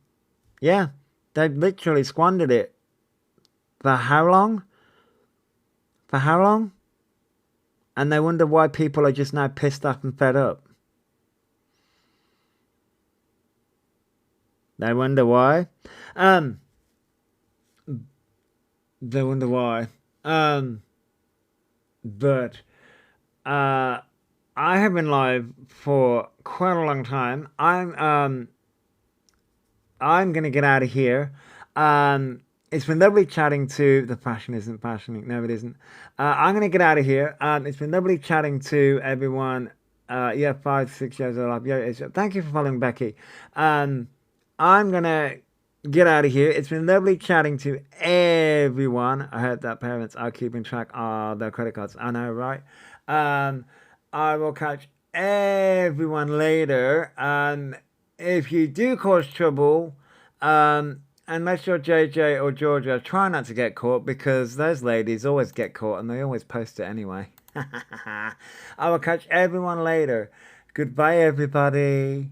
yeah, they've literally squandered it. For how long? For how long? And they wonder why people are just now pissed off and fed up. They wonder why. They wonder why. But I have been live for quite a long time. I'm gonna get out of here. It's been lovely chatting to the fashion isn't fashioning. No, it isn't. I'm gonna get out of here. It's been lovely chatting to everyone. 5-6 years old. Yeah, thank you for following Becky. I'm gonna get out of here. It's been lovely chatting to everyone. I heard that parents are keeping track of their credit cards. I know, right? I will catch everyone later. If you do cause trouble, unless you're JJ or Georgia, try not to get caught because those ladies always get caught and they always post it anyway. I will catch everyone later. Goodbye, everybody.